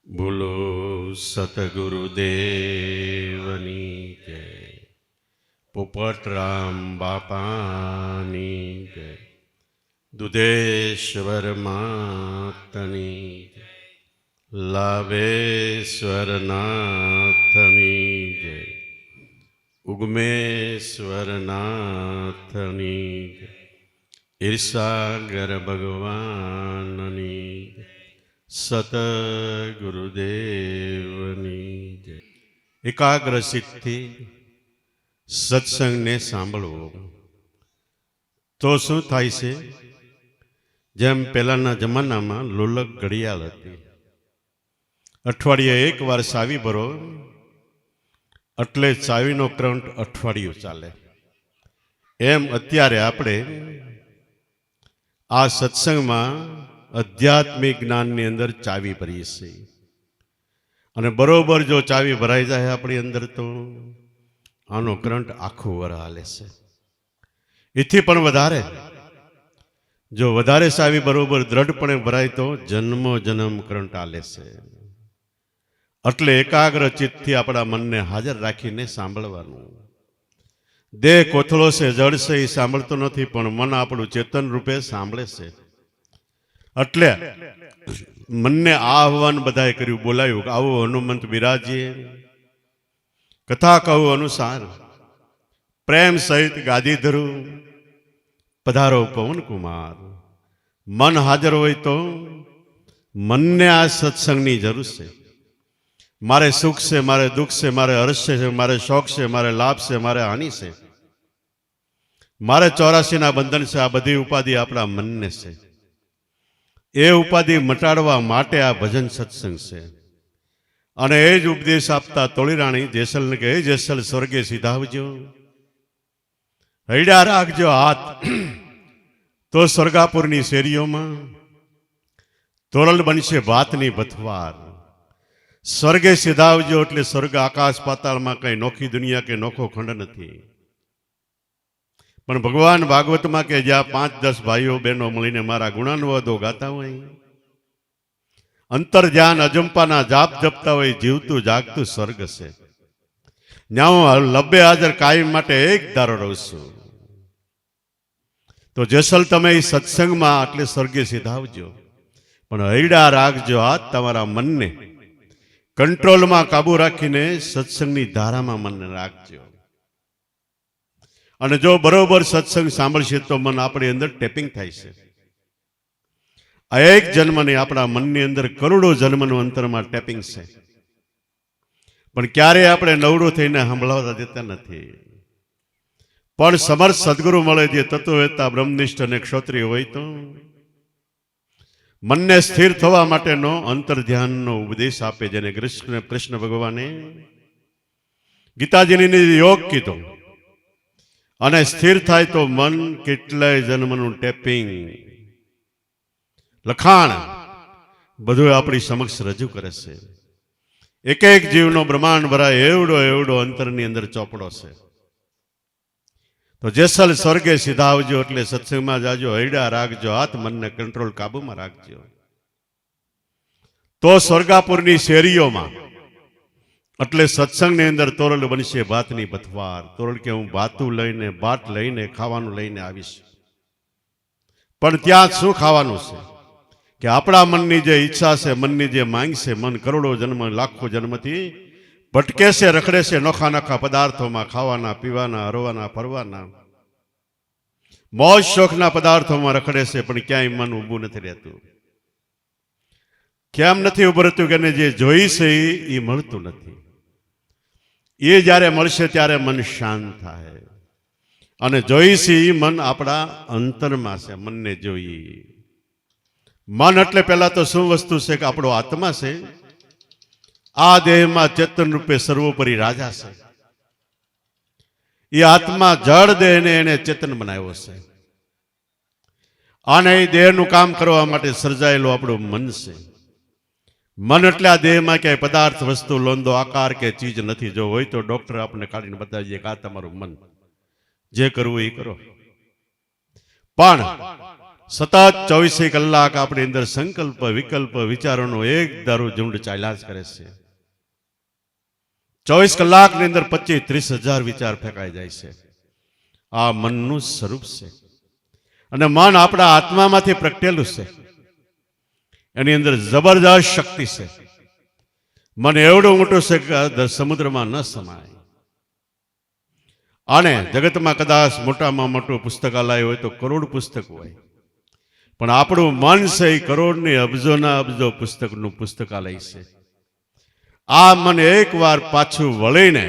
બોલો સતગુરુદેવની જય. પોપટરામ બાપાની જય. દુધેશ્વર માતની જય. લાભેશ્વર નાથની જય. ઉગમેશ્વર નાથની જય. ઈર્ષાગર ભગવાનની જય. સતગુરુદેવની જય. એકાગ્ર ચિત્તથી સત્સંગને સાંભળવો તો શું થાય છે? જેમ પહેલાના જમાનામાં લોલક ઘડિયાળ હતી, અઠવાડિયે એક વાર ચાવી ભરો એટલે ચાવીનો કરંટ અઠવાડિયું ચાલે. એમ અત્યારે આપણે આ સત્સંગમાં આધ્યાત્મિક જ્ઞાનની અંદર ચાવી ભરીએ છીએ, અને બરોબર જો ચાવી ભરાઈ જાય આપણી અંદર તો આનો કરંટ આખું વર હાલે છે. એથી પણ વધારે જો વધારે ચાવી બરોબર દ્રઢપણે ભરાય તો જન્મો જન્મ કરંટ હાલે છે. એટલે એકાગ્ર ચિત્તથી આપણા મનને હાજર રાખીને સાંભળવાનું. દેહ કોથળો છે, જડ છે, એ સાંભળતો નથી, પણ મન આપણું ચેતન રૂપે સાંભળે છે. એટલે મનને આ આહવાન બધાએ કર્યું, બોલાયું કે આવો હનુમંત બિરાજીએ, કથા કહું અનુસાર, પ્રેમ સહિત ગાદી ધરું, પધારો પવન કુમાર. મન હાજર હોય તો મનને આ સત્સંગની જરૂર છે. મારે સુખ છે, મારે દુઃખ છે, મારે હર્ષ છે, મારે શોખ છે, મારે લાભ છે, મારે હાનિ છે, મારે 84ના બંધન છે. આ બધી ઉપાધિ આપણા મનને છે. એ ઉપાધિ મટાડવા માટે આ ભજન સત્સંગ છે. અને એ જ ઉપદેશ આપતા તોળીરાણી જેસલને કે, એ જેસલ સ્વર્ગે સીધાવજો, હૈડા રાખજો હાથ, તો સ્વર્ગાપુરની શેરીઓમાં તોરલ બનશે ભાતની ભથવાર. સ્વર્ગે સીધાવજો એટલે સ્વર્ગ આકાશ પાતાળમાં કઈ નોખી દુનિયા કે નોખો ખંડ નથી. પણ ભગવાન ભાગવતમાં કે જ્યાં 5-10 ભાઈઓ બહેનો મળીને મારા ગુણાનુવાદો ગાતા હોય, અંતર ધ્યાન અજંપાના જાપ જપતા હોય, જીવતું જાગતું સ્વર્ગ છે. ત્યાં હું લબ્બે હાજર કાયમ માટે એક ધારો રહું છું. તો જેસલ તમે એ સત્સંગમાં એટલે સ્વર્ગે સીધાવજો, પણ હૈડા રાખજો હાથ, તમારા મનને કંટ્રોલમાં કાબુ રાખીને સત્સંગની ધારામાં મનને રાખજો. અને જો બરોબર સત્સંગ સાંભળશે તો મન આપણી અંદર ટેપિંગ થાય છે. આ એક જન્મની આપણા મનની અંદર કરોડો જન્મનું અંતરમાં ટેપિંગ છે, પણ ક્યારેય આપણે નવડું થઈને સાંભળવા દેતા નથી. પણ સમર્થ સદગુરુ મળે, જે તત્વવેતા બ્રહ્મનિષ્ઠ અને ક્ષત્રિય હોય, તો મનને સ્થિર થવા માટેનો અંતર ધ્યાનનો ઉપદેશ આપે, જેને કૃષ્ણ ભગવાને ગીતાજીની યોગ કીધો. અને સ્થિર થાય તો મન કેટલાય જન્મનું ટેપિંગ લખાણ બધું આપણી સમક્ષ રજૂ કરે છે. એક એક જીવનો બ્રહ્માંડ ભરાય એવડો એવડો અંતરની અંદર ચોપડો છે. તો જેસલ સ્વર્ગે સીધાવજો એટલે સત્સંગમાં જાજો, હૈડા રાખજો હાથ, મનને કંટ્રોલ કાબુમાં રાખજો, તો સ્વર્ગાપુરની શેરીઓમાં એટલે સત્સંગની અંદર તોરલ બનશે ભાતની ભથવાર. તોરલ કે હું ભાતું લઈને, ભાત લઈને, ખાવાનું લઈને આવીશ. પણ ત્યાં શું ખાવાનું છે કે આપણા મનની જે ઈચ્છા છે, મનની જે માંગ છે, મન કરોડો જન્મ લાખો જન્મથી ભટકે છે, રખડે છે નોખા નોખા પદાર્થોમાં, ખાવાના, પીવાના, હરવાના, ફરવાના, મોજ શોખના પદાર્થોમાં રખડે છે. પણ ક્યાંય મન ઊભું નથી રહેતું. કેમ નથી ઊભું રહેતું? કે જે જોઈ છે એ મળતું નથી. એ જ્યારે મળશે ત્યારે મન શાંત થાય. અને જોઈ છે એ મન આપણા અંતરમાં છે. મનને જોઈએ. મન એટલે પહેલા તો શું વસ્તુ છે કે આપણો આત્મા છે. આ દેહમાં ચેતન રૂપે સર્વોપરી રાજા છે. એ આત્મા જળ દેહને એને ચેતન બનાવ્યો છે. અને એ દેહનું કામ કરવા માટે સર્જાયેલું આપણું મન છે. મન એટલે આ દેહમાં ક્યાંય પદાર્થ, વસ્તુ, લોંદો, આકાર કે ચીજ નથી. જો હોય તો ડોક્ટર આપણને કાઢીને બતાવી દે કે આ તમારું મન, જે કરવું એ કરો. પણ સતત 24 કલાક આપણી અંદર સંકલ્પ વિકલ્પ વિચારોનો એક ધારો ઝુંડ ચાલ્યા જ કરે છે. 24 કલાકની અંદર 25-30 હજાર વિચાર ફેંકાઈ જાય છે. આ મનનું સ્વરૂપ છે અને મન આપણા આત્મામાંથી પ્રગટેલું છે. એની અંદર જબરદસ્ત શક્તિ છે. મન એવડું મોટું છે કે સમુદ્રમાં ન સમાય. અને જગતમાં કદાચ મોટામાં મોટું પુસ્તકાલય હોય તો કરોડ પુસ્તક હોય, પણ આપણું મન છે એ કરોડની અબજોના અબજો પુસ્તકનું પુસ્તકાલય છે. આ મન એકવાર પાછું વળીને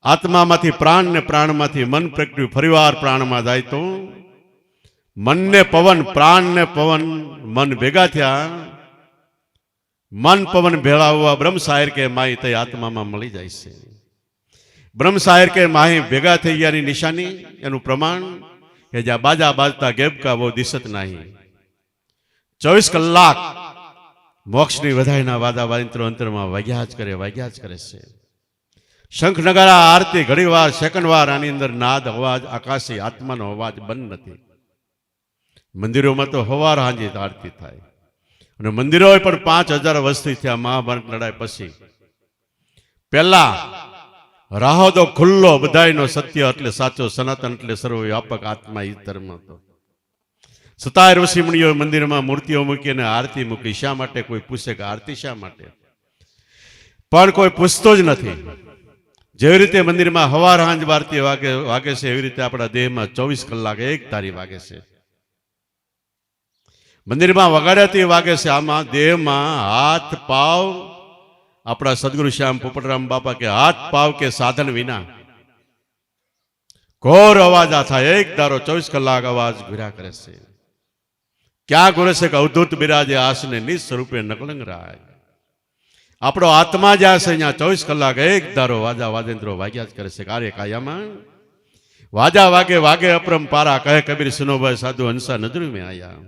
આત્મામાંથી પ્રાણ ને પ્રાણમાંથી મન પ્રગટ્યું ફરીવાર પ્રાણમાં જાય તો મનને પવન પ્રાણને પવન મન ભેગા થયા. મન પવન ભેળા હુઆ બ્રહ્મ શાયર કે માઈ તે આત્મામાં મળી જાય છે. બ્રહ્મ શાયર કે માહી ભેગા થઈ ગયાની નિશાની એનું પ્રમાણ કે જ્યાં બાજા બાજતા ગેબકા વો દિશત નહીં. 24 કલાક મોક્ષની વધાઈના વાદા વાંતરો અંતરમાં વાગ્યા જ કરે છે. શંખ નગારા આરતી ઘડીવાર સેકન્ડવાર આની અંદર નાદ અવાજ આકાશી આત્માનો અવાજ બંધ નથી. મંદિરોમાં તો હવાર હાંજી આરતી થાય અને મંદિરો પણ 5000 વર્ષથી થયા મહાભારત લડાઈ પછી. પહેલા રાહોદો ખુલ્લો બધાયનો સત્ય એટલે સાચો સનાતન એટલે સર્વવ્યાપક આત્મા એ ધર્મ હતો. 17 ઋષિ મુનિઓ મંદિરમાં મૂર્તિઓ મૂકી અને આરતી મૂકી. શા માટે? કોઈ પૂછે કે આરતી શા માટે? પણ કોઈ પૂછતો જ નથી. જેવી રીતે મંદિરમાં હવાર હાંજ આરતી વાગે છે એવી રીતે આપણા દેહમાં 24 કલાક એક તારી વાગે છે. મંદિરમાં વગાડ્યાથી વાગે છે. આમાં દેહમાં હાથ પાવ આપણા સદગુરુ શ્યામ પોપટરામ બાપા કે હાથ પાવ કે સાધન વિના ઘોર અવાજ આ થાય. એક ધારો 24 કલાક અવાજ ઘુર્યા કરે છે. ક્યાં ઘુરે છે કે અવધૂત બિરાજે આસને નિજ સ્વરૂપે નકલંગ રાય. આપણો આત્મા જ્યાં છે અહીંયા 24 કલાક એક ધારો વાજા વાજેન્દ્રો વાગ્યા જ કરે છે. કાર્ય કાયામાં વાજા વાગે વાગે અપરંપારા કહે કબીર સુનોભાઈ સાધુ હંસા નજરું મેં આયા.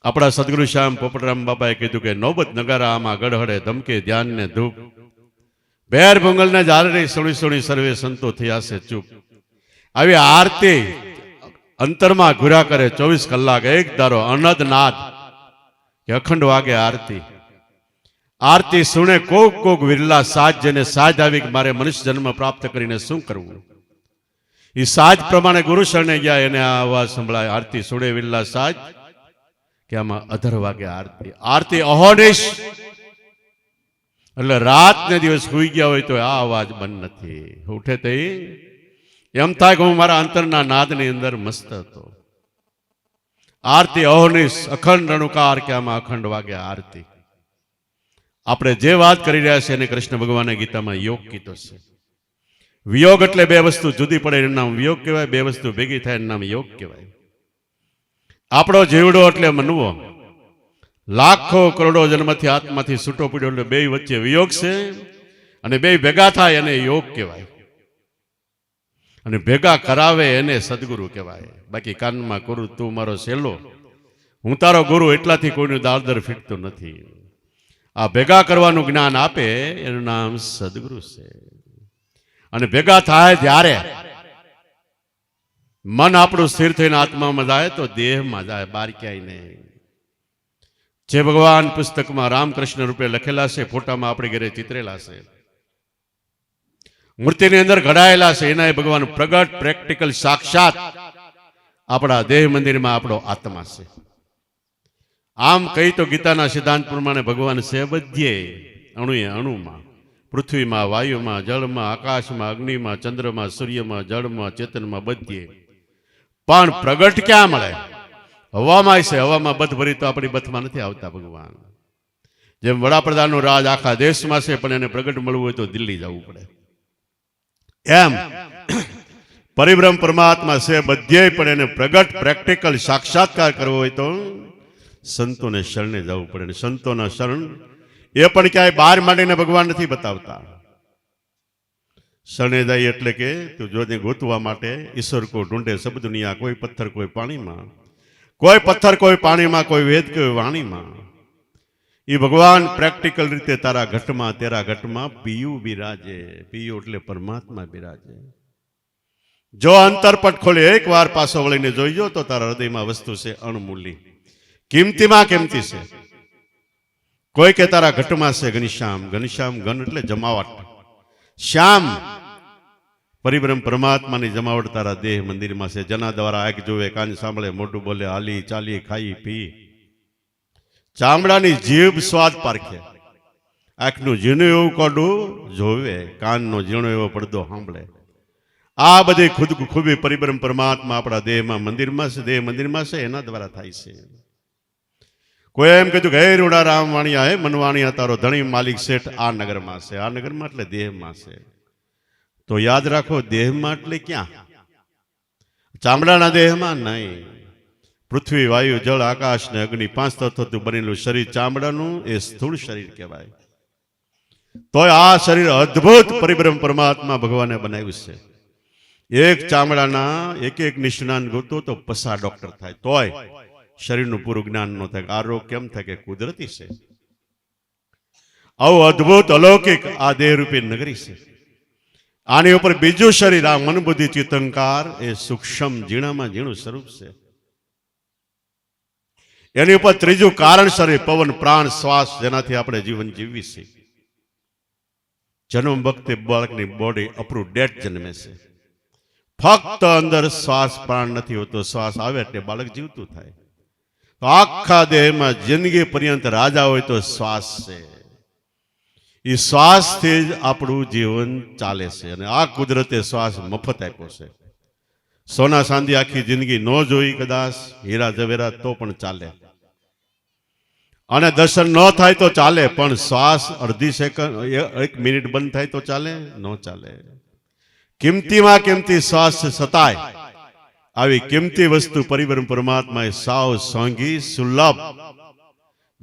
આપણા સદગુરુ શ્યામ પોપટરામ બાપાએ કીધું કે નોબત નગારા આમાં ગડહડે ધમકે ધ્યાન ને ધૂપ બેર ભંગલને જાલરી સોળી સોળી સર્વે સંતો થયા છે ચૂપ. આવી આરતી અંતરમાં ઘુર્યા કરે 24 કલાક એક ધારો અનદ નાદ કે અખંડ વાગે આરતી. આરતી સુણે કોક વિરલા સાજ જેને સાજ આવી કે મારે મનુષ્ય જન્મ પ્રાપ્ત કરીને શું કરવું. એ સાજ પ્રમાણે ગુરુ શરણે ગયા એને આ અવાજ સંભળાય. આરતી સુણે વિરલા સાજ કે આમાં અધર વાગે આરતી. આરતી અહોનિશ એટલે રાત ને દિવસ સુઈ ગયા હોય તો આ અવાજ બંધ નથી. ઉઠે તે એમ થાય કે હું મારા અંતરના નાદની અંદર મસ્ત હતો. આરતી અહોનિશ અખંડ રણુકાર કે આમાં અખંડ વાગે આરતી. આપણે જે વાત કરી રહ્યા છીએ એને કૃષ્ણ ભગવાને ગીતામાં યોગ કીધો છે. વિયોગ એટલે બે વસ્તુ જુદી પડે એનું નામ વિયોગ કહેવાય. બે વસ્તુ ભેગી થાય એનું નામ યોગ કહેવાય. આપણો જીવડો એટલે મનવો લાખો કરોડો જન્મથી આત્માથી છૂટો પડ્યો એટલે બે વચ્ચે વિયોગ છે અને બે ભેગા થાય એને યોગ કહેવાય. અને ભેગા કરાવે એને સદગુરુ કહેવાય. બાકી કાનમાં કરું તું મારો સેલો હું તારો ગુરુ એટલાથી કોઈનું દાદર ફીટતું નથી. આ ભેગા કરવાનું જ્ઞાન આપે એનું નામ સદગુરુ છે. અને ભેગા થાય ત્યારે મન આપણું સ્થિર થઈને આત્મામાં જાય તો દેહમાં જાય, બહાર ક્યાંય નહીં. જે ભગવાન પુસ્તકમાં રામકૃષ્ણ રૂપે લખેલા છે, ફોટામાં આપણે ઘરે ચિતરેલા છે, મૂર્તિની અંદર ઘડાયેલા છે, એના ભગવાન પ્રગટ પ્રેક્ટિકલ સાક્ષાત આપણા દેહ મંદિરમાં આપણો આત્મા છે. આમ કહી તો ગીતાના સિદ્ધાંત પ્રમાણે ભગવાન છે બધે, અણુએ અણુમાં, પૃથ્વીમાં, વાયુમાં, જળમાં, આકાશમાં, અગ્નિમાં, ચંદ્રમાં, સૂર્યમાં, જળમાં, ચેતનમાં, બધે. પણ પ્રગટ ક્યાં મળે? હવામાં છે. હવામાં બથ ભરી તો આપણી બથમાં નથી આવતા ભગવાન. જેમ વડાપ્રધાનનું રાજ આખા દેશમાં છે, પણ એને પ્રગટ મળવું હોય તો દિલ્હી જવું પડે. એમ પરિબ્રહ્મ પરમાત્મા છે બધે, પણ એને પ્રગટ પ્રેક્ટિકલ સાક્ષાત્કાર કરવો હોય તો સંતોને શરણે જવું પડે. સંતોના શરણ એ પણ ક્યાંય બહાર માંડીને ભગવાન નથી બતાવતા. શરણે જાય એટલે કે તું જોને ગોતવા માટે ઈશ્વર કો ઢૂંઢે સબ દુનિયા, કોઈ પથ્થર કોઈ પાણીમાં, કોઈ પથ્થર કોઈ પાણીમાં, કોઈ વેદ કોઈ વાણીમાં. એ ભગવાન પ્રેક્ટિકલ રીતે તારા ઘટમાં, તેરા ઘટમાં પિયુ બિરાજે. પિયુ એટલે પરમાત્મા બિરાજે. જો અંતરપટ ખોલી એક વાર પાછો વળીને જોઈજો તો તારા હૃદયમાં વસ્તુ છે અણમૂલ્ય, કિંમતીમાં કિંમતી છે. કોઈ કે તારા ઘટમાં છે ઘનશ્યામ, ઘનશ્યામ ઘન એટલે જમાવટ, શ્યામ પરિબ્રહ્મ પરમાત્માની જમાવટ તારા દેહ મંદિરમાં છે. જેના દ્વારા આંખ જોવે, કાન સાંભળે, મોઢું બોલે, હાલી ચાલી, ખાઈ પી, ચામડાની જીભ સ્વાદ પારખે, આંખનું ઝીણું એવું કોડું જોવે, કાનનો ઝીણો એવો પડદો સાંભળે. આ બધી ખૂબી પરિબ્રહ્મ પરમાત્મા આપણા દેહમાં મંદિરમાં છે, દેહ મંદિરમાં છે, એના દ્વારા થાય છે. કોઈ એમ કીધું કે હે રૂડા રામ વાણિયા, હે મનવાણિયા, તારો ધણી માલિક શેઠ આ નગરમાં છે. આ નગરમાં એટલે દેહમાં છે. તો યાદ રાખો, દેહમાં એટલે ક્યાં? ચામડાના દેહમાં નહીં. પૃથ્વી, વાયુ, જળ, આકાશ ને અગ્નિ 5 તત્વોથી બનેલું શરીર ચામડાનું એ સ્થૂળ શરીર કહેવાય. તોય આ શરીર અદ્ભુત પરિબ્રહ્મ પરમાત્મા ભગવાને બનાવ્યું છે. એક ચામડાના એક નિષ્ણાંત ગોતો તો 50 ડોક્ટર થાય, તોય શરીરનું પૂરું જ્ઞાન ન થાય. આ રોગ કેમ થાય? કે કુદરતી છે. આવું અદ્ભુત અલૌકિક આ દેહરૂપી નગરી છે. આની ઉપર બીજું શરીર, આ મન બુદ્ધિ ચિત્તંકાર, એ સૂક્ષ્મ ઝીણામાં ઝીણું સ્વરૂપ છે. એની ઉપર ત્રીજું કારણ શરીર, પવન, પ્રાણ, શ્વાસ, જેનાથી આપણે જીવન જીવવી છે. જન્મ વખતે બાળકની બોડી અપરૂ ડેટ જન્મે છે. ફક્ત અંદર શ્વાસ પ્રાણ નથી હોતો, શ્વાસ આવે એટલે બાળક જીવતું થાય. તો આખા દેહમાં જિંદગી પર્યંત રાજા હોય તો શ્વાસ છે. એ શ્વાસથી જ આપણું જીવન ચાલે છે. અને આ કુદરતે શ્વાસ મફત આપ્યો છે. સોના ચાંદી આખી જિંદગી ન જોઈ કદાચ, હીરા ઝવેરાત, તો પણ ચાલે. અને દર્શન ન થાય તો ચાલે, પણ શ્વાસ અડધી સેકન્ડ, 1 મિનિટ બંધ થાય તો ચાલે? ન ચાલે. કિંમતીમાં કિંમતી શ્વાસ સતાય. આવી કિંમતી વસ્તુ પરિબ્રહ્મ પરમાત્માએ સાવ સોંગી સુલભ,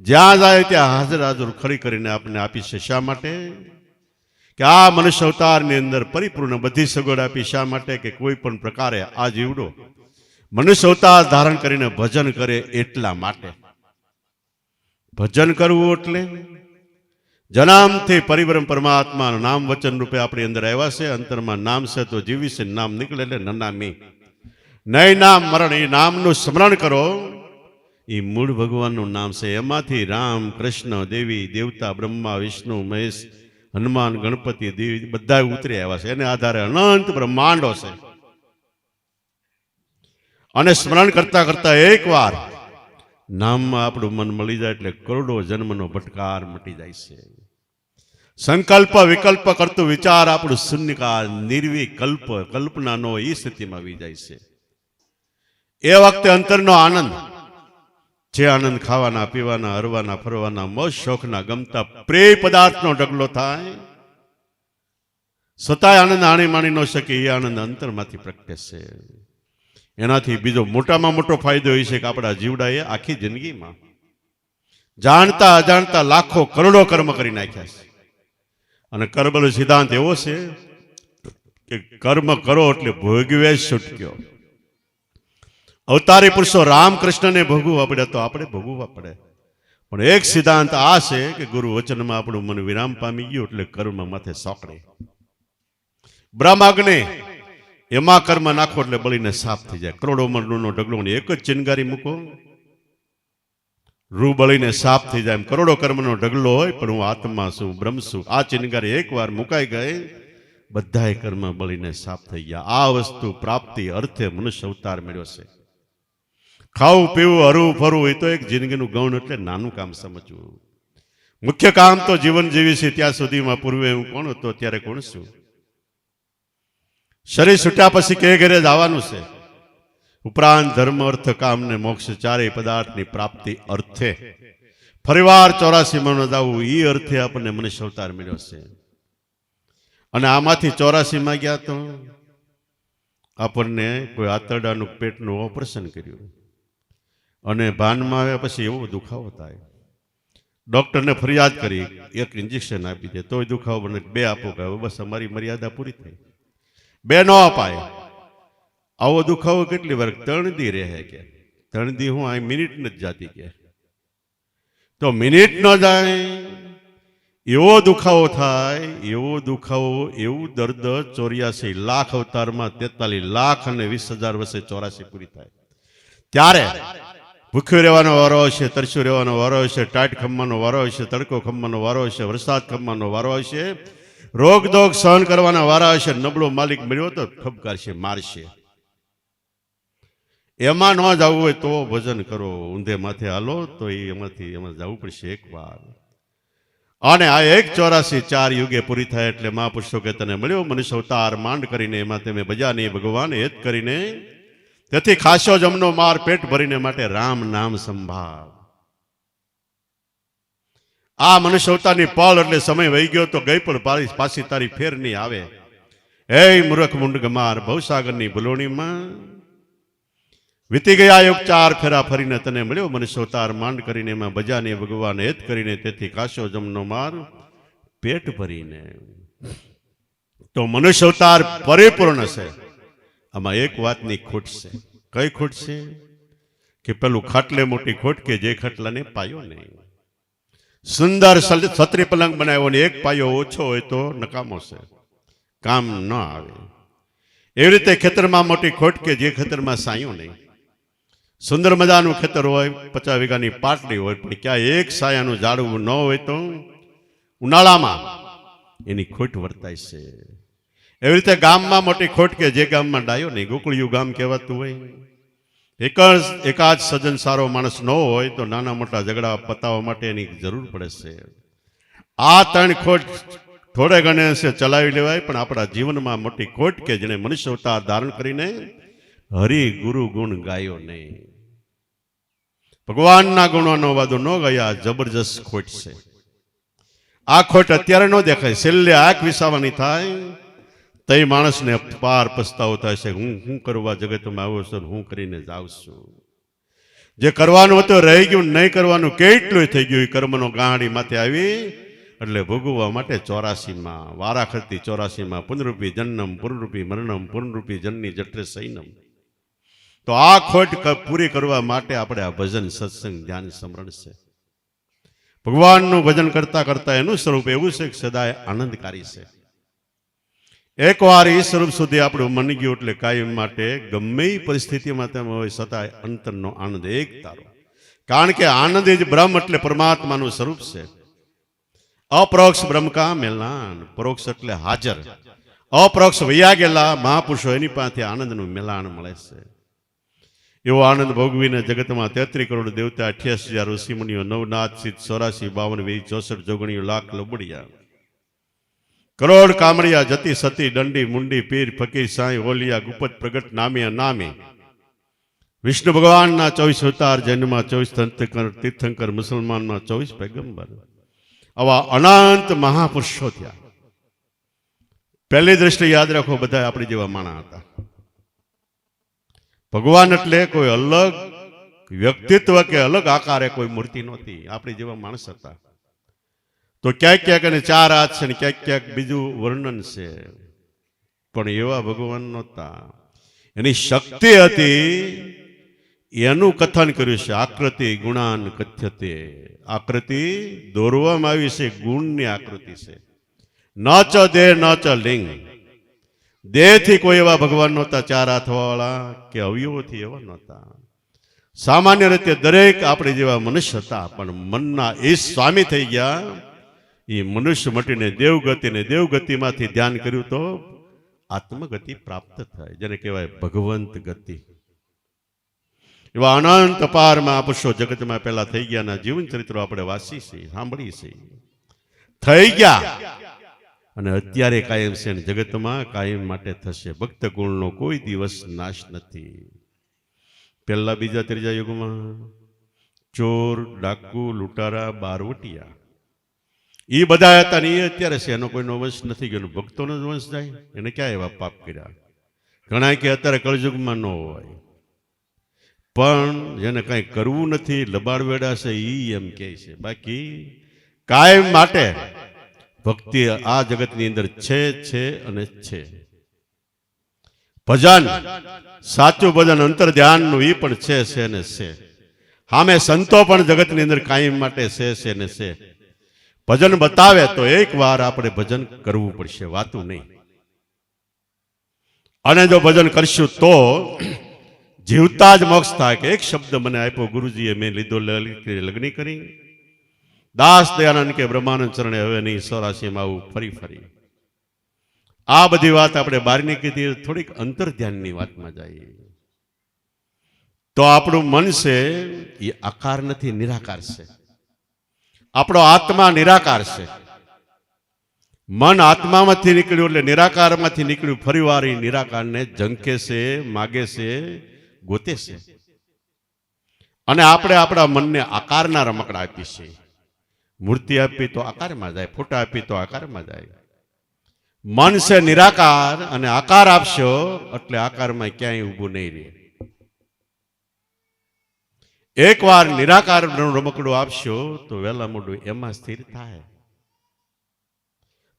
જ્યાં જાય ત્યાં હાજર ખરી કરીને આપણને આપી છે. શા માટે? કે આ મનુષ્ય અવતારની અંદર પરિપૂર્ણ બધી સગવડ આપી. શા માટે? કે કોઈ પણ પ્રકારે આ જીવડો મનુષ્ય અવતાર ધારણ કરીને ભજન કરે એટલા માટે. ભજન કરવું એટલે જન્મથી પરિબ્રહ્મ પરમાત્માનું નામ વચન રૂપે આપણી અંદર આવ્યા છે. અંતરમાં નામ છે તો જીવી છે. નામ નીકળે એટલે નનામી, નહીં નામ મરણ. એ નામનું સ્મરણ કરો, એ મૂળ ભગવાનનું નામ છે. એમાંથી રામ, કૃષ્ણ, દેવી, દેવતા, બ્રહ્મા, વિષ્ણુ, મહેશ, હનુમાન, ગણપતિ, દેવી બધા ઉતરી આવ્યા છે. એને આધારે અનંત બ્રહ્માંડો છે. અને સ્મરણ કરતા કરતા એકવાર નામમાં આપણું મન મળી જાય એટલે કરોડો જન્મનો ભટકાર મટી જાય છે. સંકલ્પ વિકલ્પ કરતું વિચાર આપણું શૂન્યકાળ, નિર્વિકલ્પ, કલ્પનાનો એ સ્થિતિમાં આવી જાય છે. એ વખતે અંતરનો આનંદ, જે આનંદ ખાવાના, પીવાના, હરવાના, ફરવાના, મોજ શોખના, ગમતા પ્રેય પદાર્થનો ઢગલો થાય, છતાંય આનંદ આણી માણી ન શકે. એ આનંદ અંતરમાંથી પ્રગટે છે. એનાથી બીજો મોટામાં મોટો ફાયદો એ છે કે આપણા જીવડાએ આખી જિંદગીમાં જાણતા અજાણતા લાખો કરોડો કર્મ કરી નાખ્યા છે. અને કર્મનો સિદ્ધાંત એવો છે કે કર્મ કરો એટલે ભોગવે છૂટક્યો. અવતારી પુરુષો રામકૃષ્ણને ભોગવવા પડે તો આપણે ભોગવવા પડે. પણ એક સિદ્ધાંત આ છે કે ગુરુ વચનમાં આપણું મન વિરામ પામી ગયું એટલે કર્મ માથે સોકડે. બ્રહ્માગ્નિ, એમાં કર્મ નાખો એટલે બળીને સાફ થઈ જાય. કરોડો મનનો ઢગલો એક જ ચિનગારી મૂકો, રૂ બળીને સાફ થઈ જાય. એમ કરોડો કર્મનો ઢગલો હોય પણ હું આત્મા છું, બ્રહ્મ છું. આ ચિનગારી એકવાર મુકાઈ ગઈ, બધાય કર્મ બળીને સાફ થઈ ગયા. આ વસ્તુ પ્રાપ્તિ અર્થે મનુષ્ય અવતાર મેળ્યો છે. ખાવું પીવું હરવું ફરવું એ તો એક જિંદગીનું ગૌણ એટલે નાનું કામ સમજવું. મુખ્ય કામ તો જીવન જીવી છે ત્યાં સુધીમાં. પૂર્વે હું કોણ હતો, ત્યારે કોણ છું. શરીર છૂટ્યા પછી કે ઘરે જવાનું છે. ઉપરાંત ધર્મ, અર્થ, કામ ને મોક્ષ ચારેય પદાર્થની પ્રાપ્તિ અર્થે ફરીવાર 84 માં જવું, એ અર્થે આપણને મનુષ્ય અવતાર મળ્યો છે. અને આમાંથી 84 માં ગયા તો આપણને કોઈ આંતરડાનું પેટનું ઓપરેશન કર્યું અને ભાનમાં આવ્યા પછી એવો દુખાવો થાય. ડોક્ટરને ફરિયાદ કરી, 1 ઇન્જેક્શન આપી દે તોય દુખાવો બને, 2 આપો કે બસ અમારી મર્યાદા પૂરી થઈ. 2 ન અપાય. આવો દુખાવો કેટલી વાર? 3 દી રહે કે 3 દી હું આ મિનિટ નથી જાતી કે. તો મિનિટ ન જાય એવો દુખાવો થાય, એવો દુખાવો, એવું દર્દ 84 લાખ અવતારમાં 43 લાખ અને 20,000 વર્ષે 84 પૂરી થાય. ત્યારે ભૂખ્યું રહેવાનો વારો આવશે, તરસ્યું રહેવાનો વારો આવશે, ટાઈટ ખમવાનો વારો આવશે, તડકો ખમવાનો વારો આવશે, વરસાદ ખમવાનો વારો આવશે, રોગ દોગ સહન કરવાના વારા આવશે. નબળો માલિક મળ્યો તો ઠપકારશે, મારશે. એમાં ન જવું હોય તો ભજન કરો, ઊંધે માથે હાલો તો એમાં જવું પડશે એકવાર. અને આ 184 યુગે પૂરી થાય એટલે મહાપુરુષો કે તને મળ્યો મનુષ્ય અવતાર માંડ કરીને, એમાં તમે બજા નહીં ભગવાન હેત કરીને, તેથી ખાસો જમનો માર પેટ ભરીને માટે રામ નામ સંભાળ. આ મનુષ્ય અવતારની પળ એટલે સમય વહી ગયો તો ગઈ પણ પાછી તારી ફેર નહીં આવે. હે મૂર્ખ મુંડ ગમાર ભવસાગરની ભલોણીમાં વીતી ગયા યુગ 4 ફેરા ફરીને તને મળ્યો મનુષ્ય અવતાર માંડ કરીને, એમાં બજાને ભગવાન હેત કરીને, તેથી કાશો જમનો માર પેટ ભરીને. તો મનુષ્ય અવતાર પરિપૂર્ણ છે. આમાં એક વાતની ખોટ છે. કઈ ખોટ છે? કે પેલું ખાટલે મોટી ખોટ કે જે ખાટલાને પાયો નહીં. સુંદર છત્રી પલંગ બનાવ્યો ને એક પાયો ઓછો હોય તો નકામો છે, કામ ન આવે. એવી રીતે ખેતરમાં મોટી ખોટ કે જે ખેતરમાં સાયું નહીં. સુંદર મજાનું ખેતર હોય, 50 વીઘાની પાટલી હોય, પણ ક્યાં એક સાયાનું ઝાડવું ન હોય તો ઉનાળામાં એની ખોટ વર્તાય છે. એવી રીતે ગામમાં મોટી ખોટ કે જે ગામમાં ડાયો નહીં. ગોકળિયું ગામ કહેવાતું હોય. એકાદ સજ્જન સારો માણસ ન હોય તો નાના મોટા ઝઘડા પતાવવા માટે એની જરૂર પડે છે. આ 3 ખોટ થોડે ઘણે ચલાવી લેવાય, પણ આપણા જીવનમાં મોટી ખોટ કે જેને મનુષ્ય અવતાર ધારણ કરીને હરિ ગુરુ ગુણ ગાયો નહીં. ભગવાનના ગુણોનો વાદો ન ગયા, જબરજસ્ત ખોટ છે. આ ખોટ અત્યારે ન દેખાય, છેલ્લે આંખ વિસાવાની થાય તો એ માણસને પાર પસ્તાવો થાય છે. હું કરવા જગતમાં આવ્યો છું, હું કરીને જાઉં છું. જે કરવાનું હતું રહી ગયું, નહીં કરવાનું કેટલું થઈ ગયું. એ કર્મનો ગાંડી માથે આવી એટલે ભોગવવા માટે 84માં વારા ખરતી 84માં પુનરૂપી જન્મ પુનરૂપી મરણમ પુનરૂપી જનની જઠરે સૈનમ. તો આ ખોટ પૂરી કરવા માટે આપણે આ ભજન સત્સંગ ધ્યાન સ્મરણ છે. ભગવાનનું ભજન કરતા કરતા એનું સ્વરૂપ એવું છે કે સદાય આનંદકારી છે. એકવાર એ સ્વરૂપ સુધી આપણું મન ગયું એટલે કાયમ માટે ગમે એ પરિસ્થિતિમાં તમે હોય છતાંય અંતરનો આનંદ એક તારો. કારણ કે આનંદ જ બ્રહ્મ એટલે પરમાત્માનું સ્વરૂપ છે. અપરોક્ષ બ્રહ્મ કા મેલાન, પરોક્ષ એટલે હાજર. અપરોક્ષ વૈયા ગયેલા મહાપુરુષો એની પાસે આનંદનું મેલાન મળે છે. એવો આનંદ ભોગવીને જગતમાં 33 કરોડ દેવતા, 88,000 ઋષિમુનિઓ, 9 નાથ સિદ્ધ, 84 52 વેદ, 64 જોગણીઓ, લાખ લબડિયા, કરોડ કામળિયા, જતી સતી, દંડી મુંડી, પીર ફકીર, સાંઈ ઓલિયા, ગુપત પ્રગટ નામે અનામે, વિષ્ણુ ભગવાનના 24 અવતાર, જૈનમાં 24 તીર્થંકર, મુસલમાનમાં 24 પૈગંબર, આવા અનંત મહાપુરુષો થયા. પહેલી દ્રષ્ટિએ યાદ રાખો, બધા આપણી જેવા માણા હતા. ભગવાન એટલે કોઈ અલગ વ્યક્તિત્વ કે અલગ આકારે કોઈ મૂર્તિ નહોતી, આપણી જેવા માણસ હતા. તો ક્યાંક ક્યાંક એને 4 હાથ છે ને ક્યાંક ક્યાંક બીજું વર્ણન છે, પણ એવા ભગવાન નહોતા. એની શક્તિ હતી, એનું કથન કર્યું છે. આકૃતિ ગુણાન કથ્યતે. આકૃતિ દોરવામાં આવી છે, ગુણની આકૃતિ છે. ન ચ દેહ ન ચ લિંગ. દેહથી કોઈ એવા ભગવાન નહોતા 4 હાથવાળા કે અવયવોથી એવા નહોતા. સામાન્ય રીતે દરેક આપણે જેવા મનુષ્ય હતા, પણ મનના એ સ્વામી થઈ ગયા. એ મનુષ્ય મટીને દેવગતિને દેવગતિમાંથી ધ્યાન કર્યું તો આત્મગતિ પ્રાપ્ત થાય, જેને કહેવાય ભગવંત ગતિ. એવા અનંત અપાર મહાપુરુષો જગતમાં પહેલા થઈ ગયા. જીવન ચરિત્રો આપણે વાંચી છે, સાંભળી છે, થઈ ગયા અને અત્યારે કાયમ છે, જગતમાં કાયમ માટે થશે. ભક્ત ગુણનો કોઈ દિવસ નાશ નથી. પહેલા બીજા ત્રીજા યુગમાં ચોર, ડાકુ, લૂંટારા, બારવટિયા એ બધા હતા ને એ અત્યારે છે. એનો કોઈનો વંશ નથી ગયો. ભક્તોનો જ વંશ જાય, એને ક્યાં એવા પાપ કર્યા. ઘણા કે અત્યારે કળયુગમાં ન હોય, પણ જેને કાંઈ કરવું નથી, લબાડવેડા છે એ એમ કહે છે. બાકી કાયમ માટે ભક્તિ આ જગતની અંદર છે અને છે. ભજન, સાચું ભજન, અંતર ધ્યાનનું એ પણ છે ને છે. સામે સંતો પણ જગતની અંદર કાયમ માટે છે ને છે. ભજન બતાવે તો એક વાર આપણે ભજન કરવું પડશે, વાતું નહીં. અને જો ભજન કરશું તો જીવતા જ મોક્ષ થાય. કે એક શબ્દ મને આપ્યો ગુરુજીએ, મેં લીધો લગ્ન કરી. દાસ દયાનંદ કે બ્રહ્માનંદ ચરણે હવે નહીં 84 આવું ફરી ફરી. આ બધી વાત આપણે બહારની કીધી, થોડીક અંતર ધ્યાનની વાતમાં જઈએ તો આપણું મન છે એ આકાર નથી, નિરાકાર છે. આપણો આત્મા નિરાકાર છે. મન આત્મામાંથી નીકળ્યું એટલે નિરાકારમાંથી નીકળ્યું, ફરીવાર એ નિરાકારને ઝંકે છે, માગે છે, ગોતે છે. અને આપણે આપણા મનને આકારના રમકડા આપી છે. મૂર્તિ આપી તો આકારમાં જાય, ફોટા આપી તો આકારમાં જાય. મન છે નિરાકાર અને આકાર આપશો એટલે આકારમાં ક્યાંય ઊભું નહીં રહે. એકવાર નિરાકાર રમકડું આપશો તો વહેલા મોડું એમાં સ્થિર થાય.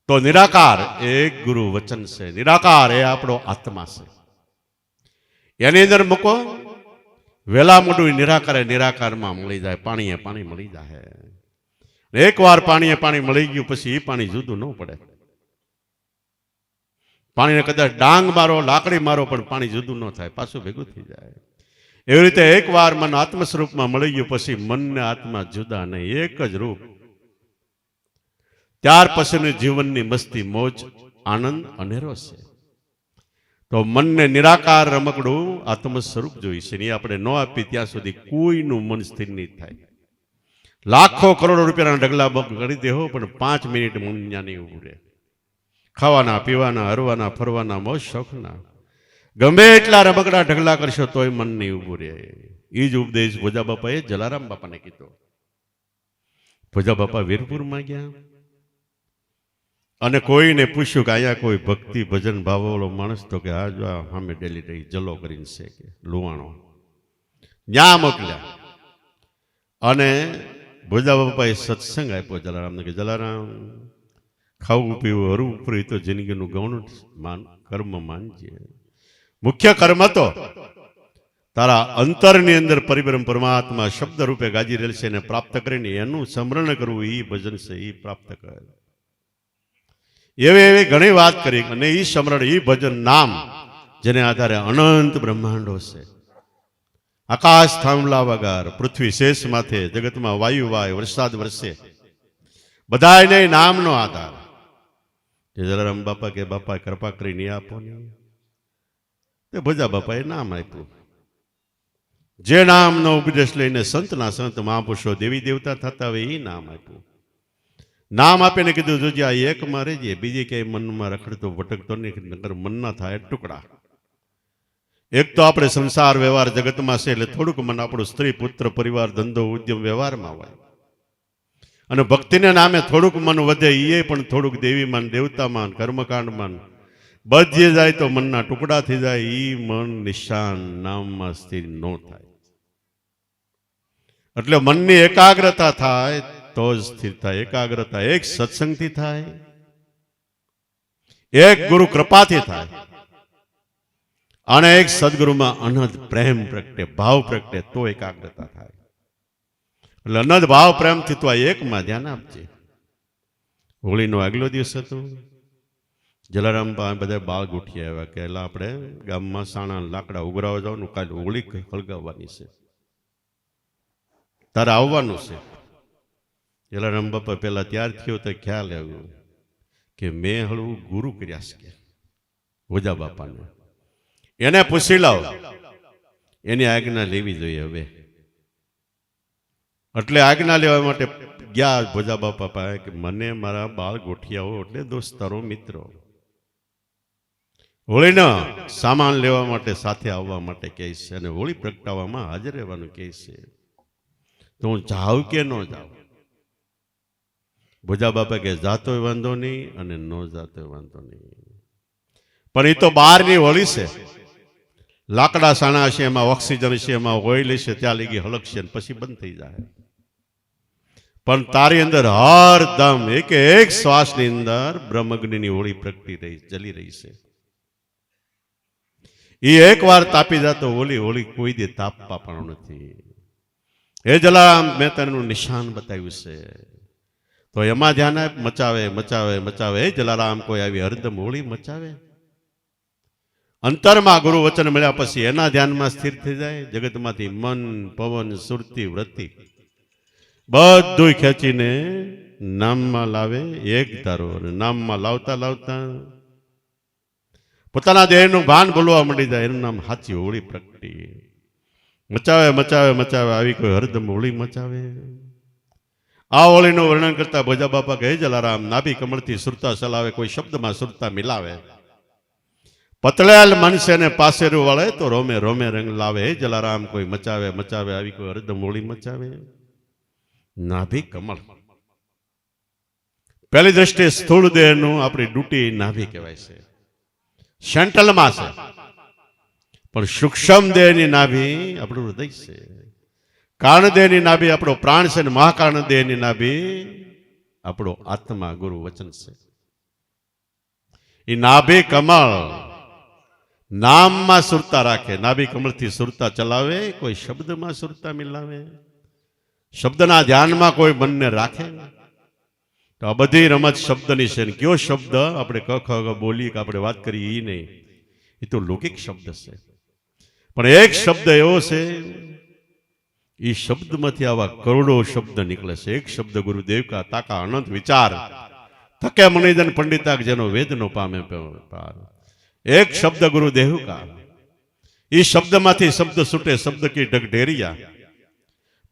તો નિરાકાર એક ગુરુ વચન છે, નિરાકાર એ આપણો આત્મા છે. એની અંદર મૂકો, વહેલા મોડું નિરાકારમાં મળી જાય. પાણીએ પાણી મળી જાય. એકવાર પાણીએ પાણી મળી ગયું પછી એ પાણી જુદું ન પડે. પાણીને કદાચ ડાંગ મારો, લાકડી મારો, પણ પાણી જુદું ન થાય, પાછું ભેગું થઈ જાય. એવી રીતે એકવાર મન આત્મ સ્વરૂપમાં મળી ગયું પછી મનને આત્મા જુદા નહીં, એક જ રૂપ. ત્યાર પછીનું જીવનની મસ્તી, મોજ, આનંદ અનેરો છે. તો મનને નિરાકાર રમકડું આત્મ સ્વરૂપ જોઈશે. એ આપણે ન આપી ત્યાં સુધી કોઈનું મન સ્થિર નહીં થાય. લાખો કરોડો રૂપિયાના ઢગલા કરી દેહો પણ 5 મિનિટ મન ત્યાં નહીં ઉભું રહે. ખાવાના, પીવાના, હરવાના, ફરવાના, મોજ શોખના ગમે એટલા રમકડા ઢગલા કરશો તોય મન નહીં ઉભું રહે. એ જ ઉપદેશ ભોજા બાપાએ જલારામ બાપાને કીધો. ભોજા બાપા વીરપુરમાં ગયા અને કોઈને પૂછ્યું કે અહીંયા કોઈ ભક્તિ ભજન ભાવવાળો માણસ? તો કે હા, જો સામે ડેલી રહી જલો કરીને છે કે લુવાણો, ત્યાં મોકલ્યા. અને ભોજા બાપાએ સત્સંગ આપ્યો જલારામને કે જલારામ, ખાવું પીવું હરવું ફરવું તો જિંદગીનું ગૌણ કર્મ માનજે. મુખ્ય કર્મ તો તારા અંતરની અંદર પરિબ્રહ્મ પરમાત્મા શબ્દ રૂપે ગાજી રહેલ છે, એને પ્રાપ્ત કરીને એનું સ્મરણ કરવું, એ ભજન છે, એ પ્રાપ્ત કરે. એવી ઘણી વાત કરી. અને એ સ્મરણ, એ ભજન, નામ, જેને આધારે અનંત બ્રહ્માંડો છે. આકાશ થાંભલા વગર, પૃથ્વી શેષ માથે, જગતમાં વાયુ વાય, વરસાદ વરસે, બધાને નામનો આધાર. જલારામ બાપા કે બાપા કૃપા કરીને આપો ને. તે ભોજા બાપાએ નામ આપ્યું. જે નામનો ઉપદેશ લઈને સંતના સંત મહાપુરુષો દેવી દેવતા થતા હોય એ નામ આપ્યું. નામ આપીને કીધું જોજે આ એકમાં રહેજે, બીજી ક્યાંય મનમાં રખડતો ભટકતો નહીં, નકર મનના થાય ટુકડા. એક તો આપણે સંસાર વ્યવહાર જગતમાં છે એટલે થોડુંક મન આપણું સ્ત્રી પુત્ર પરિવાર ધંધો ઉદ્યમ વ્યવહારમાં હોય. અને ભક્તિને નામે થોડુંક મન વધે, એ પણ થોડુંક દેવીમાન, દેવતામાન, કર્મકાંડમાન બધે જાય તો મનના ટુકડા થઈ જાય. એ મન નિશાન નામમાં સ્થિર ન થાય. એટલે મનની એકાગ્રતા થાય તો જ સ્થિર થાય. એકાગ્રતા એક સત્સંગથી થાય, એક ગુરુ કૃપાથી થાય, અને એક સદગુરુમાં અનંત પ્રેમ પ્રગટે, ભાવ પ્રગટે, તો એકાગ્રતા થાય. એટલે અનંત ભાવ પ્રેમથી તો આ એકમાં ધ્યાન આપજે. હોળીનો આગલો દિવસ હતો. જલારામ બધા બાળ ગોઠી આવ્યા કે એટલે આપણે ગામમાં સાણા લાકડા ઉગરાવા જવાનું, કાલે હોળી હળગાવવાની છે, તારે આવવાનું છે. જલારામ બાપા પેલા ત્યાર થયો તો ખ્યાલ આવ્યો કે મેં હળવું ગુરુ કર્યા છે કે ભોજા બાપાને. એને પૂછી લાવ, એની આજ્ઞા લેવી જોઈએ હવે. એટલે આજ્ઞા લેવા માટે ગયા ભોજા બાપા પાસે કે મને મારા બાળ ગોઠિયાઓ એટલે દોસ્તારો મિત્રો હોળીના સામાન લેવા માટે સાથે આવવા માટે કહે છે અને હોળી પ્રગટાવવામાં હાજર રહેવાનું કહે છે. તો હું જાઉં કે ન જાઉં? ભોજા બાપા કે જાતોય વાંધો નહીં અને ન જાતોય વાંધો નહીં, પણ એ તો બહારની હોળી છે. લાકડા સાણા છે, એમાં ઓક્સિજન છે, એમાં ઓઇલ છે, ત્યાં લગી હલકશે પછી બંધ થઈ જાય. પણ તારી અંદર હરદમ એક એક શ્વાસની અંદર બ્રહ્મગ્નિની હોળી પ્રગટી રહી, જલી રહી છે. એ એકવાર તાપી જતો હોળી હોળી કોઈ દે તાપવા પણ નથી. એ જલારામ મેં તને નિશાન બતાવ્યું છે. તો એમાં ધ્યાન આપ, મચાવે મચાવે મચાવે. હે જલારામ કોઈ આવી હરદમ હોળી મચાવે. અંતરમાં ગુરુ વચન મળ્યા પછી એના ધ્યાનમાં સ્થિર થઈ જાય. જગતમાંથી મન, પવન, સુરતી, વૃત્તિ બધું ખેંચીને નામમાં લાવે એક ધારો. અને નામમાં લાવતા લાવતા પોતાના દેહનું ભાન ભૂલવા મળી જાય. એનું નામ સાચી હોળી પ્રગટી. મચાવે મચાવે મચાવે આવી કોઈ હરદમ હોળી મચાવે. આ હોળીનું વર્ણન કરતા ભોજા બાપા કહે જલારામ નાભી કમળથી સુરતા ચલાવે, કોઈ શબ્દમાં સુરતા મિલાવે. પતળેલ મનસે ને પાસેરું વળે તો રોમે રોમે રંગ લાવે. હે જલારામ કોઈ મચાવે મચાવે આવી કોઈ હરદમ હોળી મચાવે. નાભી કમળ પહેલી દ્રષ્ટિએ સ્થૂળ દેહનું આપણી ડૂટી નાભી કહેવાય છે, સેન્ટ્રલમાં છે. પણ સૂક્ષ્મ દેહની નાભી આપણું હૃદય છે. કારણ દેહની નાભી આપણો પ્રાણ છે, ને મહાકારણ દેહની નાભી આપણો આત્મા ગુરુ વચન છે. એ નાભી કમળ નામમાં સુરતા રાખે. નાભી કમળથી સુરતા ચલાવે, કોઈ શબ્દમાં સુરતા મિલાવે. શબ્દના ધ્યાનમાં કોઈ મનને રાખે. તો આ બધી રમત શબ્દની છે. કયો શબ્દ આપણે ક ખ બોલી કે આપણે વાત કરીએ એ નહીં, એ તો લૌકિક શબ્દ છે. પણ એક શબ્દ એવો છે, એ શબ્દમાંથી આવા કરોડો શબ્દ નીકળે છે. એક શબ્દ ગુરુદેવ કા તાકા અનંત વિચાર થકે મનિજન પંડિતા જેનો વેદનો પામે પાર. એક શબ્દ ગુરુદેવ કા, એ શબ્દમાંથી શબ્દ છૂટે, શબ્દ કી ઢગઢેરિયા.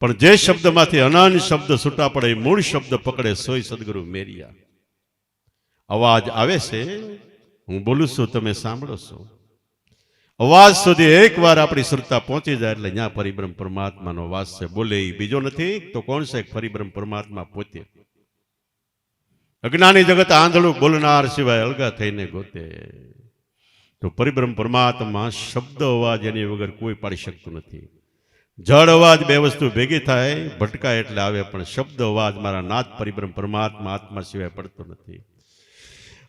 પણ જે શબ્દમાંથી અનંત શબ્દ છૂટા પડે એ મૂળ શબ્દ પકડે સોય સદગુરુ મેરિયા. અવાજ આવે છે, હું બોલું છું, તમે સાંભળો છો. અવાજ સુધી એકવાર આપણી સુરતા પહોંચી જાય એટલે ત્યાં પરિબ્રહ્મ પરમાત્માનો વાસ છે. બોલે એ બીજો નથી તો કોણ છે? પરિબ્રહ્મ પરમાત્મા પોતે. અજ્ઞાની જગત આંધળું બોલનાર સિવાય અલગા થઈને ગોતે. તો પરિબ્રહ્મ પરમાત્મા શબ્દ અવાજ એની વગર કોઈ પાડી શકતું નથી. જળ અવાજ બે વસ્તુ ભેગી થાય, ભટકાય એટલે આવે, પણ શબ્દ અવાજ મારા નાથ પરિબ્રહ્મ પરમાત્મા આત્મા સિવાય પડતો નથી.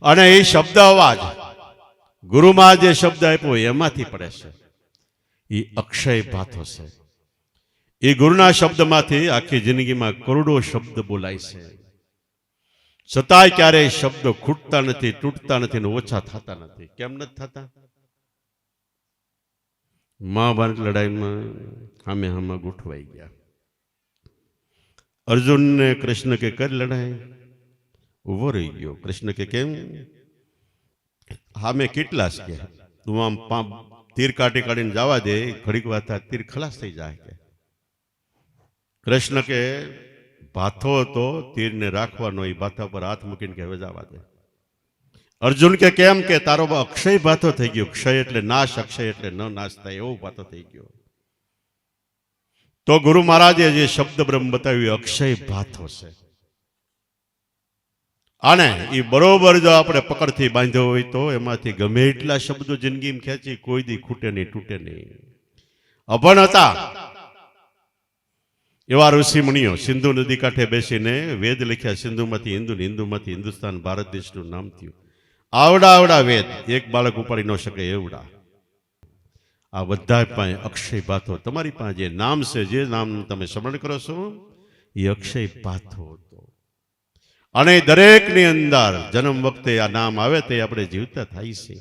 અને એ શબ્દ અવાજ ગુરુમાં જે શબ્દ આપ્યો એમાંથી પડે છે. એ અક્ષય ભાથો છે. એ ગુરુના શબ્દમાંથી આખી જિંદગીમાં કરોડો શબ્દ બોલાય છે. છતાંય ક્યારેય શબ્દો ખૂટતા નથી, તૂટતા નથી ને ઓછા થતા નથી. કેમ નથી થતા? મહાભારત લડાઈમાં હામે હામાં ગોઠવાઈ ગયા. અર્જુન ને કૃષ્ણ કે કરી લડાઈ, ઉભો રહી ગયો. કૃષ્ણ કે કેમ? હામે કેટલા છે? તું આમ તીર કાઢી કાઢીને જવા દે, ઘડીક વાત તીર ખલાસ થઈ જાય. કે કૃષ્ણ કે ભાથો હતો તીરને રાખવાનો, એ ભાથા પર હાથ મૂકીને કે હવે જવા દે. અર્જુન કે કેમ? કે તારો અક્ષય ભાથો થઈ ગયો. ક્ષય એટલે નાશ, અક્ષય એટલે ન નાશ થાય, એવો ભાથો થઈ ગયો. તો ગુરુ મહારાજે જે શબ્દ બ્રહ્મ બતાવ્યું અક્ષય ભાથો છે. અને એ બરોબર જો આપણે પકડથી બાંધ્યો હોય તો એમાંથી ગમે એટલા શબ્દો જિંદગીમાં ખેંચી કોઈ દી ખૂટે નહીં, તૂટે નહીં. અભણ હતા એવા ઋષિ મુનિઓ સિંધુ નદી કાંઠે બેસીને વેદ લખ્યા. સિંધુમાંથી હિન્દુ, હિન્દુમાંથી હિન્દુસ્તાન, ભારત દેશનું નામ થયું. આવડા આવડા વેદ એક બાળક ઉપાડી ન શકે એવડા. આ બધા પાસે અક્ષય ભાથો. તમારી પાસે જે નામ છે, જે નામ તમે સ્મરણ કરો છો, એ અક્ષય ભાથો હતો. અને દરેકની અંદર જન્મ વખતે આ નામ આવે તે આપણે જીવતા થાય છે.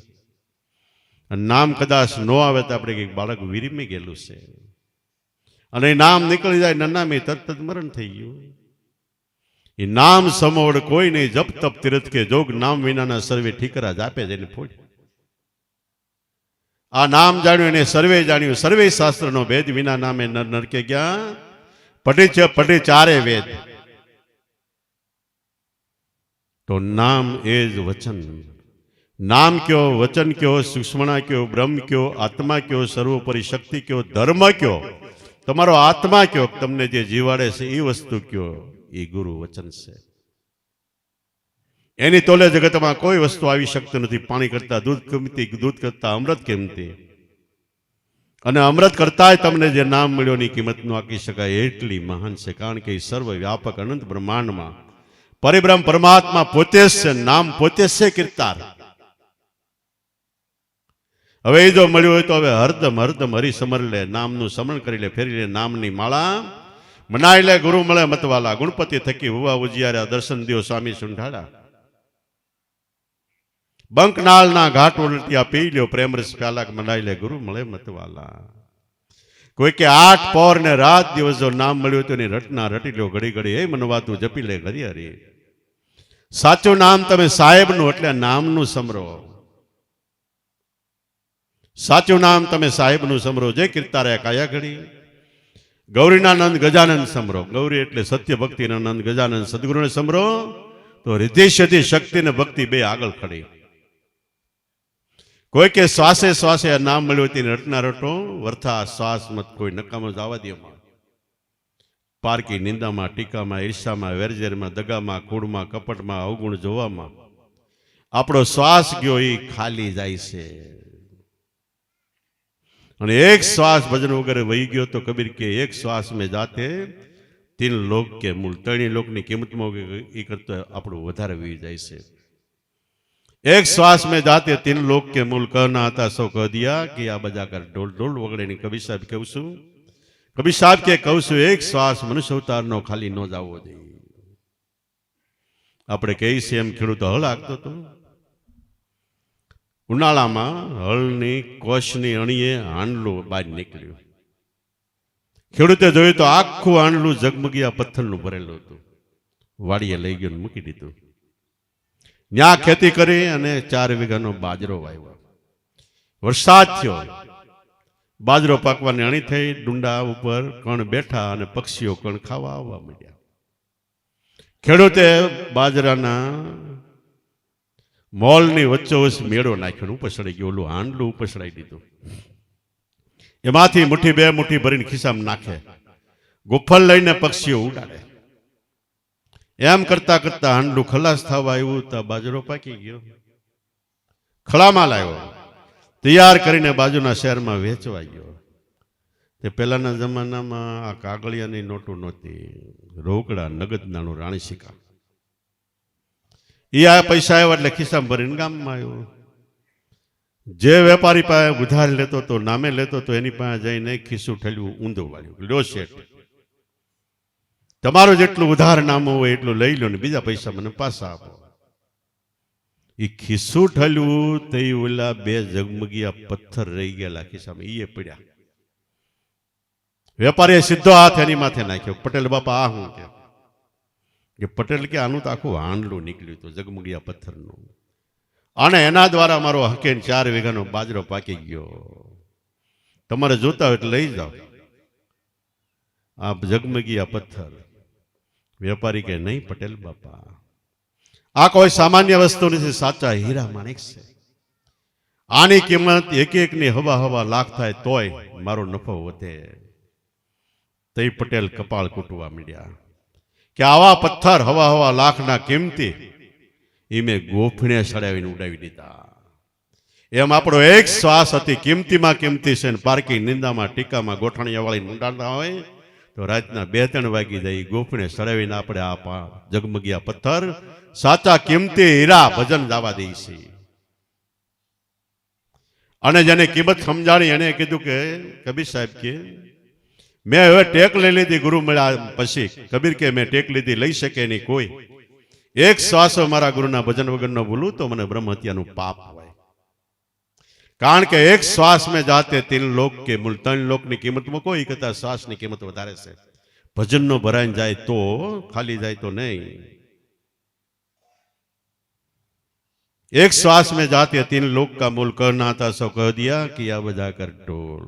અને નામ કદાચ ન આવે તો આપણે કંઈક બાળક વિરમી ગયેલું છે. અને નામ નીકળી જાય નન્નામી તરત જ મરણ થઈ ગયું. એ નામ સમોડ કોઈ નહીં, જપ તપ તીર્થ કે જોગ, નામ વિનાના સર્વે ઠીકરા જ આપે છે એને ફોડ. આ નામ જાણ્યું એને સર્વે જાણ્યું, સર્વે શાસ્ત્રનો ભેદ, વિના નામે નર નરકે ગયા, પઢે ચારે વેદ. તો નામ એ જ વચન. નામ કયો, વચન કયો, સુષ્મણા કયો, બ્રહ્મ કયો, આત્મા કયો, સર્વોપરી શક્તિ કયો, ધર્મ કયો, તમારો આત્મા કયો, તમને જે જીવાડે છે એ વસ્તુ કયો, એ ગુરુ વચન છે. એની તોલે જગતમાં કોઈ વસ્તુ આવી શકતી નથી. પાણી કરતા દૂધ કિંમતી, દૂધ કરતા અમૃત કિંમતી. અને અમૃત કરતા તમને જે નામ મળ્યો એની કિંમત ન આંકી શકાય એટલી મહાન છે. કારણ કે એ સર્વ વ્યાપક અનંત બ્રહ્માંડમાં પરિબ્રહ્મ પરમાત્મા પોતે જ છે. નામ પોતે છે કીર્તાર. હવે એ જો મળ્યું હોય તો હવે હરદમ હરદમ હરિ સમર લે, નામનું સ્મરણ કરી લે, ફેરી લે નામની માળા. મનાઈ લે ગુરુ મળે મતવાલા, ગુણપતિ થકી હુવા ઉજિયાર્યા, દર્શન દિયો સ્વામી સુંઢાળા. બંકનાળના ઘાટ ઉલટિયા પી લ્યો, પ્રેમ રસ પ્યાલા, મનાઈ લે ગુરુ મળે મતવાલા. કોઈ કે 8 પહોર ને રાત દિવસ જો નામ મળ્યું તો એની રટના રટી લ્યો ઘડી ઘડી, એ મનવાતું જપી લે ઘડી હરી. સાચું નામ તમે સાહેબનું એટલે નામનું સમરો. સાચું નામ તમે સાહેબનું સમરો, જે કીર્તારે કાયા ઘડી. ગૌરીના નંદ ગજાનંદ સમરો, ગૌરી એટલે સત્ય ભક્તિના નંદ, ગજાનંદ સદગુરુને સમરો તો રિદ્ધિ સિદ્ધિ શક્તિ ને ભક્તિ બે આગળ ખડી. કોઈ કે શ્વાસે શ્વાસે આ નામ મળ્યું તેની રટના રટો, વર્થા શ્વાસ મત કોઈ નકામો જવા દે. પારકી નિંદામાં, ટીકામાં, ઈર્ષામાં, વેરઝેરમાં, દગામાં, કૂડમાં, કપટમાં, અવગુણ જોવામાં આપણો શ્વાસ ગયો એ ખાલી જાય છે. અને એક શ્વાસ ભજન વગર વહી ગયો તો કબીર કે એક શ્વાસ મેં જાતે 3 લોક કે મૂળ, 3 લોકની કિંમતમાં એ કરતો આપણું વધારે વહી જાય છે. एक श्वास में जाते 3 लोक के मूल, कहना आता सो कह दिया कि आ बजाकर ढोल ढोल वगड़े ने कबीर साहब कहूं छू, कबीर साहब के कहूं छू एक श्वास मनुष्य अवतार नो खाली न जावो दे. આપણે કઈ છે એમ ખેડૂતો હળ હાંકતો હતો. ઉનાળામાં હળની કોશની અણીએ હાંડલું બહાર નીકળ્યું. ખેડૂતે જોયું તો આખું હાંડલું ઝગમગિયા પથ્થરનું ભરેલું હતું. વાડીએ લઈ ગયો મૂકી દીધું. ત્યાં ખેતી કરી અને 4 વીઘાનો બાજરો વાવ્યો. વરસાદ થયો, બાજરો પાકવાની અણી થઈ, ડુંડા ઉપર કણ બેઠા અને પક્ષીઓ કણ ખાવા આવવા માંડ્યા. ખેડૂતે બાજરાના મોલની વચ્ચોવચ મેળો નાખ્યો, ઉપસડી ગયો. ઓલું હાંડલું ઉપસડાઈ દીધું. એમાંથી મુઠ્ઠી 2 મુઠ્ઠી ભરીને ખિસ્સામાં નાખે, ગુફલ લઈને પક્ષીઓ ઉડાડે. એમ કરતા કરતા હાંડલું ખલાસ થવા આવ્યું તો બાજરો પાકી ગયો. ખળામાં લાવ્યો, તૈયાર કરીને બાજુના શહેરમાં વેચવા ગયો. તે પહેલાના જમાનામાં આ કાગળિયાની નોટો નહોતી, રોકડા નગદ નાણું રાણી સિક્કા. એ આ પૈસા આવ્યા એટલે ખિસ્સામાં ભરીને ગામમાં આવ્યો. જે વેપારી પાસે ઉધાર લેતો તો, નામે લેતો તો, એની પાસે જઈને ખિસ્સું ઠેલ્યું, ઊંધું વાળ્યું, લ્યો શેઠ, તમારું જેટલું ઉધાર નામ હોય એટલું લઈ લો ને બીજા પૈસા મને પાછા આપો. એ ખિસ્સું ઠલ્યું તે ઓલા 2 ઝગમગિયા પથ્થર રહી ગયેલા ખિસ્સામાં, એ પડ્યા. વેપારીએ સીધો હાથ એની માથે નાખ્યો. પટેલ બાપા આ હું કે પટેલ કે આનું તો આખું હાંડલું નીકળ્યું હતું ઝગમગિયા પથ્થરનું, અને એના દ્વારા મારો હકેન 4 વીઘાનો બાજરો પાકી ગયો. તમારે જોતા હોય એટલે લઈ જાઓ આ ઝગમગિયા પથ્થર. વેપારી કે નહીં પટેલ બાપા, આ કોઈ સામાન્ય વસ્તુ નથી, સાચા હીરા માણેક છે. આની કિંમત એક એકની હવા લાખ થાય તોય મારો નફો વધે. તે પટેલ કપાળ કૂટવા માંડ્યા કે આવા પથ્થર હવા લાખના કિંમતી એ મેં ગોફણે સડાવીને ઉડાવી દીધા. એમ આપણો એક શ્વાસ અતિ કિંમતીમાં કિંમતી છે. પારકી નિંદામાં, ટીકામાં, ગોઠણિયા વાળી મુંડાતા હોય તો રાતના 2-3 વાગી જાય, ગોફણે સડાવીને આપણે આ ઝગમગિયા પથ્થર સાચા કિંમતી હીરા ભજન જવા દઈ છે. અને જેને કિંમત સમજાણી એને કીધું કે કબીર સાહેબ કે મેં હવે ટેક લઈ લીધી ગુરુ મળ્યા પછી. કબીર કે મેં ટેક લીધી, લઈ શકે નહીં કોઈ. એક શ્વાસો મારા ગુરુના ભજન વગર ન ભૂલું તો મને બ્રહ્મ હત્યાનું પાપ હોય. કારણ કે એક શ્વાસ में जाते 3 लोक के मूल, 3 લોકની કિંમતમાં કોઈ કરતા શ્વાસની કિંમત વધારે છે. ભજનનો ભરાઈને જાય તો, ખાલી જાય તો નહીં. एक श्वास में जाते 3 लोक का मूल, कहना था सो कह दिया कि आ बजा कर ढोल.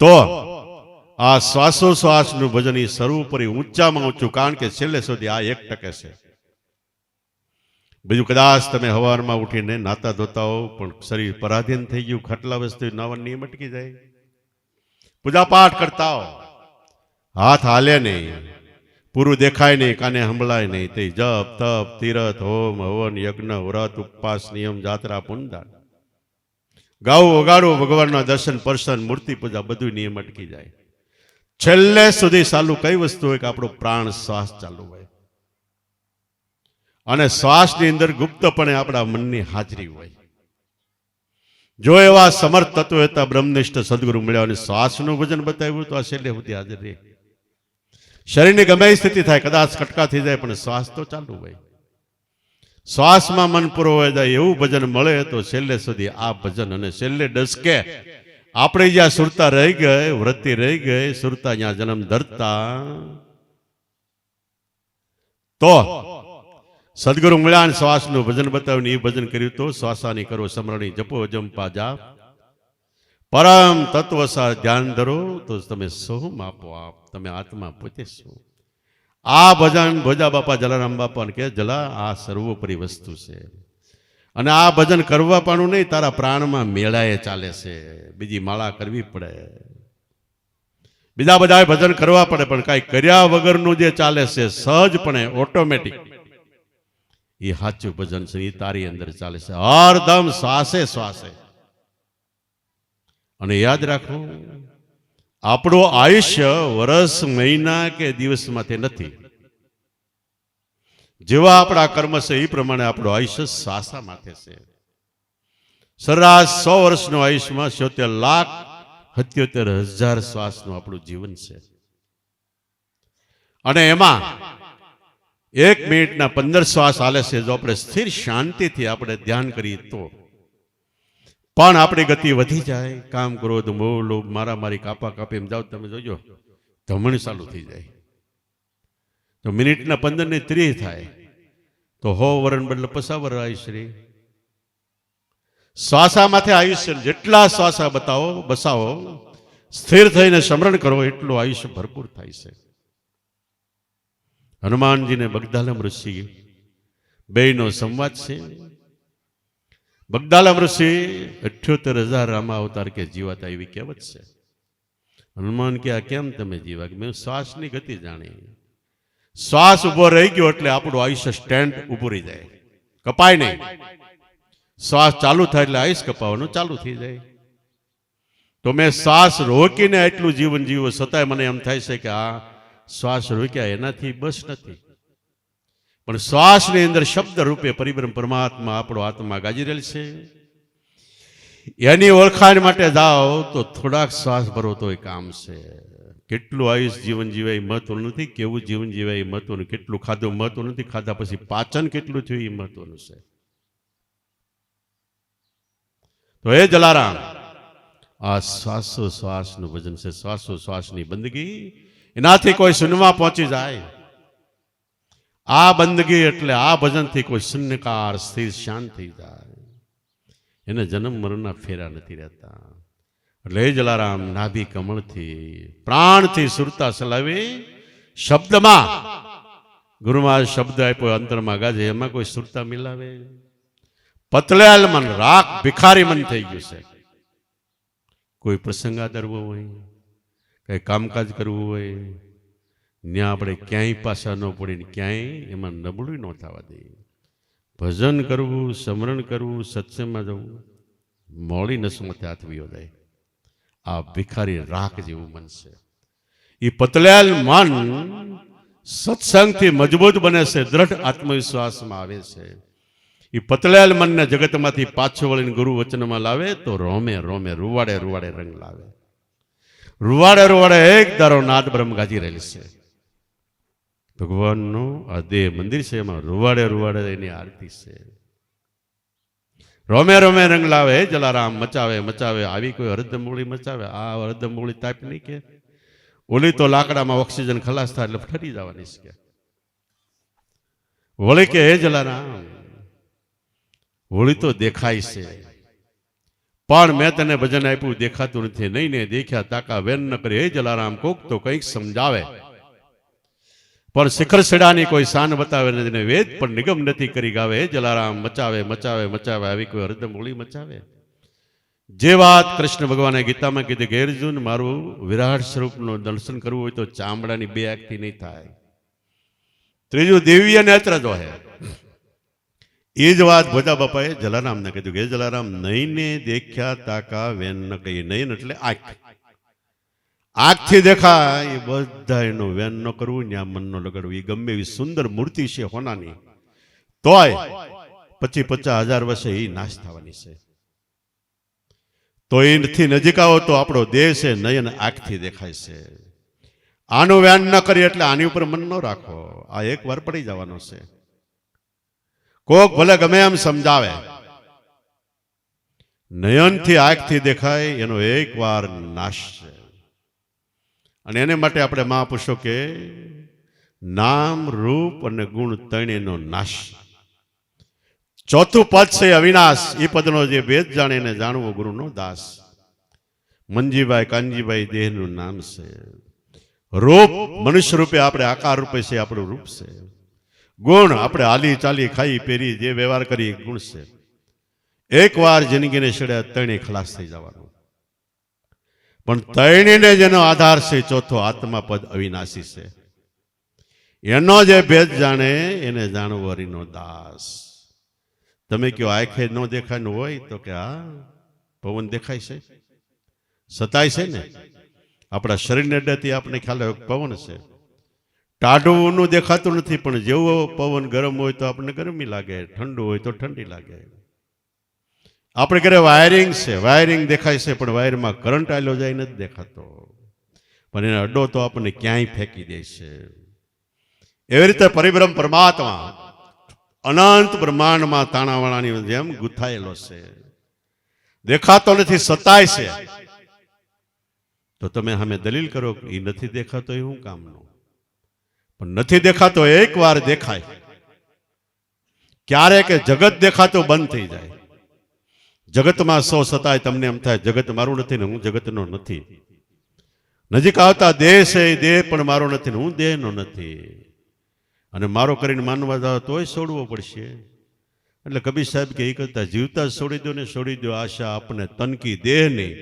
તો આ શ્વાસોશ્વાસનું ભજન એ સર્વોપરી ઊંચામાં ઊંચું, કારણ કે છેલ્લે સુધી આ 1% છે. બીજું કદાચ તમે સવારમાં ઉઠીને નાતા ધોતા હો પણ શરીર પરાધીન થઈ ગયું, ખટલા વસ્તુ નાવાનો નિયમ અટકી જાય. પૂજા પાઠ કરતા હો, હાથ હાલે નહીં, પૂરું દેખાય નહીં, કાને સંભળાય નહીં, તે જપ તપ તીરથ હોમ હવન યજ્ઞ વ્રત ઉપવાસ નિયમ જાત્રા પુનદાન ગાવું વગાડવું, ભગવાનના દર્શન પરશન મૂર્તિ પૂજા બધું નિયમ અટકી જાય. છેલ્લે સુધી ચાલુ કઈ વસ્તુ હોય કે આપણો પ્રાણ શ્વાસ ચાલુ હોય, અને શ્વાસની અંદર ગુપ્તપણે આપણા મનની હાજરી હોય. જો એવા સમર્થ તત્વો હતા બ્રહ્મનિષ્ઠ સદગુરુ મળ્યા અને શ્વાસનું ભજન બતાવ્યું તો આ છેલ્લે સુધી હાજર રહે. શરીરની ગમે એ સ્થિતિ થાય, કદાચ કટકા થઈ જાય, પણ શ્વાસ તો ચાલુ હોય. શ્વાસમાં મન પુરોવાઈ જાય એવું ભજન મળે તો છેલ્લે સુધી આ ભજન, અને છેલ્લે ડસકે આપણે જ્યાં સુરતા રહી ગઈ, વૃત્તિ રહી ગઈ, સુરતા જ્યાં જન્મ ધરતા, તો સદગુરુ મળ્યા અને શ્વાસનું ભજન બતાવ્યું, એ ભજન કર્યું તો શ્વાસાની કરો સમરણી, જપો જંપા જાપ, પરમ તત્વ સાર ધ્યાન ધરો તો તમે સોહમ આપો આપ, તમે આત્મા પોતે છો. આ ભજન ભોજા બાપા જલારામ બાપા કે જલા આ સર્વોપરી વસ્તુ છે, અને આ ભજન કરવા પાનું નહીં, તારા પ્રાણમાં મેળાએ ચાલે છે. બીજી માળા કરવી પડે, બીજા બધા ભજન કરવા પડે, પણ કાંઈ કર્યા વગરનું જે ચાલે છે સહજપણે ઓટોમેટિક, એ સાચું ભજન છે. એ તારી અંદર ચાલે છે હરદમ શ્વાસે શ્વાસે. અને યાદ રાખો, આપણું આયુષ્ય વર્ષ, મહિના કે દિવસમાંથી નથી. જેવા આપણા કર્મ છે એ પ્રમાણે આપણું આયુષ્ય શ્વાસા માથે છે. સરેરાશ 100 વર્ષનું આયુષ્યમાં 77,77,000 શ્વાસનું આપણું જીવન છે. અને એમાં 1 મિનિટના 15 શ્વાસ હાલે છે. જો આપણે સ્થિર શાંતિથી આપણે ધ્યાન કરીએ તો પણ આપણી ગતિ વધી જાય. કામ, ક્રોધ, મોહ, લોભ, મારામારી, કાપા કાપી એમ જાઓ, તમે જોજો ધમણ ચાલુ થઈ જાય. તો મિનિટના 15 ને 30 થાય તો 100 વરણ બદલે 50 વરણ આયુષ્ય. શ્વાસા માથે આયુષ્ય, જેટલા શ્વાસા બસાવો, સ્થિર થઈને સ્મરણ કરો, એટલું આયુષ્ય ભરપૂર થાય છે. હનુમાનજીને બગદાલમ ઋષિ બેયનો સંવાદ છે. બગદાલમ ઋષિ 78,000 રામા અવતાર કે જીવાતા, એવી કહેવત છે. હનુમાન કે આ કેમ તમે જીવા? મેં શ્વાસની ગતિ જાણી. શ્વાસ ઉભો રહી ગયો એટલે આપણું આયુષ્ય સ્ટેન્ડ ઉભું રહી જાય, કપાય નહીં. શ્વાસ ચાલુ થાય એટલે આયુષ કપાવાનું ચાલુ થઈ જાય. તો મેં શ્વાસ રોકીને એટલું જીવન જીવ્યું, છતાંય મને એમ થાય છે કે આ શ્વાસ રોક્યા એનાથી બસ નથી. પણ શ્વાસની અંદર શબ્દ રૂપે પરિબ્રહ્મ પરમાત્મા આપણો આત્મા ગાજી રહેલ છે. એની ઓળખાણ માટે જાઓ તો થોડાક શ્વાસ ભરો તો એ કામ છે. કેટલું આયુષ જીવન જીવાય મહત્વનું નથી, કેવું જીવન જીવાય મહત્વનું, કેટલું ખાધું મહત્વનું નથી, ખાધા પછી પાચન કેટલું થયું એ મહત્વનું છે. તો એ જલારામ, આ શ્વાસોશ્વાસનું ભજન છે, શ્વાસોશ્વાસની બંદગી. એનાથી કોઈ શૂન્યમાં પહોંચી જાય. આ બંદગી એટલે આ ભજનથી કોઈ શૂન્યકાર સ્થિર શાંત થઈ જાય. એને જન્મ મરણના ફેરા નથી રહેતા. એટલે એ જલારામ નાભી કમળથી પ્રાણથી સુરતા ચલાવી, શબ્દમાં ગુરુમાં શબ્દ આપ્યો, અંતરમાં ગાજે, એમાં કોઈ સુરતા મિલાવે? પતલેલ મન, રાખ ભિખારી મન થઈ ગયું છે. કોઈ પ્રસંગ આદરવો હોય, કઈ કામકાજ કરવું હોય, ત્યાં આપણે ક્યાંય પાછા ન પડીને ક્યાંય એમાં નબળું ન થવા દઈએ. ભજન કરવું, સ્મરણ કરવું, સત્સંગમાં જવું, મોડી નસમાંથી હાથ વિયો જાય. આ ભિખારી રાખ જેવું મન છે. એ પતલેલ મન સત્સંગથી મજબૂત બને છે, દ્રઢ આત્મવિશ્વાસમાં આવે છે. એ પતલેલ મનને જગતમાંથી પાછો વળીને ગુરુ વચનમાં લાવે તો રોમે રોમે, રૂવાડે રૂવાડે રંગ લાવે. રૂવાડે રૂવાડે એક ધારો નાદ બ્રહ્મ ગાજી રહેલી છે. ભગવાનનું આ દેહ મંદિર છે, એમાં રૂવાડે રૂવાડે એની આરતી છે. રોમે રોમે રંગ લાવે. જલારામ મચાવે મચાવે. આવી કોઈ હરદમૂળી મચાવે? આ હરદમૂળી તાપ નહીં કે ઓલી તો લાકડામાં ઓક્સિજન ખલાસ થાય એટલે ઠરી જવાની છે. વળી કે હે જલારામ, હોળી તો દેખાય છે, પણ મેં તને ભજન આપ્યું દેખાતું નથી. નહીં ને દેખ્યા તાકા વેન ન કરે. હે જલારામ, કોક તો કંઈક સમજાવે. પણ શિખર સેડાની કોઈ શાન બતાવે નથી, વેદ પણ નિગમ નથી કરી ગાવે. હે જલારામ મચાવે મચાવે મચાવે. આવી કોઈ હરદમ હોળી મચાવે? જે વાત કૃષ્ણ ભગવાને ગીતામાં કીધી કે અર્જુન, મારું વિરાટ સ્વરૂપનું દર્શન કરવું હોય તો ચામડાની 2 આંખથી નહીં થાય. ત્રીજું દિવ્ય નેત્ર જો હે. એ જ વાત ભોજા બાપાએ જલારામને કીધું કે જલારામ, નહીં ને દેખ્યા તાકા વેન ન કહીએ. નહીં એટલે આંખ, આંખથી દેખાય એ બધા એનું વેન ન કરવું, ત્યાં મન ન લગાડવું. એ ગમે એવી સુંદર મૂર્તિ છે હોનાની, તોય 25,000 વર્ષે એ નાશ થવાની છે. તો એથી નજીક આવો તો આપણો દેહ છે નયન આંખથી દેખાય છે. આનું વ્યાન ન કરીએ એટલે આની ઉપર મન ન રાખો. આ એક વાર પડી જવાનો છે. કોક ભલે ગમે એમ સમજાવે, નયનથી આંખથી દેખાય એનો એક વાર નાશ છે. અને એને માટે આપણે મહાપુરુષો કે નામ રૂપ અને ગુણ ત્રણેયનો નાશ. ચોથું પદ છે અવિનાશ. એ પદનો જે ભેદ જાણે એને જાણવો ગુરુનો દાસ. મંજીભાઈ કાનજીભાઈ દેહનું નામ છે. રૂપ મનુષ્ય રૂપે આપણે આકાર રૂપે છે, આપણું રૂપ છે. ગુણ આપણે હાલી ચાલી ખાઈ પહેરી જે વ્યવહાર કરી ગુણ છે. એક વાર જિંદગીને છેડ્યા ત્રણેય ખલાસ થઈ જવાનું. પણ ત્રણેયને જેનો આધાર છે ચોથો આત્મા પદ અવિનાશી છે. એનો જે ભેદ જાણે એને જાણવો હરિનો દાસ. તમે કયો આંખે ન દેખાયનું હોય તો કે આ પવન દેખાય છે, સતાય છે ને. આપણા શરીરને અડેથી આપણે ખ્યાલ આવે પવન છે. ટાઢું દેખાતું નથી, પણ જેવો પવન ગરમ હોય તો આપણને ગરમી લાગે, ઠંડુ હોય તો ઠંડી લાગે. આપણે ઘરે વાયરિંગ છે, વાયરિંગ દેખાય છે, પણ વાયરમાં કરંટ આવેલો જાય નથી દેખાતો. પણ એને અડો તો આપણને ક્યાંય ફેંકી દે છે. એવી રીતે પરિબ્રહ્મ પરમાત્મા અનંત બ્રહ્માંડમાં તાણાવાળાની જેમ ગુથાયેલો છે. દેખાતો નથી, સતાય છે. તો તમે સામે દલીલ કરો કે એ નથી દેખાતો એ શું કામનું? પણ નથી દેખાતો એક વાર દેખાય. ક્યારે કે જગત દેખાતો બંધ થઈ જાય. જગતમાં સો સતાય તમને એમ થાય જગત મારું નથી ને હું જગતનો નથી. નજીક આવતા દેહ છે એ દેહ પણ મારો નથી ને હું દેહનો નથી. અને મારો કરીને માનવા જાવ તોય છોડવો પડશે. એટલે કબીર સાહેબ કે એ કરતા જીવતા છોડી દો ને છોડી દો આશા આપને તનકી દેહ નહીં.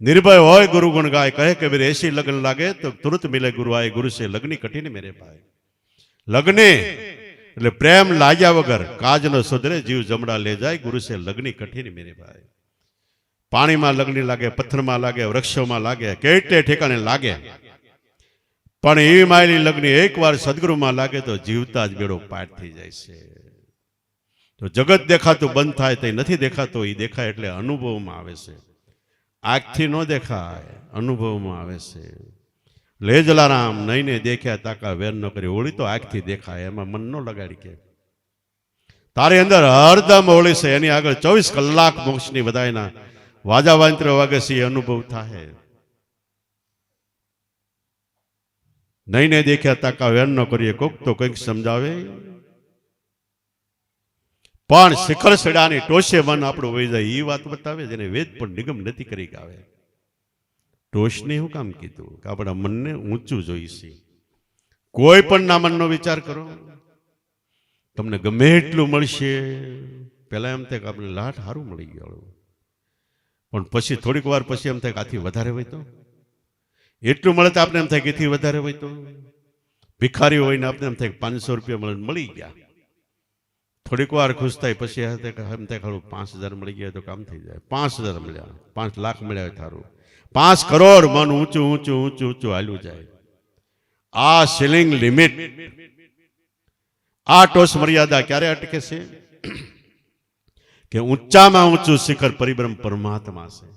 નિર્ભય હોય ગુરુ ગુણ ગાય, કહે કે મેરે એસી લગ્ન લાગે તો તુરંત મિલે ગુરુ આય, ગુરુ से લગ્ની કઠિન મેરે ભાઈ. લગ્ને એટલે પ્રેમ લાગ્યા વગર કાજ ન સુધરે, જીવ જમડા લે જાય, ગુરુ से લગ્ની કઠિન મેરે ભાઈ. પાણીમાં લગ્ની લાગે, પથ્થરમાં લાગે, વૃક્ષોમાં લાગે, કેટલે ઠેકાણે લાગે, પણ એ માયલી લગ્ની એકવાર સદગુરુમાં લાગે તો જીવતા જ બેડો પાર થઈ જાય છે. તો જગત દેખાતું બંધ થાય તો નથી દેખાતો એ દેખાય એટલે અનુભવમાં આવે છે. આંખથી ન દેખાય, અનુભવમાં આવે છે. લે જલારામ નઈને દેખ્યા તાકા વેર ન કરી. હોળી તો આંખથી દેખાય, એમાં મન ન લગાડી કે તારી અંદર હરદમ હોળી છે. એની આગળ 24 કલાક મોક્ષની વધાયના વાજા વાંત્ર વાગે છે, એ અનુભવ થાય. નઈને દેખ્યા તાકા વેર ન કરીએ, કોક તો કંઈક સમજાવે. પણ શિખર સડાની ટોશે મન આપણું વહી જાય એ વાત બતાવે, જેને વેદ પણ નિગમ નથી કરી ગાવે. ટોશને શું કામ કીધું? કે આપણા મનને ઊંચું જોઈશે. કોઈ પણ ના મનનો વિચાર કરો, તમને ગમે એટલું મળશે. પેલા એમ થાય કે આપણે લાટ સારું મળી ગયું, પણ પછી થોડીક વાર પછી એમ થાય કે આથી વધારે હોય તો એટલું મળે તો આપણે એમ થાય કે એથી વધારે હોય તો. ભિખારી હોય ને આપણે એમ થાય કે 500 રૂપિયા મળી ગયા. થોડીક વાર ખુશ થાય, પછી એમ થાય ખરું 5000 મળી ગયા તો કામ થઈ જાય. 5000 મળ્યા, 5 લાખ મળ્યા થારું, 5 કરોડ. મન ઊંચું ઊંચું ઊંચું ઊંચું હાલ્યું જાય. આ સીલિંગ લિમિટ, આ ટોચ મર્યાદા ક્યારે અટકે છે? કે ઊંચામાં ઊંચું શિખર પરિબ્રહ્મ પરમાત્મા છે.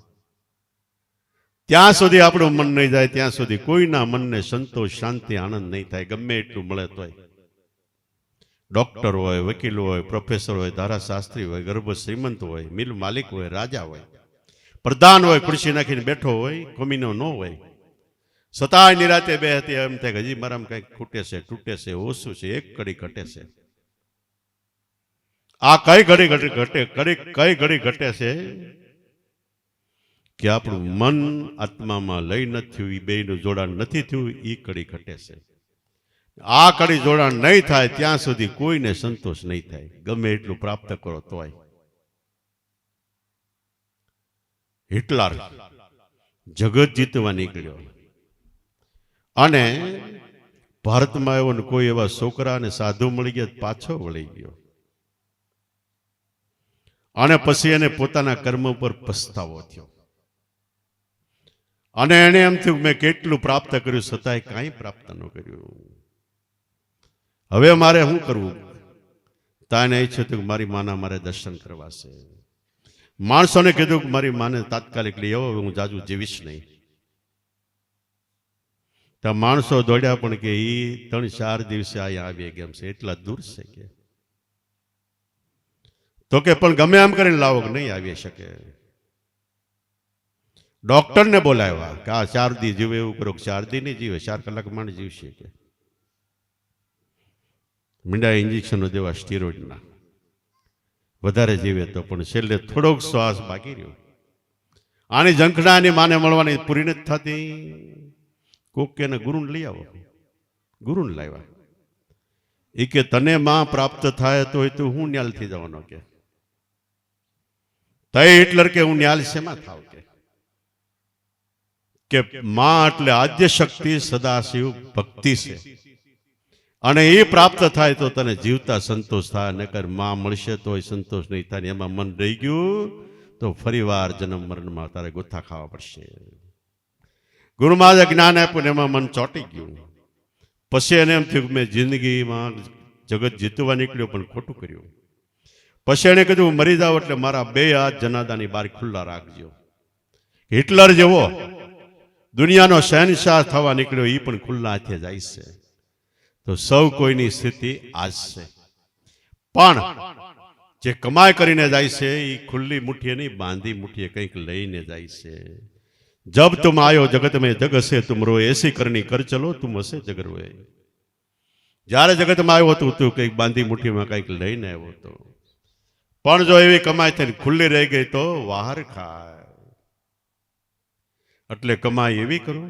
ત્યાં સુધી આપણું મન નહીં જાય, ત્યાં સુધી કોઈના મનને સંતોષ, શાંતિ, આનંદ નહીં થાય, ગમે એટલું મળે તોય. ડોક્ટર હોય, વકીલ હોય, પ્રોફેસર હોય, ધારાશાસ્ત્રી હોય, ગર્ભ શ્રીમંત હોય, મિલ માલિક હોય, રાજા હોય, પ્રધાન હોય, ખુરશી નાખીને બેઠો હોય, કોમીનો ન હોય, સતાય નિરાતે બે હતી એમ થાય હજી મારામાં કંઈક ખૂટે છે, તૂટે છે, ઓછું છે, એક કડી ઘટે છે. આ કઈ ઘડી કઈ ઘડી ઘટે છે કે આપણું મન આત્મામાં લઈ નથી થયું, એ બેયનું જોડાણ નથી થયું, એ કડી ઘટે છે. આ કડી જોડાણ નહીં થાય ત્યાં સુધી કોઈને સંતોષ નહીં થાય, ગમે એટલું પ્રાપ્ત કરો તોય. હિટલર જગત જીતવા નીકળ્યો અને ભારતમાં એવો કોઈ એવા છોકરા અને સાધુ મળી ગયા પાછો વળી ગયો. અને પછી એને પોતાના કર્મ ઉપર પસ્તાવો થયો અને એને એમ થયું મેં કેટલું પ્રાપ્ત કર્યું છતાંય કાંઈ પ્રાપ્ત ન કર્યું. હવે મારે શું કરવું? તાને ઈચ્છ્યું હતું કે મારી માના મારે દર્શન કરવા છે. માણસોને કીધું કે મારી માને તાત્કાલિક લઈ આવો, હું જાજુ જીવીશ નહીં. તો માણસો દોડ્યા પણ કે એ 3-4 દિવસે અહીંયા આવી કેમ છે, એટલા દૂર છે કે. તો કે પણ ગમે એમ કરીને લાવો કે નહીં આવી શકે. ડોક્ટરને બોલાવ્યા કે આ 4 દી જીવે એવું કરો. 4 દી નહીં જીવે, 4 કલાક માંડ જીવશે કે. મીંડા ઇન્જેક્શનો દેવા સ્ટીરોઇડના, વધારે જીવે તો પણ છેલ્લે થોડોક શ્વાસ બાકી રહ્યો. આની ઝંખનાની માને મળવાની પૂરી નથી થતી. કોક કે ગુરુને લઈ આવો. ગુરુને લાવ્યા. એ કે તને માં પ્રાપ્ત થાય તો હું ન્યાલ થઈ જવાનો કે. તય હિટલર કે હું ન્યાલ શેમાં થાવ કે માં એટલે આદ્ય શક્તિ સદાશિવ ભક્તિ છે, અને એ પ્રાપ્ત થાય તો તને જીવતા સંતોષ થાય. નકર માં મળશે તો સંતોષ નહીં થાય. એમાં મન રહી ગયું તો ફરીવાર જન્મ મરણમાં તારે ગોથા ખાવા પડશે. ગુરુ મહારાજે જ્ઞાન આપ્યું ને એમાં મન ચોંટી ગયું. પછી એને એમ થયું કે મેં જિંદગીમાં જગત જીતવા નીકળ્યો પણ ખોટું કર્યું. પછી એને કીધું હું મરી જાઉં એટલે મારા 2 હાથ જનાદાની બહાર ખુલ્લા રાખજો. હિટલર જેવો દુનિયાનો શહેનશાહ થવા નીકળ્યો એ પણ ખુલ્લા હાથે જાય છે. તો સૌ કોઈની સ્થિતિ આજ છે. પણ જે કમાઈ કરીને જાય છે એ ખુલ્લી મુઠ્ઠીએ નહીં, બાંધી મુઠ્ઠીએ કંઈક લઈને જાય છે. જબ તુમ આયો જગત में जग से तुम रोए, ऐसी करनी कर चलो तुम हसे जग रोए. જ્યારે જગતમાં આવ્યો હતો તું કંઈક બાંધી મુઠ્ઠીમાં કંઈક લઈને આવ્યો હતો. પણ જો એવી કમાઈ થઈને ખુલ્લી રહી ગઈ તો બહાર ખાય. એટલે કમાઈ એવી કરો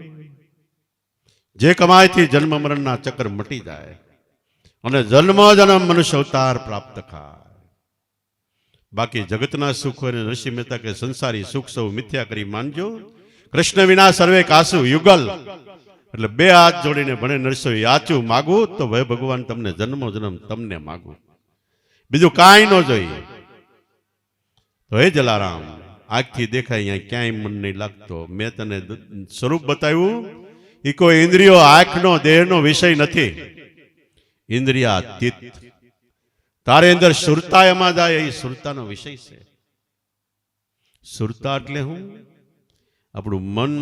જે કમાઈથી જન્મ મરણના ચક્ર મટી જાય અને જન્મ જન્મ મનુષ્ય અવતાર પ્રાપ્ત થાય. બાકી જગતના સુખ અને નરસિંહ મહેતા કે સંસારી સુખ સૌ મિથ્યા કરી માનજો, કૃષ્ણ વિના સર્વે કાસુ યુગલ. એટલે 2 હાથ જોડીને ભણે નરસો યાચું માગું તો ભાઈ ભગવાન તમને જન્મો જન્મ તમને માગું, બીજું કાંઈ ન જોઈએ. તો હે જલારામ, આંખથી દેખાય અહીંયા ક્યાંય મન નહીં લાગતો. મેં તને સ્વરૂપ બતાવ્યું. એ કોઈ ઇન્દ્રિયો આંખનો દેહનો વિષય નથી, ઇન્દ્રિયાતીત. તારે અંદર સુરતા એમાં જાય એ સુરતાનો વિષય છે. સુરતા એટલે હું? આપણું મન,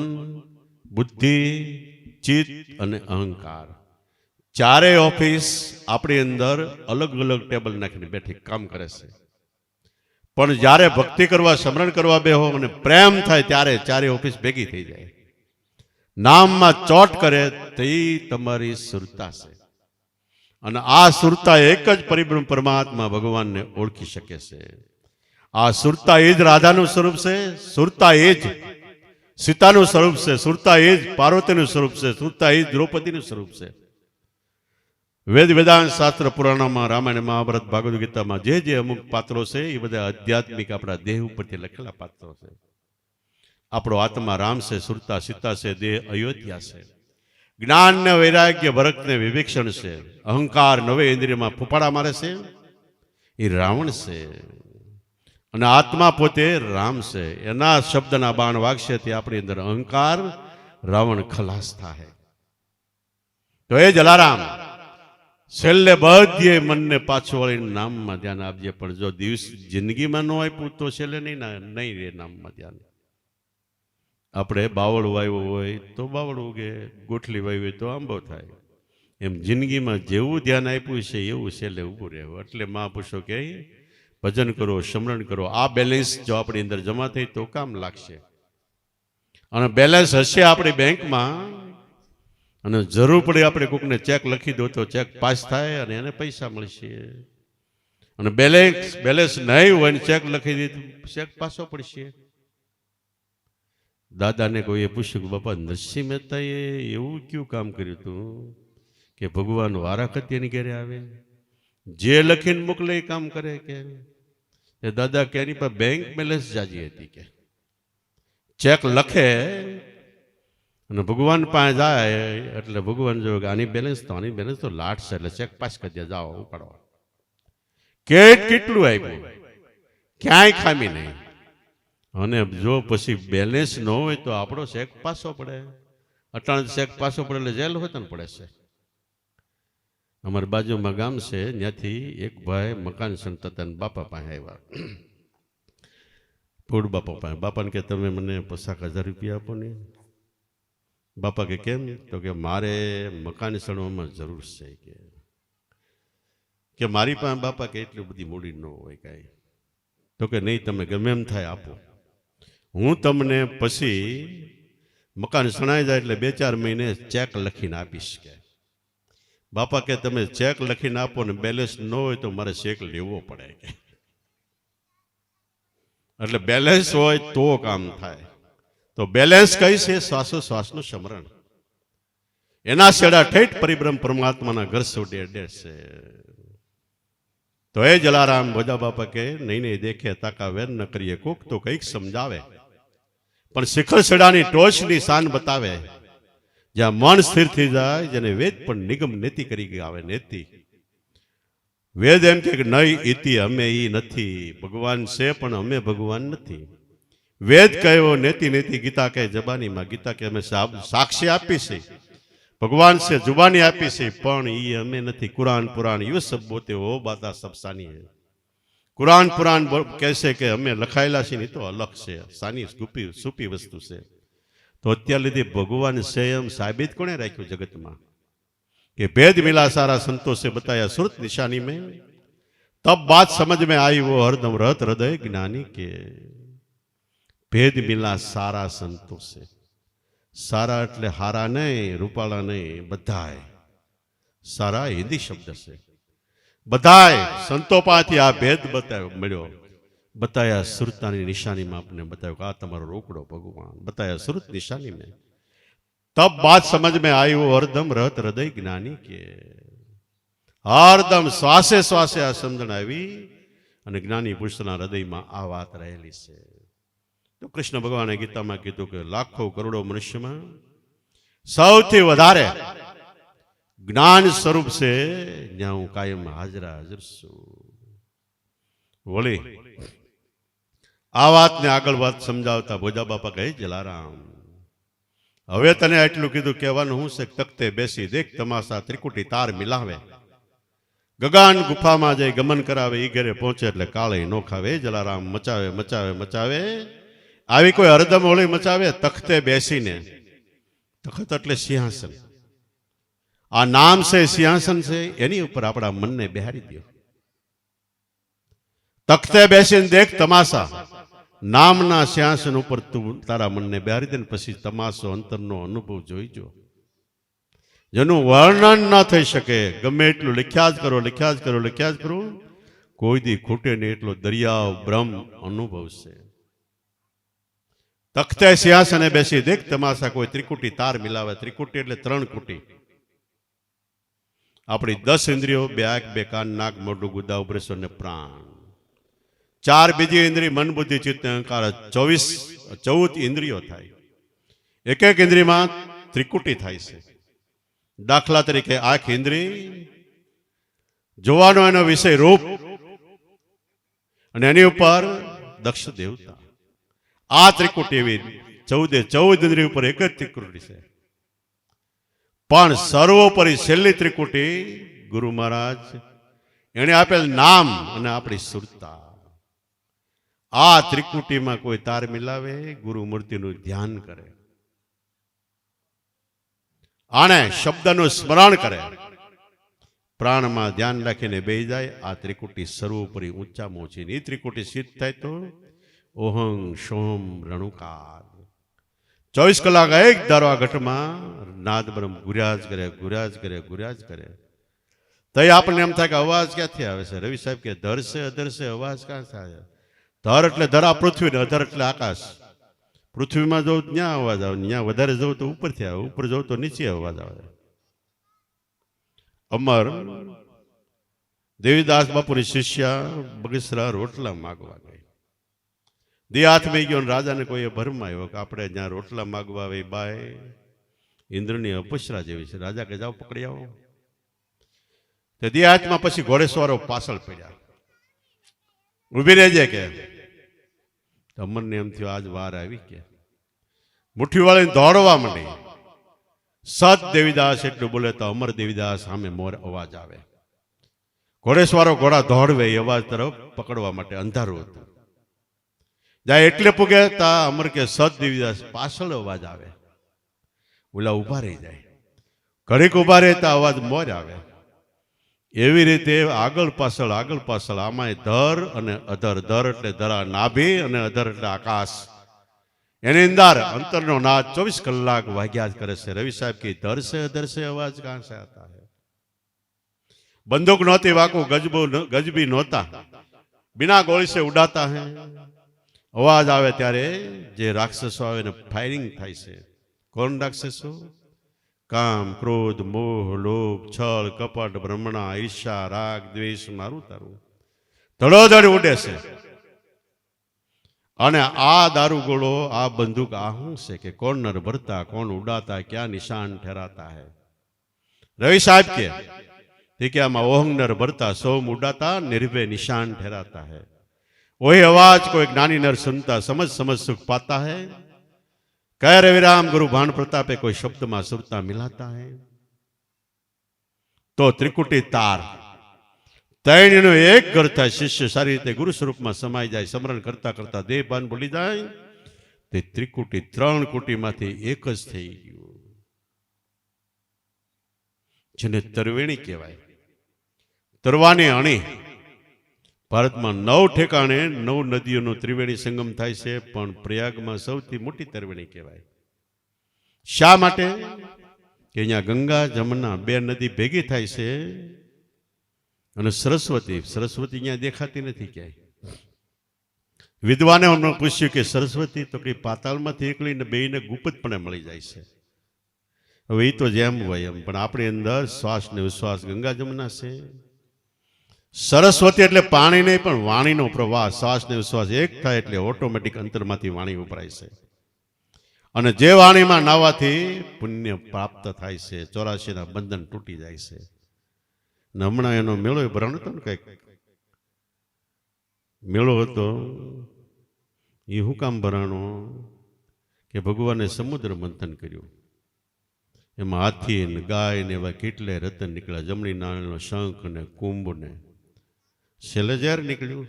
બુદ્ધિ, ચિત્ત અને અહંકાર. 4 ઓફિસ આપણી અંદર અલગ અલગ ટેબલ નાખીને બેઠી કામ કરે છે. પણ જ્યારે ભક્તિ કરવા, સ્મરણ કરવા બેહો અને પ્રેમ થાય ત્યારે 4 ઓફિસ ભેગી થઈ જાય. નામમાં ચોટ કરે તો એ તમારી સુરતા છે. અને આ સુરતા એક જ પરિબ્રહ્મ પરમાત્મા ભગવાનને ઓળખી શકે છે. આ સુરતા એ જ રાધાનું સ્વરૂપ છે, સુરતા એ જ સીતાનું સ્વરૂપ છે, સુરતા એ જ પાર્વતીનું સ્વરૂપ છે, સુરતા એ જ દ્રૌપદીનું સ્વરૂપ છે. વેદ વેદાંત શાસ્ત્ર પુરાણોમાં, રામાયણ, મહાભારત, ભાગવદ ગીતામાં જે અમુક પાત્રો છે એ બધા આધ્યાત્મિક આપણા દેહ ઉપરથી લખેલા પાત્રો છે. આપણો આત્મા રામ છે, સુરતા સીતા છે, દેહ અયોધ્યા છે. જ્ઞાન ને વૈરાગ્ય ભરત ને વિવેક્ષણ છે. અહંકાર 9 ઇન્દ્રિયમાં ફૂફાડા મારે છે એ રાવણ છે. અને આત્મા પોતે રામ છે. એના શબ્દના બાણ વાગશે તે આપણી અંદર અહંકાર રાવણ ખલાસ થાય. તો એ જલારામ, છેલ્લે બધીએ મનને પાછું વળીને નામમાં ધ્યાન આપજે. પણ જો દિવસ જિંદગીમાં ન આપ્યું તો છેલ્લે નહીં રે નામમાં ધ્યાન. આપણે બાવળ વાવ્યો હોય તો બાવળ ઉગે, ગોઠલી વાવી હોય તો આંબો થાય. એમ જિંદગીમાં જેવું ધ્યાન આપ્યું છે એવું છેલ્લે ઊભું રહેવું. એટલે મહાપુરુષો કહે ભજન કરો, સ્મરણ કરો. આ બેલેન્સ જો આપણી અંદર જમા થઈ તો કામ લાગશે. અને બેલેન્સ હશે આપણી બેંકમાં, અને જરૂર પડે આપણે કોકને ચેક લખી દો તો ચેક પાસ થાય અને એને પૈસા મળશે. અને બેલેન્સ નહીં હોય ને ચેક લખી દે ચેક પાછો પડશે. દાદાને કોઈએ પૂછ્યું કે બાપા નરસિંહ મહેતાએ એવું કયું કામ કર્યું હતું કે ભગવાન વારાખતી એની ઘેરે આવે, જે લખીને મોકલે એ કામ કરે કે? એ દાદા કે એની પર બેંક બેલેન્સ જાજી હતી કે ચેક લખે અને ભગવાન પાસે જાય એટલે ભગવાન જો આની બેલેન્સ તો લાટ છે એટલે ચેક પાસ કરી દે, જાઓ ઉપાડવા. કેટલું આપ્યું, ક્યાંય ખામી નહીં. અને જો પછી બેલેન્સ ન હોય તો આપણો ચેક પાછો પડે. અટાણે ચેક પાછો પડે એટલે જેલ હોય તો પડે છે. અમારી બાજુમાં ગામ છે, ત્યાંથી એક ભાઈ મકાન સંતાતા બાપા પાસે આવ્યા. ફૂડ બાપા પાસે. બાપાને કે તમે મને 50,000 રૂપિયા આપો ને. બાપા કે કેમ? તો કે મારે મકાન સણવામાં જરૂર છે કે મારી પાસે બાપા કે એટલી બધી મૂડી ન હોય કાંઈ. તો કે નહીં, તમે ગમે એમ થાય આપો, હું તમને પછી મકાન સણાઈ જાય એટલે 2-4 મહિને ચેક લખીને આપીશ. કે બાપા કે તમે ચેક લખીને આપો ને બેલેન્સ ન હોય તો મારે ચેક લેવો પડે કે. એટલે બેલેન્સ હોય તો કામ થાય. તો બેલેન્સ કઈ છે? શ્વાસોશ્વાસનું સમરણ. એના છેડા ઠેઠ પરિબ્રહ્મ પરમાત્માના ઘર સુધી અડે છે. તો એ જલારામ ભોજા બાપા કે નહીં નહીં દેખે તાકા વેર ન કરીએ, કોક તો કંઈક સમજાવે, પણ શિખર છેડાની ટોચની શાન બતાવે. જ્યાં મન સ્થિર થઈ જાય, જેને વેદ પણ નિગમ નેતિ કરી આવે. નેતિ વેદ એમ કે નહીં ઇતિ અમે ઈ નથી, ભગવાન છે પણ અમે ભગવાન નથી. વેદ કહેવો નેતિ નેતિ, ગીતા કહે જબાનીમાં. ગીતા કે અમે સાક્ષી આપી છે, ભગવાન છે જુબાની આપી છે, પણ ઈ અમે નથી. કુરાન પુરાણ યુ સબ બોતે હો બાતા સબ સાની હે. કુરાન પુરાણ કહેશે કે અમે લખાયેલા છે, નહીં તો અલગ છે, સાની સુપી વસ્તુ છે. તો અત્યાર લીધે ભગવાન છે એમ સાબિત કોણે રાખ્યું જગતમાં? कि भेद मिला सारा संतों से बताया सुरत निशानी में, तब बात समझ में आई वो हरदम रहत हृदय ज्ञानी के. भेद मिला सारा संतों से. सारा એટલે હારા નહીં, રૂપાળા નહીં, બધાય. સારા હિન્દી શબ્દ છે. બધાય સંતો પાસેથી આ ભેદ બતાવ્યો મળ્યો. बताया सुरतानी निशानी में आपने बताया कि आ तुम्हारो रोकड़ो भगवान. बताया सुरत निशानी में, तब बात समझ में आई वो हरदम रहत हृदय ज्ञानी के. हरदम श्वासे श्वासे आ समझण आई અને જ્ઞાની પુરુષના હૃદયમાં આ વાત રહેલી છે. તો કૃષ્ણ ભગવાને ગીતામાં કીધું કે લાખો કરોડો મનુષ્યમાં સૌથી વધારે જ્ઞાન સ્વરૂપ છે, જ્યાં હું કાયમ હાજરા હાજર છું. વળી આ વાતને આગળ વાત સમજાવતા ભોજા બાપા કહે જલારામ, હવે તને આટલું કીધું, કહેવાનું હું છે? તખતે બેસી દેખ તમાશા, ત્રિકુટી તાર મિલાવે. ગગાન ગુફામાં જઈ ગમન કરાવે, ઈ ઘરે પહોંચે એટલે કાળે નો ખાવે. જલારામ મચાવે મચાવે મચાવે, આવી કોઈ હરદમ હોળી મચાવે તખતે બેસીને. તખત એટલે સિંહાસન. આ નામ છે સિંહાસન છે, એની ઉપર આપણા મનને બેહાડી દો. તખતે બેસીને દેખ તમાશા, નામના સિંહાસન ઉપર તું તારા મનને બેહારી દે, પછી તમાશો અંતરનો અનુભવ જોઈજો, જેનું વર્ણન ન થઈ શકે. ગમે એટલું લખ્યા જ કરો, લખ્યા જ કરો, લખ્યા જ કરો, કોઈ દી ખૂટે નહીં એટલો દરિયા બ્રહ્મ અનુભવ છે. તખતે સિંહાસને બેસી દેખ તમાશા, કોઈ ત્રિકુટી તાર મિલાવે. ત્રિકુટી એટલે 3 કુટી. આપણી 10 ઇન્દ્રિયો, 2 આંખ, 2 કાન, નાક, મોઢું, ગુદા, ઉભરેસો ને પ્રાણ. 4 બીજી ઇન્દ્રિય મન, બુદ્ધિ, ચિત્ત, અહંકાર, 14 ઇન્દ્રિયો થાય. એક એક ઇન્દ્રિયમાં ત્રિકુટી થાય છે. દાખલા તરીકે આંખ ઇન્દ્રિય, જોવાનો એનો વિષય રૂપ, અને એની ઉપર દક્ષ દેવતા. આ ત્રિકુટી એવી 14 ઇન્દ્રિય ઉપર એક જ ત્રિકુટી છે. પણ સર્વોપરી છેલ્લી ત્રિકુટી ગુરુ મહારાજ એને આપેલ નામ અને આપણી સુરતા. આ ત્રિકુટીમાં કોઈ તાર મિલાવે, ગુરુ મૂર્તિનું ધ્યાન કરે, આને શબ્દનું સ્મરણ કરે, પ્રાણમાં ધ્યાન રાખીને બેસી જાય, આ ત્રિકુટી સર્વોપરી ઊંચામાં ઊંચી. એ ત્રિકુટી સિદ્ધ થાય તો ઓહં સોમ રણુકાર. 24 કલાક એક ધારો આ ઘટમાં નાદ બ્રહ્મ ગુર્યાજ કરે, ગુર્યાજ કરે, ગુર્યાજ કરે. તો આપણને એમ થાય કે અવાજ ક્યાંથી આવે છે? રવિ સાહેબ કે ધર છે અધર છે, અવાજ ક્યાં થાય? ધર એટલે ધરા પૃથ્વી ને અધર એટલે આકાશ. પૃથ્વીમાં જવું ત્યાં અવાજ આવે, ત્યાં વધારે જવું તો ઉપરથી આવે, ઉપર જવું તો નીચે અવાજ આવે. અમર દેવીદાસ બાપુની શિષ્યા બગસરા રોટલા માગવા ગઈ. દી હાથમાં ગયો, રાજાને કોઈએ ભરમાયો કે આપણે જ્યાં રોટલા માગવા આવે બાય ઇન્દ્રની અપસરા જેવી છે. રાજા કે જાઓ પકડી આવો. તે દી હાથમાં પછી ઘોડેસવારો પાછળ પડ્યા, ઉભી રહેજે કે. અમરને એમ થયું આજ વાર આવી કે મુઠ્ઠી વાળીને દોડવા માંડી. સત દેવીદાસ એટલું બોલે તો અમર દેવીદાસ સામે મોર અવાજ આવે. ઘોડેસવારો ઘોડા દોડવે એ અવાજ તરફ પકડવા માટે. અંધારું હતું જાય એટલે પૂગે તા અમર કે સત દિવ્યદાસ પાછળ અવાજ આવે, ઓલા ઉભા રહી જાય, ઘડીક ઉભા રહેતા અવાજ મોર આવે. એવી રીતે આગળ પાછળ આમાં ધર અને અધર. ધર એટલે ધરા નાભી અને અધર એટલે આકાશ. એની અંદર અંતરનો નાદ 24 કલાક વાગ્યા જ કરે છે. રવિ સાહેબ की धर से अधर से आवाज कहां से आता है? बंदूक नहोती वाको गज भी नहोता, बिना गोली से उड़ाता है. अवाज आवे त्यारे जे राक्षसो आवे ने फायरिंग थाय छे. कोण राक्षसो? काम, क्रोध, मोह, लोभ, छल, कपट, ब्रह्मणा, ईर्ष्या, राग, द्वेष, मारू तारू धड़ोधड़ उड़े છે. અને આ દારૂગોળો, આ બંદૂક, આ શું છે કે કોણ નર ભરતા, કોણ ઉડાતા, ક્યાં નિશાન ઠેરાતા હે? રવિ સાહેબ કે ठीक है, ओहंग नर भरता, सोम उड़ाता, निर्भय निशान ठहराता है. वही आवाज को एक ज्ञानी नर सुनता, समझ समझ सुख पाता है. कह रविराम गुरु भान प्रतापे कोई शब्द में सुरता मिलाता है. तो त्रिकुटी तार तैण एक करता शिष्य सारी रीते गुरु स्वरूप में समाई जाए, स्मरण करता करता देह भान भूली जाए. ते त्रिकुटी 3 कुटी मांथी एक ज थई गयुं, जेने तरवेणी कहेवाय. तरवानी अणी भारत में 9 ठेकाणे 9 नदीओं त्रिवेणी संगम थाय छे, पण प्रयाग में सौथी मोटी तरवेणी कहेवाय. शा माटे? के अहींया गंगा जमुना 2 नदी भेगी थाय छे अने सरस्वती अहींया देखाती नथी क्यांय. विद्वाने अમને પૂછ્યું કે સરસ્વતી તો કે પાતાળમાંથી એકલીને બેયને ગુપ્તપણે મળી જાય છે. હવે એ તો જેમ હોય એમ, પણ આપણી અંદર શ્વાસ ને ઉશ્વાસ ગંગા જમુના છે. સરસ્વતી એટલે પાણી નહીં પણ વાણીનો પ્રવાહ. શ્વાસ ને ઉશ્વાસ એક થાય એટલે ઓટોમેટિક અંતરમાંથી વાણી ઉભરાય છે. અને જે વાણીમાં નાવાથી પુણ્ય પ્રાપ્ત થાય છે, 84ના બંધન તૂટી જાય છે. ને હમણાં એનો મેળો ભરાણો હતો ને, કંઈક મેળો હતો. એ હું કામ ભરાણો કે ભગવાને સમુદ્ર મંથન કર્યું, એમાં હાથી ને ગાય ને એવા કેટલાય રતન નીકળ્યા. જમણી નાળનો શંખ ને કુંભ ને છેલ્લે ઝેર નીકળ્યું.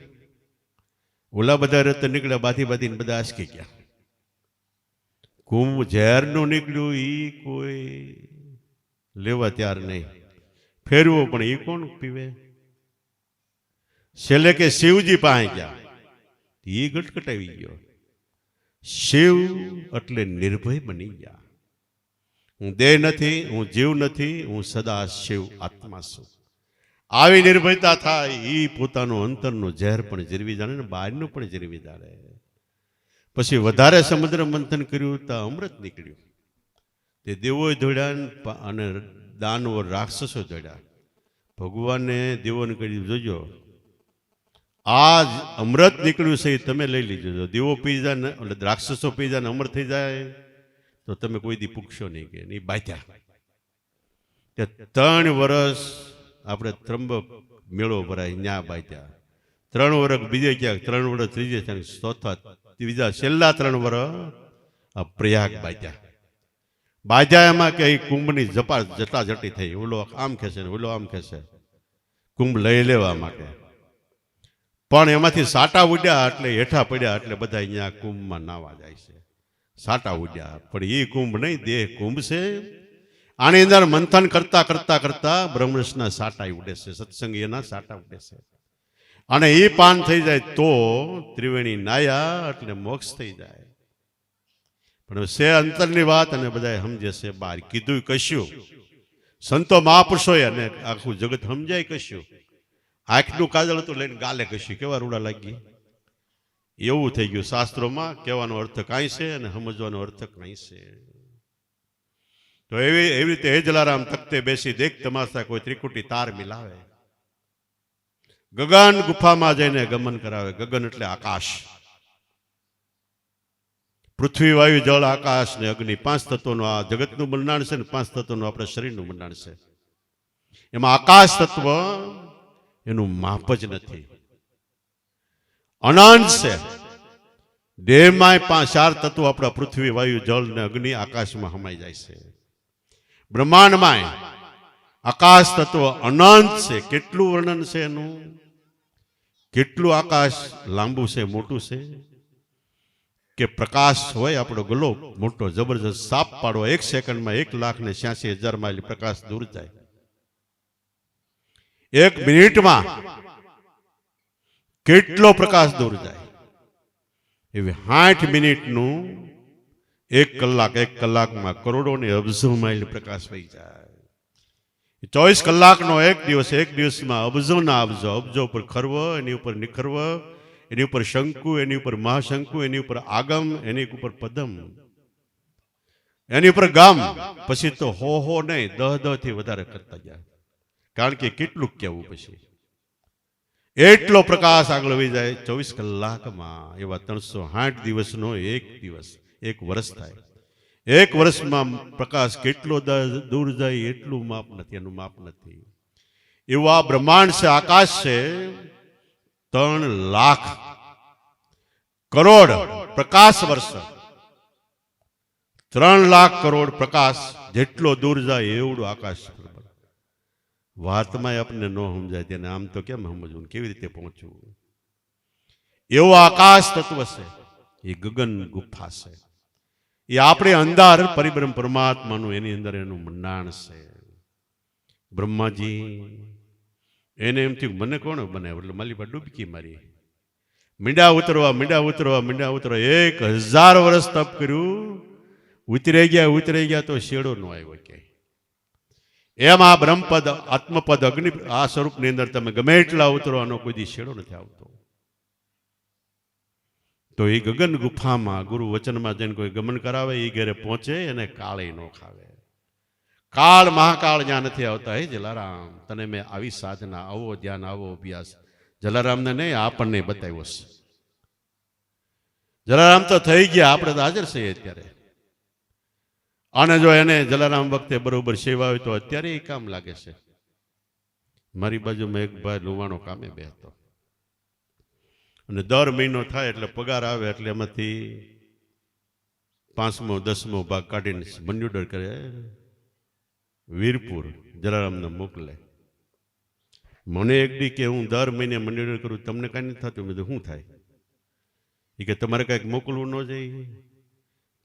ઓલા બધા રતન નીકળ્યા, બાથી બાથીને બધા આસકી ગયા. કુંભ ઝેરનું નીકળ્યું, એ કોઈ લેવા તૈયાર નહીં. ફેરવો પણ એ કોણ પીવે? છેલ્લે કે શિવજી પાસે ગયા, એ ગટગટાવી ગયો. શિવ એટલે નિર્ભય બની ગયા. હું દેહ નથી, હું જીવ નથી, હું સદા શિવ આત્મા છું. આવી નિર્ભયતા થાય એ પોતાનો અંતરનો ઝેર પણ જીરવી જાણે ને બહારનું પણ જીરવી જાણે. પછી વધારે સમુદ્ર મંથન કર્યું તો અમૃત નીકળ્યું. તે દેવોએ ધોડ્યા અને દાનવો રાક્ષસો ધોડ્યા. ભગવાને દેવોને કહ્યું, જોજો આ અમૃત નીકળ્યું છે એ તમે લઈ લીજો. દેવો પી જાય ને એટલે રાક્ષસો પી જાય ને અમર થઈ જાય તો તમે કોઈ દી પૂછશો નહીં. કે નહીં બાધ્યા. 3 વર્ષ આપણે ત્રંબક મેળો ભરાય, ન્યા બાધ્યા. 3 વર્ષ બીજે ક્યાંક, 3 વર્ષ ત્રીજે ક્યાંક, ચોથા બીજા છેલ્લા 3 વર્ષ આ પ્રયાગ બાધ્યા. બાધ્યા એમાં કે કુંભની જટાજટી થઈ. ઓલો આમ ખેંચે ને ઓલો આમ ખેંચે કુંભ લઈ લેવા માટે. પણ એમાંથી સાટા ઉડ્યા એટલે હેઠા પડ્યા એટલે બધા અહીંયા કુંભમાં નાવા જાય છે. સાટા ઉડ્યા પણ એ કુંભ નહીં, દેહ કુંભ છે. આની અંદર મંથન કરતા કરતા કરતા બ્રહ્મરસના સાટા ઉડે છે, સત્સંગીના સાટા ઉડે છે. અને એ પાન થઈ જાય તો ત્રિવેણી નાયા એટલે મોક્ષ થઈ જાય. પણ છે અંતરની વાત અને બધા સમજે છે બહાર. કીધું કશું સંતો મહાપુરુષોએ અને આખું જગત સમજાય કશું. આંખનું કાજળ હતું લઈને ગાલે કશું, કેવા રૂડા લાગી એવું થઈ ગયું. શાસ્ત્રોમાં કહેવાનો અર્થ કાંઈ છે અને સમજવાનો અર્થ કાંઈ છે. તો એવી રીતે હે જલારામ તખતે બેસી દેખ તમાશા, કોઈ ત્રિકુટી તાર મિલાવે. ગગન ગુફામાં જઈને ગમન કરાવે. ગગન એટલે આકાશ. પૃથ્વી, વાયુ, જળ, આકાશ ને અગ્નિ 5 તત્વોનું આ જગતનું બંધાણ છે ને 5 તત્વોનું આપણા શરીરનું બંધાણ છે. એમાં આકાશ તત્વ એનું માપ જ નથી, અનંત છે. દેહમાં 4 તત્વો આપણા પૃથ્વી, વાયુ, જળ ને અગ્નિ આકાશમાં સમાઈ જાય છે. બ્રહ્માંડમાં આકાશ તત્વ અનંત છે. કેટલું વર્ણન છે એનું, કેટલું આકાશ લાંબુ છે, મોટું છે. કે પ્રકાશ હોય આપણો ગ્લોબ મોટો જબરજસ્ત સાપ પાડો 1 સેકન્ડમાં 1,86,000 માઇલ પ્રકાશ દૂર જાય. 1 મિનિટમાં કેટલો પ્રકાશ દૂર જાય. એવી 60 મિનિટનું 1 કલાકમાં કરોડો ને અબજો માઇલ પ્રકાશ વહી જાય. 24 કલાકનો એક દિવસમાં અબજોના અબજો ઉપર ખરવો, એની ઉપર નિખરવો, એની ઉપર શંકુ, એની ઉપર મહાશંકુ, એની ઉપર આગમ, એની ઉપર પદમ, એની ઉપર ગામ, પછી તો હો નહીં 10 થી વધારે કરતા ગયા. કારણ કે કેટલું કેવું પછી એટલો પ્રકાશ આગળ વહી જાય 24 કલાકમાં. એવા 360 દિવસનો એક દિવસ 1 વર્ષ થાય. 1 વર્ષમાં પ્રકાશ કેટલો દૂર જાય એટલું માપ નથી, એનું માપ નથી. એવું આ બ્રહ્માંડ છે, આકાશ છે. 3 લાખ કરોડ પ્રકાશ વર્ષ, 3 લાખ કરોડ પ્રકાશ જેટલો દૂર જાય એવડું આકાશ. વાતમાં આપણને ન સમજાય તેને આમ તો કેમ સમજવું, કેવી રીતે પહોંચવું. એવો આકાશ તત્વ છે, એ ગગન ગુફા છે. એ આપણે અંધાર પરિબ્રહ્મ પરમાત્માનું એની અંદર એનું મંડાણ છે. બ્રહ્માજી એને એમ થયું મને કોણ બને, એટલે મારી પર ડૂબકી મારી. મીંડા ઉતરવા 1000 વર્ષ તપ કર્યું, ઉતરી ગયા તો શેડો ન આવ્યો ક્યાંય. એમ આ બ્રહ્મપદ આત્મપદ અગ્નિ આ સ્વરૂપની અંદર તમે ગમે એટલા ઉતરવાનો કોઈ દી શેડો નથી આવતો. તો એ ગગન ગુફામાં ગુરુ વચનમાં જઈને કોઈ ગમન કરાવે એ ઘરે પહોંચે એને કાળે ન ખાવે. કાળ મહાકાળ જ્યાં નથી આવતા. હે જલારામ તને મેં આવી સાધના, આવો ધ્યાન, આવો અભ્યાસ જલારામને નહીં આપણને બતાવ્યો છે. જલારામ તો થઈ ગયા, આપણે તો હાજર છીએ અત્યારે. અને જો એને જલારામ વખતે બરોબર સેવા હોય તો અત્યારે એ કામ લાગે છે. મારી બાજુમાં એક ભાઈ લુવાણો કામે બેસતો, અને દર મહિનો થાય એટલે પગાર આવે એટલે એમાંથી 5મો 10મો ભાગ કાઢીને મની ઓર્ડર કરે, વીરપુર જલારામને મોકલે. મને એક દી કે હું દર મહિને મની ઓર્ડર કરું, તમને કાંઈ નથી થતું. મેં શું થાય? એ કે તમારે કાંઈક મોકલવું ન જોઈએ,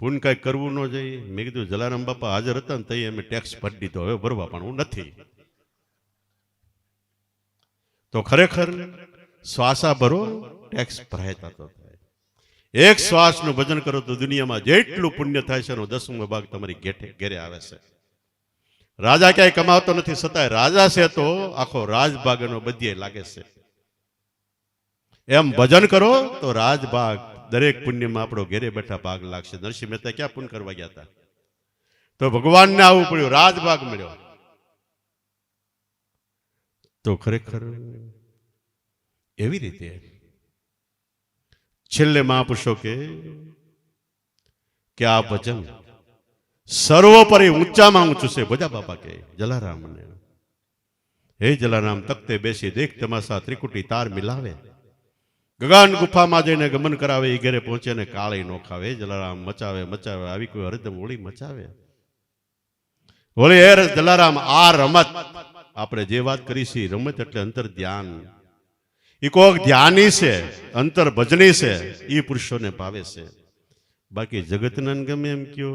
પૂન કાંઈક કરવું ન જોઈએ. મેં કીધું જલારામ બાપા હાજર હતા ને તઈ અમે ટેક્સ ભરી દીધો, હવે ભરવા પણ હું નથી. તો ખરેખર શ્વાસા ભરો, ટેક્સ ભરાયતા તો થાય. 1 શ્વાસનું ભજન કરો તો દુનિયામાં જેટલું પુણ્ય થાય છે એનો 10મો ભાગ તમારી ઘેરે આવે છે. રાજા ક્યાંય કમાવતો નથી, છતાંય રાજા છે તો આખો રાજભાગ એનો બધે લાગે છે. એમ ભજન કરો તો રાજભાગ દરેક પુણ્યમાં આપણો ઘેરે બેઠા ભાગ લાગશે. નરસિંહ મહેતા ક્યાં પુણ્ય કરવા ગયા હતા? તો ભગવાનને આવવું પડ્યું, રાજભાગ મળ્યો. તો ખરેખર એવી રીતે છેલ્લે મહાપુરુષો કે આ ભજન સર્વોપરી ઊંચામાં ઊંચું છે. બધા બાપા કે જલારામને, હે જલારામ તખ્તે બેસી દેખ તમાસા ત્રિકુટી તાર મિલાવે. ગગન ગુફામાં જઈને ગમન કરાવે, એ ઘરે પહોંચે ને કાળી નો ખાવે. જલારામ મચાવે આવી કોઈ હરદમ હોળી મચાવે. હોળી હે જલારામ આ રમત આપણે જે વાત કરી છે, રમત એટલે અંતર ધ્યાન. એ કોક ધ્યાની છે, અંતર ભજની છે, એ પુરુષોને ભાવે છે. બાકી જગતને ગમે એમ કયો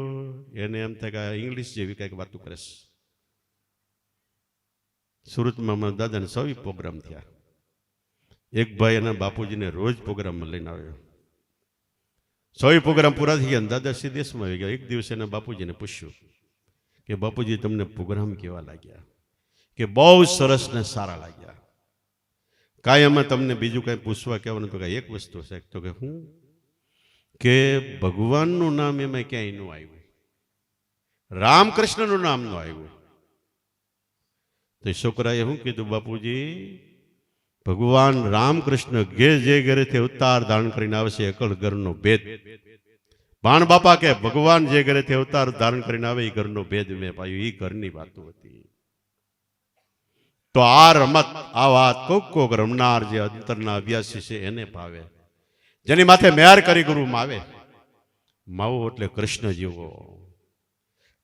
એને એમ થાય કે ઇંગ્લિશ જેવી કઈક વાતો કરે છે. સુરતમાં મારા દાદાને 100 પ્રોગ્રામ થયા. એક ભાઈ એના બાપુજીને રોજ પ્રોગ્રામમાં લઈને આવ્યો. 100 પ્રોગ્રામ પૂરા થઈ ગયા, દાદા દેશમાં આવી ગયા. એક દિવસ એના બાપુજીને પૂછ્યું કે બાપુજી તમને પ્રોગ્રામ કેવા લાગ્યા? કે બહુ સરસ ને સારા લાગ્યા. કાંઈ એમાં તમને બીજું કાંઈ પૂછવા કહેવાનું? તો કાંઈ એક વસ્તુ છે. તો કે હું કે ભગવાનનું નામ એમાં ક્યાંય ન આવ્યું, રામકૃષ્ણનું નામ ન આવ્યું. તો છોકરાએ શું કીધું? બાપુજી ભગવાન રામકૃષ્ણ જે ઘરેથી અવતાર ધારણ કરીને આવે છે એકલ ઘરનો ભેદ. બાણ બાપા કે ભગવાન જે ઘરેથી અવતાર ધારણ કરીને આવે એ ઘરનો ભેદ મેં પાયું. એ ઘરની વાતો હતી. તો આ રમત, આ વાત કોક રમનાર જે અંતરના અભ્યાસી છે એને ભાવે. જેની માથે મેર કરી ગુરુમાં આવે. માવો એટલે કૃષ્ણ જેવો.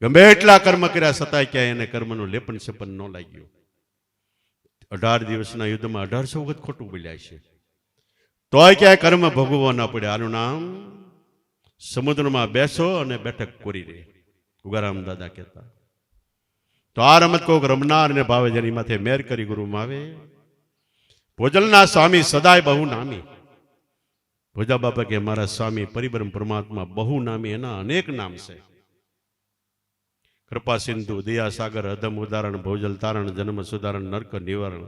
ગમે એટલા કર્મ કર્યા છતાંય ક્યાંય એને કર્મનું લેપન સપન ન લાગ્યું. 18 દિવસના યુદ્ધમાં 1800 વખત ખોટું બોલ્યા છે, તોય ક્યાંય કર્મ ભોગવવા ના પડે. આનું નામ સમુદ્રમાં બેસો અને બેઠક પૂરી રહે, ઉગારામ દાદા કહેતા. તો આ રમત કોક રમનાર ને ભાવે જેની માથે મેર કરી ગુરુમાં આવે. ભોજલના સ્વામી સદાય બહુ નામી. ભોજા બાપા કે મારા સ્વામી પરિબ્રહ્મ પરમાત્મા બહુ નામી, એના અનેક નામ છે. કૃપા સિંધુ, દયા સાગર, અધમ ઉદાહરણ, ભોજલ તારણ, જન્મ સુધારણ, નર્ક નિવારણ,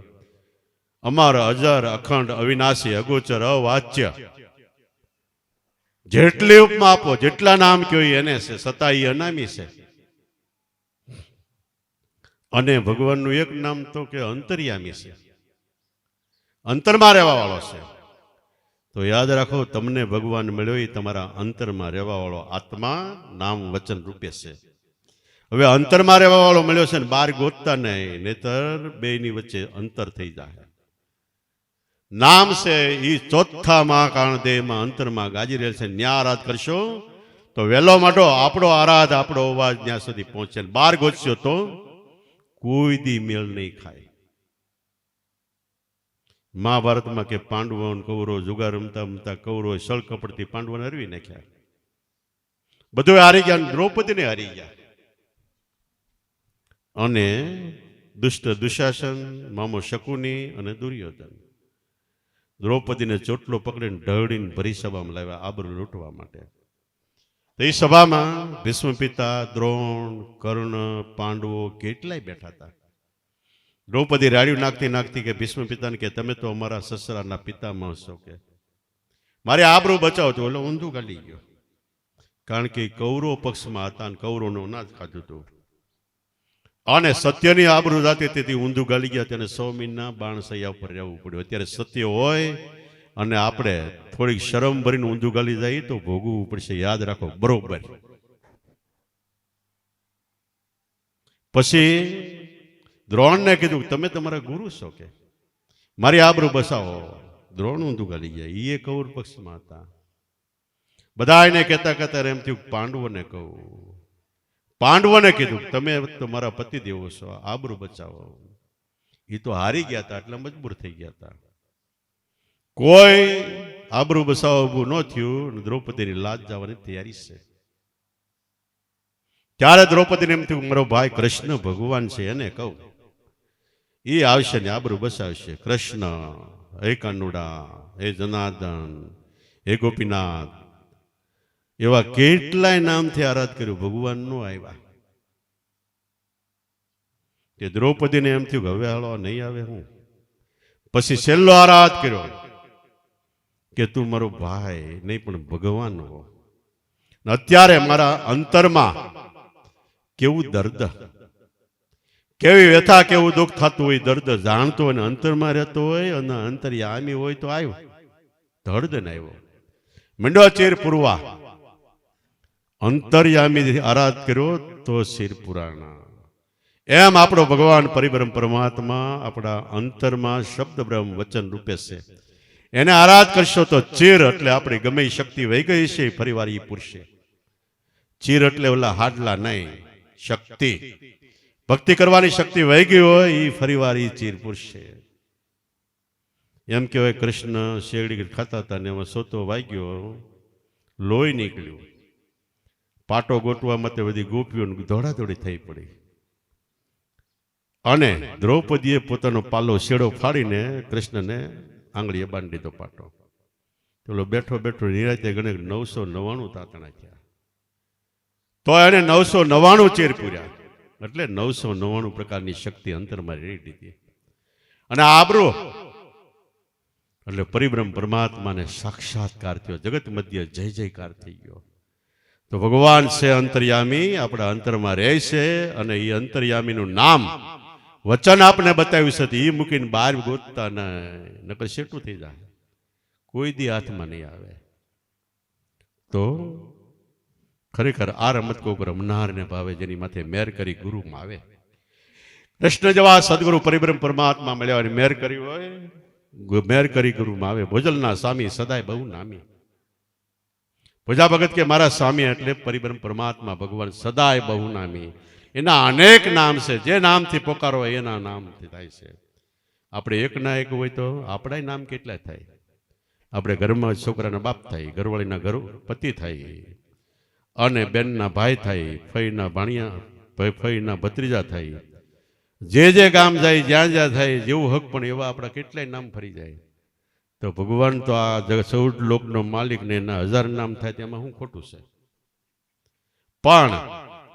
અમર, અજર, અખંડ, અવિનાશી, અગોચર, અવાચ્ય. જેટલી ઉપમા આપો, જેટલા નામ કયો એને છે. સતાઈ અનામી છે. અને ભગવાનનું એક નામ તો કે અંતર્યામી છે, અંતરમાં રહેવા વાળો છે. તો યાદ રાખો, તમને ભગવાન મળ્યો એ તમારા અંતરમાં રહેવા વાળો આત્મા નામ વચન રૂપે છે. હવે અંતરમાં રહેવા વાળો મળ્યો છે ને બહાર ગોતતા નહીં, નહીતર બેની વચ્ચે અંતર થઈ જાય. નામ છે એ ચોથા મહાકાણ દેહમાં અંતરમાં ગાજી રહેલ છે. ન્યા આરાધ કરશો તો વહેલો માટો આપણો આરાધ, આપણો અવાજ ત્યાં સુધી પહોંચે. બહાર ગોતશો તો કોઈ દી મેળ નહીં ખાય. મહાભારતમાં કે પાંડવો કૌરવો જુગાર રમતા રમતા કૌરવો સળ કપડથી પાંડવોને હરવી નાખ્યા. બધું હારી ગયા, દ્રૌપદીને હારી ગયા. અને દુષ્ટ દુશાસન, મામો શકુની અને દુર્યોધન દ્રૌપદીને ચોટલો પકડીને ઢળીને ભરી સભામાં લાવ્યા આબરૂ લૂંટવા માટે. તો એ સભામાં ભીષ્મ પિતા, દ્રોણ, કર્ણ, પાંડવો કેટલાય બેઠા હતા. દ્રૌપદી રાડ્યું નાખતી નાખતી કે ભીષ્મ પિતાને કે તમે તો અમારા સસરાના પિતામહ છો, કે મારે આબરૂ બચાવો. તો એટલે ઊંધું ગાલી ગયો, કારણ કે કૌરવ પક્ષમાં હતા અને કૌરવનું અનાજ ખાધું હતું અને સત્યની આબરૂ જાતી તેથી ઊંધું ગાલી ગયા. તેને 100 મહિના બાણસૈયા ઉપર રહેવું પડ્યું. અત્યારે સત્ય હોય અને આપણે થોડીક શરમ ભરીને ઊંધું ગાલી જાય તો ભોગવવું પડશે. યાદ રાખો બરોબર. પછી દ્રોણને કીધું તમે તમારા ગુરુ છો, કે મારી આબરૂ બસાવો. દ્રોણ ઊંધું ગાલી ગયા. એ કૌરવ પક્ષમાં હતા. બધા એને કહેતા કહેતા એમ થયું પાંડવોને કહું. પાંડવોને કીધું તમે તમારા પતિ દેવો છો, આબરૂ બચાવો. એ તો હારી ગયા હતા એટલે મજબૂર થઈ ગયા હતા. કોઈ આબરૂ બચાવો ઊભું ન થયું. દ્રૌપદીની લાજ જવાની તૈયારી છે. ત્યારે દ્રૌપદીને એમ થયું મારો ભાઈ કૃષ્ણ ભગવાન છે, એને કહું એ આવશે ને આબરૂ બચાવશે. કૃષ્ણ, હે કાનુડા, હે જનાર્દન, હે ગોપીનાથ, એવા કેટલાય નામથી આરાધ કર્યું, ભગવાન નો આવ્યા. કે દ્રૌપદીને એમ થયું હવે હાલો નહીં આવે હું. પછી છેલ્લો આરાધ કર્યો કે તું મારો ભાઈ નહીં પણ ભગવાન હો. અત્યારે મારા અંતરમાં કેવું દર્દ, કેવી વ્યથા, કેવું દુઃખ થતું હોય, દર્દ જાણતો હોય ને અંતરમાં રહેતો હોય અને અંતર્યામી હોય તો આવ્યો દર્દ ને આવ્યો. મંડો ચીર પૂરવા, અંતર્યામી આરાધ કર્યો તો શિર પુરાણા. એમ આપણો ભગવાન પરિબ્રહ્મ પરમાત્મા આપણા અંતરમાં શબ્દ બ્રહ્મ વચન રૂપે છે. એને આરાધ કરશો તો ચીર એટલે આપણી ગમે શક્તિ વહી ગઈ છે ફરીવાર એ પૂરશે. ચીર એટલે ઓલા હાડલા નહીં, શક્તિ. ભક્તિ કરવાની શક્તિ વહી ગઈ હોય એ ફરીવાર એ ચીર પૂરશે. એમ કહેવાય કૃષ્ણ શેરડી ખાતા હતા ને એમાં સોતો વાગ્યો, લોહી નીકળ્યું. પાટો ગોટવા માટે બધી ગોપીઓ દોડાદોડી થઈ પડી અને દ્રૌપદીએ પોતાનો પાલો શેડો ફાડીને કૃષ્ણને આંગળીએ બાંધી દીધો પાટો. પેલો બેઠો બેઠો નિરાતે ગણે 999 તાતણા થયા. તો એને 999 ચેર પૂર્યા. એટલે 999 પ્રકારની શક્તિ અંતરમાં રેડી દીધી. અને આબરૂ એટલે પરિબ્રહ્મ પરમાત્માને સાક્ષાત્કાર થયો, જગત મધ્ય જય જયકાર થઈ ગયો. તો ભગવાન છે અંતર્યામી, આપણા અંતરમાં રહે છે અને એ અંતર્યામીનું નામ વચન આપને બતાવ્યું છે. એ મૂકીને બહાર ગોતતા નકર શેઠું થઈ જાય, કોઈ દી હાથમાં નહીં આવે. તો ખરેખર આ રમત કોક રમનારને ભાવે, જેની માથે મેર કરી ગુરુમાં આવે. કૃષ્ણ જેવા સદગુરુ પરિબ્રહ્મ પરમાત્મા મળ્યા મેર કરી હોય, મેર કરી ગુરુમાં આવે. ભોજલના સ્વામી સદાય બહુ નામી. ભોજા ભગત કે મારા સ્વામી એટલે પરિબ્રહ્મ પરમાત્મા ભગવાન સદાય બહુ નામી. એના અનેક નામ છે, જે નામથી પોકારો એના નામથી થાય છે. આપણે એક ના એક હોય તો આપણા નામ કેટલા થાય. આપણે ઘરમાં છોકરાના બાપ થાય, ઘરવાળીના ઘર પતિ થાય, અને બેનના ભાઈ થાય, ફઈના ભાણિયા, ફઈના ભત્રીજા થાય, જે જે ગામ જાય, જ્યાં જ્યાં થાય, જેવું હક પણ એવા આપણા કેટલાય નામ ફરી જાય. તો ભગવાન તો આ 14 લોકનો માલિક ને એના 1000 નામ થાય તેમાં શું ખોટું છે? પણ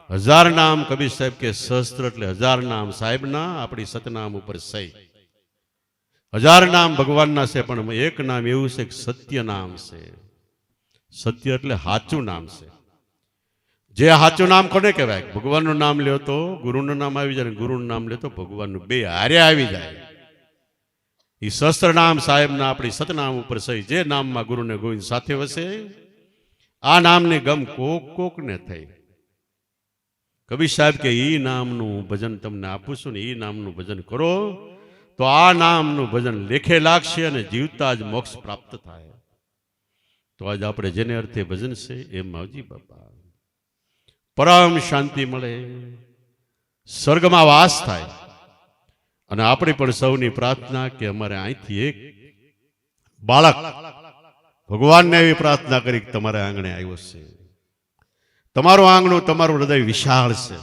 1000 નામ કબીર સાહેબ કે સહસ્ત્ર એટલે 1000 નામ સાહેબના, આપણી સતનામ ઉપર સહી. 1000 નામ ભગવાનના છે, પણ એક નામ એવું છે કે સત્ય નામ છે. સત્ય એટલે સાચું નામ છે. જે સાચું નામ કોને કહેવાય? ભગવાનનું નામ લ્યો તો ગુરુનું નામ આવી જાય, ગુરુનું નામ લ્યો તો ભગવાનનું, બે હારે આવી જાય. એ સહસ્ત્ર નામ સાહેબના આપણી સતનામ ઉપર સહી. જે નામમાં ગુરુને ગોવિંદ સાથે વસે, આ નામની ગમ કોક કોકને થઈ. કબીર સાહેબ કે ઈ નામનું ભજન તમને આપું છું ને, ઈ નામનું ભજન કરો તો આ નામનું ભજન લેખે લાગશે અને જીવતા જ મોક્ષ પ્રાપ્ત થાય. તો આજ આપણે જેને અર્થે ભજન છે એ માવજી બાપા પરમ શાંતિ મળે, સ્વર્ગમાં વાસ થાય. અને આપણી પણ સૌની પ્રાર્થના કે અમારે અહીંથી એક બાળક, ભગવાનને એવી પ્રાર્થના કરી કે તમારા આંગણે આવ્યો છે, તમારું આંગણું, તમારું હૃદય વિશાળ છે,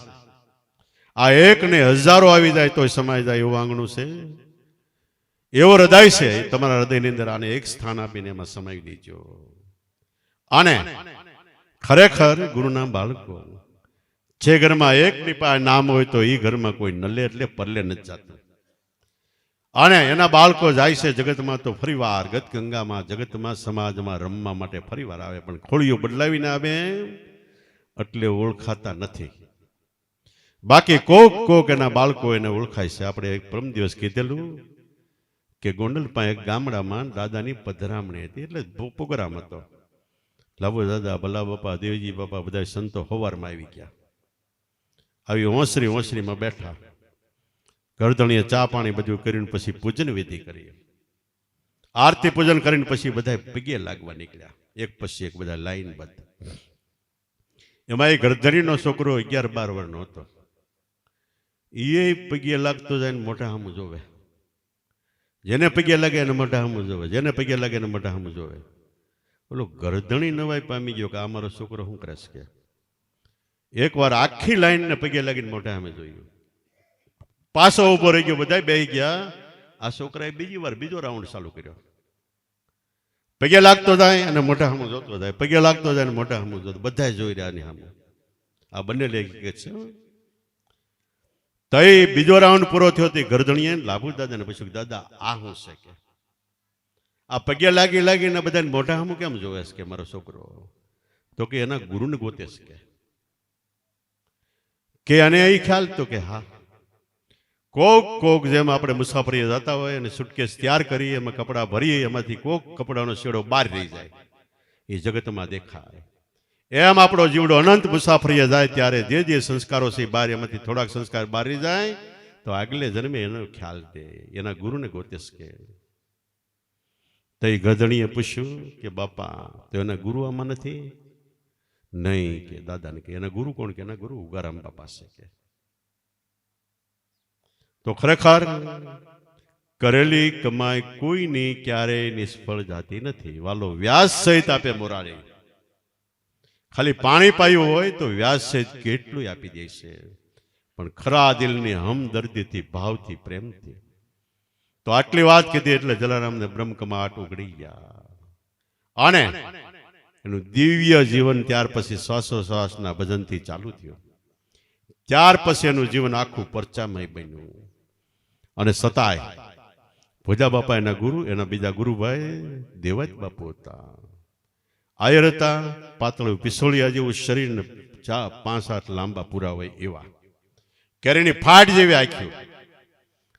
આ એક ને હજારો આવી જાય તોય સમાઈ જાય એવું આંગણું છે, એવો હૃદય છે તમારા હૃદયની અંદર. આને એક સ્થાન આપીને એમાં સમાવી દેજો. અને ખરેખર ગુરુના બાળકો, જે ઘરમાં એક ની નામ હોય તો એ ઘરમાં કોઈ નલે એટલે પરલે નથી જતું. અને એના બાળકો જાય છે જગતમાં તો ફરીવાર ગત ગંગામાં, જગતમાં, સમાજમાં રમવા માટે ફરીવાર આવે, પણ ખોળીઓ બદલાવીને આવે એટલે ઓળખાતા નથી. બાકી કોક કોક એના બાળકો એને ઓળખાય છે. આપણે એક પરમ દિવસ કીધેલું કે ગોંડલમાં એક ગામડામાં દાદાની પધરામણી હતી, એટલે પ્રોગ્રામ હતો. લાભો દાદા, ભલા બાપા, દેવજી બાપા બધા સંતો હવારમાં આવી ગયા. આવી ઓસરીમાં બેઠા, ગરદણીએ ચા પાણી બધું કરીને પછી પૂજન વિધિ કરી, આરતી પૂજન કરીને પછી બધા પગે લાગવા નીકળ્યા, એક પછી એક બધા લાઈનબદ્ધ. એમાં એ ગરધણીનો છોકરો 11-12 વર્ષનો હતો. એ પગે લાગતો જાય ને મોઢા સામું જોવે, જેને પગે લાગે એને મોઢા સામું જોવે, જેને પગે લાગે એને મોઢા સામું જોવે. ઓલો ગરધણી નવાઈ પામી ગયો કે આ મારો છોકરો શું કરે છે. એકવાર આખી લાઈનને પગે લાગીને મોઢા સામે જોયું, પાછો ઉભો રહી ગયો, બધા બેસી ગયા. આ છોકરાએ બીજી વાર બીજો રાઉન્ડ ચાલુ કર્યો, પગે લાગતો જાય અને મોઢા સામું જોતો જાય, પગે લાગતો જાય અને મોઢા સામું જોતો, બધા જોઈ રહ્યા ની સામે. આ બંને લઈ છે. તઈ બીજો રાઉન્ડ પૂરો થયો તે ગરધણીએ લાભુ દાદાને પૂછ્યું, દાદા આ શું છે કે આ પગે લાગીને બધાને મોઢા સામું કેમ જોવે છે કે મારો છોકરો? તો કે એના ગુરુને ગોતે છે કે અને એ ખ્યાલ તો કે હા, કોક જેમ આપણે મુસાફરીએ જતા હોય અને સુટકેસ તૈયાર કરીએ, એમાં કપડાં ભરીએ, એમાંથી કોક કપડાનો શેડો બહાર રહી જાય, એ જગતમાં દેખાય. એમ આપણો જીવડો અનંત મુસાફરીએ જાય ત્યારે જે સંસ્કારો છે બહાર, એમાંથી થોડાક સંસ્કાર બહાર રહી જાય તો આગલે જન્મે એનો ખ્યાલ દે, એના ગુરુને ગોતેશ કે. તો એ ગધણીએ પૂછ્યું કે બાપા તો એના ગુરુ આમાં નથી? નહીં કે દાદાને કે એના ગુરુ કોણ? કે એના ગુરુ ઉગારામ બાપા છે કે. તો ખરેખર કરેલી કમાઈ કોઈની ક્યારેય નિષ્ફળ જાતી નથી. વાલો વ્યાસ સહિત આપે મોરારી, ખાલી પાણી પાયું હોય તો વ્યાસ સહિત કેટલું આપી દે છે, પણ ખરા દિલની હમદર્દીથી, ભાવથી, પ્રેમથી. તો આટલી વાત કીધી એટલે જલારામને બ્રહ્મકમાટ ઉગડી ગયા. અને એનું દિવ્ય જીવન ત્યાર પછી શ્વાસોશ્વાસના ભજનથી ચાલુ થયું. ત્યાર પછી એનું જીવન આખું પરચામય બન્યું. અને સતાય ભોજા બાપા એના ગુરુ, એના બીજા ગુરુભાઈ દેવજ બાપુ હતા. આયર હતા, પાતળું પિસોળિયા જેવું શરીર ને 5 હાથ લાંબા પૂરા હોય એવા, કેરીની ફાટ જેવી આંખ્યું.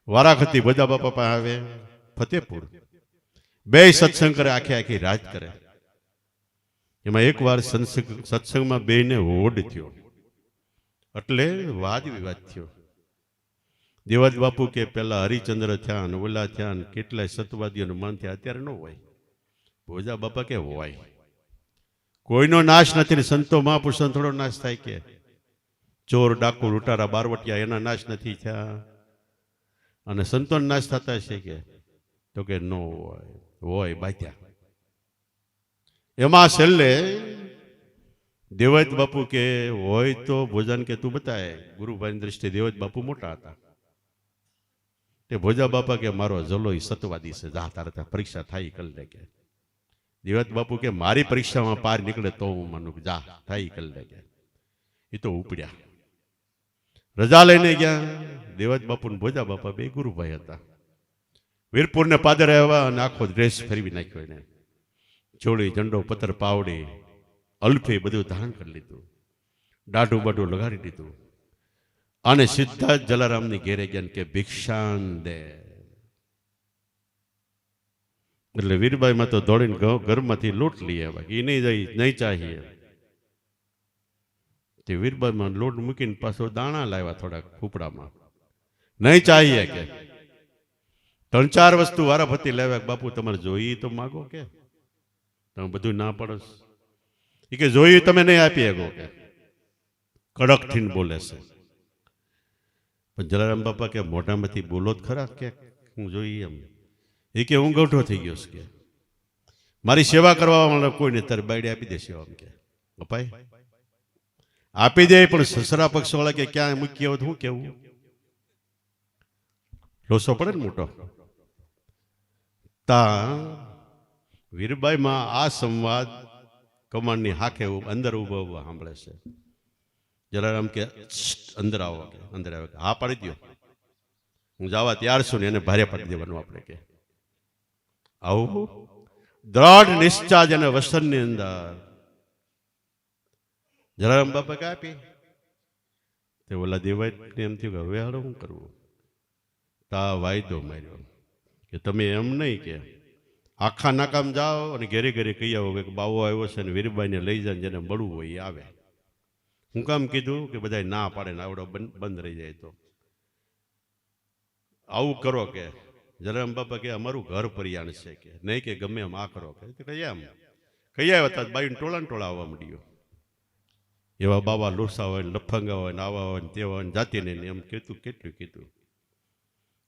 વારાખતી ભોજા બાપા પાસે આવે, ફતેપુર બે સત્સંગ કરે, આખી રાત કરે. એમાં એકવાર સત્સંગમાં બેને હોડ થયો, એટલે વાદ વિવાદ થયો. દેવાજ બાપુ કે પેલા હરિચંદ્ર થયા ને ઓલા થયા ને કેટલાય સતવાદીઓનું મન થયા, અત્યારે ન હોય. ભોજા બાપા કે હોય, કોઈનો નાશ નથી. સંતો મહાપુરુષો થોડો નાશ થાય કે? ચોર, ડાકુ, લૂંટારા, બારવટિયા એના નાશ નથી થયા, અને સંતો નાશ થતા છે કે? તો કે નો હોય, બાત્યા. એમાં છેલ્લે દેવજ બાપુ કે હોય તો ભોજાને કે તું બતાય. ગુરુભાઈની દ્રષ્ટિએ દેવજ બાપુ મોટા હતા. તે ભોજા બાપા કે મારો જલો ઈ સતવાદી છે, જા તારે ત્યાં પરીક્ષા થાય કરી લે કે. દેવજ બાપુ કે મારી પરીક્ષામાં પાર નીકળે તો હું માનું, જા થાય કરી લે કે. એ તો ઉપડ્યા, રજા લઈને ગયા. દેવજ બાપુ ને ભોજા બાપા બે ગુરુભાઈ હતા. વીરપુર ને પાદર આવ્યા અને આખો ડ્રેસ ફેરવી નાખ્યો એને. ચોળી, ઝંડો, પતર, પાવડી, અલ્ફે બધું ધારણ કરી લીધું, દાઢું બાઢું લગાડી દીધું અને સીધા જ જલારામની ઘેરે ગયા કે ભિક્ષાન દે. એટલે વીરબાઈમાં તો દોડીને ઘરમાંથી લોટ લઈ આવ્યા. એ નહીં જાય, નહીં ચાહીએ. તે વીરબાઈમાં લોટ મૂકીને પાછો દાણા લાવ્યા થોડાક ફૂપડામાં. નહીં ચાહીએ કે 3-4 વસ્તુ વારાફરતી લાવ્યા. બાપુ તમારે જોઈએ તો માગો કે તમે બધું ના પડો. એ કે જોયું તમે નહીં આપી શકો કે. કડક થઈને બોલે છે. પણ જલારામ બાપા કે મોઢામાંથી બોલો જ ખરા કે હું જોઈએ એમ. એ કે હું ગૌઠો થઈ ગયો છે કે મારી સેવા કરવા વાળા કોઈને તારે બાયડે આપી દેશે એમ કે. અપાય આપી દે, પણ સસરા પક્ષ વાળા કે ક્યાં મૂકી આવો તો શું કેવું? લોસો પડે ને મોટો. તા વીરબાઈમાં આ સંવાદ કમાણની હાકે અંદર ઉભા ઉભા સાંભળે છે. જલારામ કે અંદર આવો કે. અંદર આવે કે હા પાડી દો, હું જવા તૈયાર છું ને એને ભારે પાડી દેવાનું આપણે કે. આવું દ્રઢ નિશ્ચા જેને વસનની અંદર જલારામ બાપા કે આપી. તે ઓલા દેવાય એમ થયું કે હવે હાલો શું કરવું? તા વાયદો માર્યો કે તમે એમ નહીં કે આખા નાકામ જાઓ અને ઘેરે ઘેરે કહી આવો કે બાવો આવ્યો છે ને વીરબાઈને લઈ જાય, જેને મળવું હોય એ આવે. હું કામ કીધું કે બધા ના પાડે ને આવડો બંધ રહી જાય તો આવું કરો કે. જલારામ બાપા કે અમારું ઘર પરિયાણ છે કે, નહીં કે ગમે એમ આ કરો કે. એમ કહી આવ્યા હતા. બાઈને ટોળા આવવા મળ્યો. એવા બાવા લોસા હોય, લફંગા હોય, આવા હોય, તેવા હોય, જાતિને એમ કીધું. કેટલું કીધું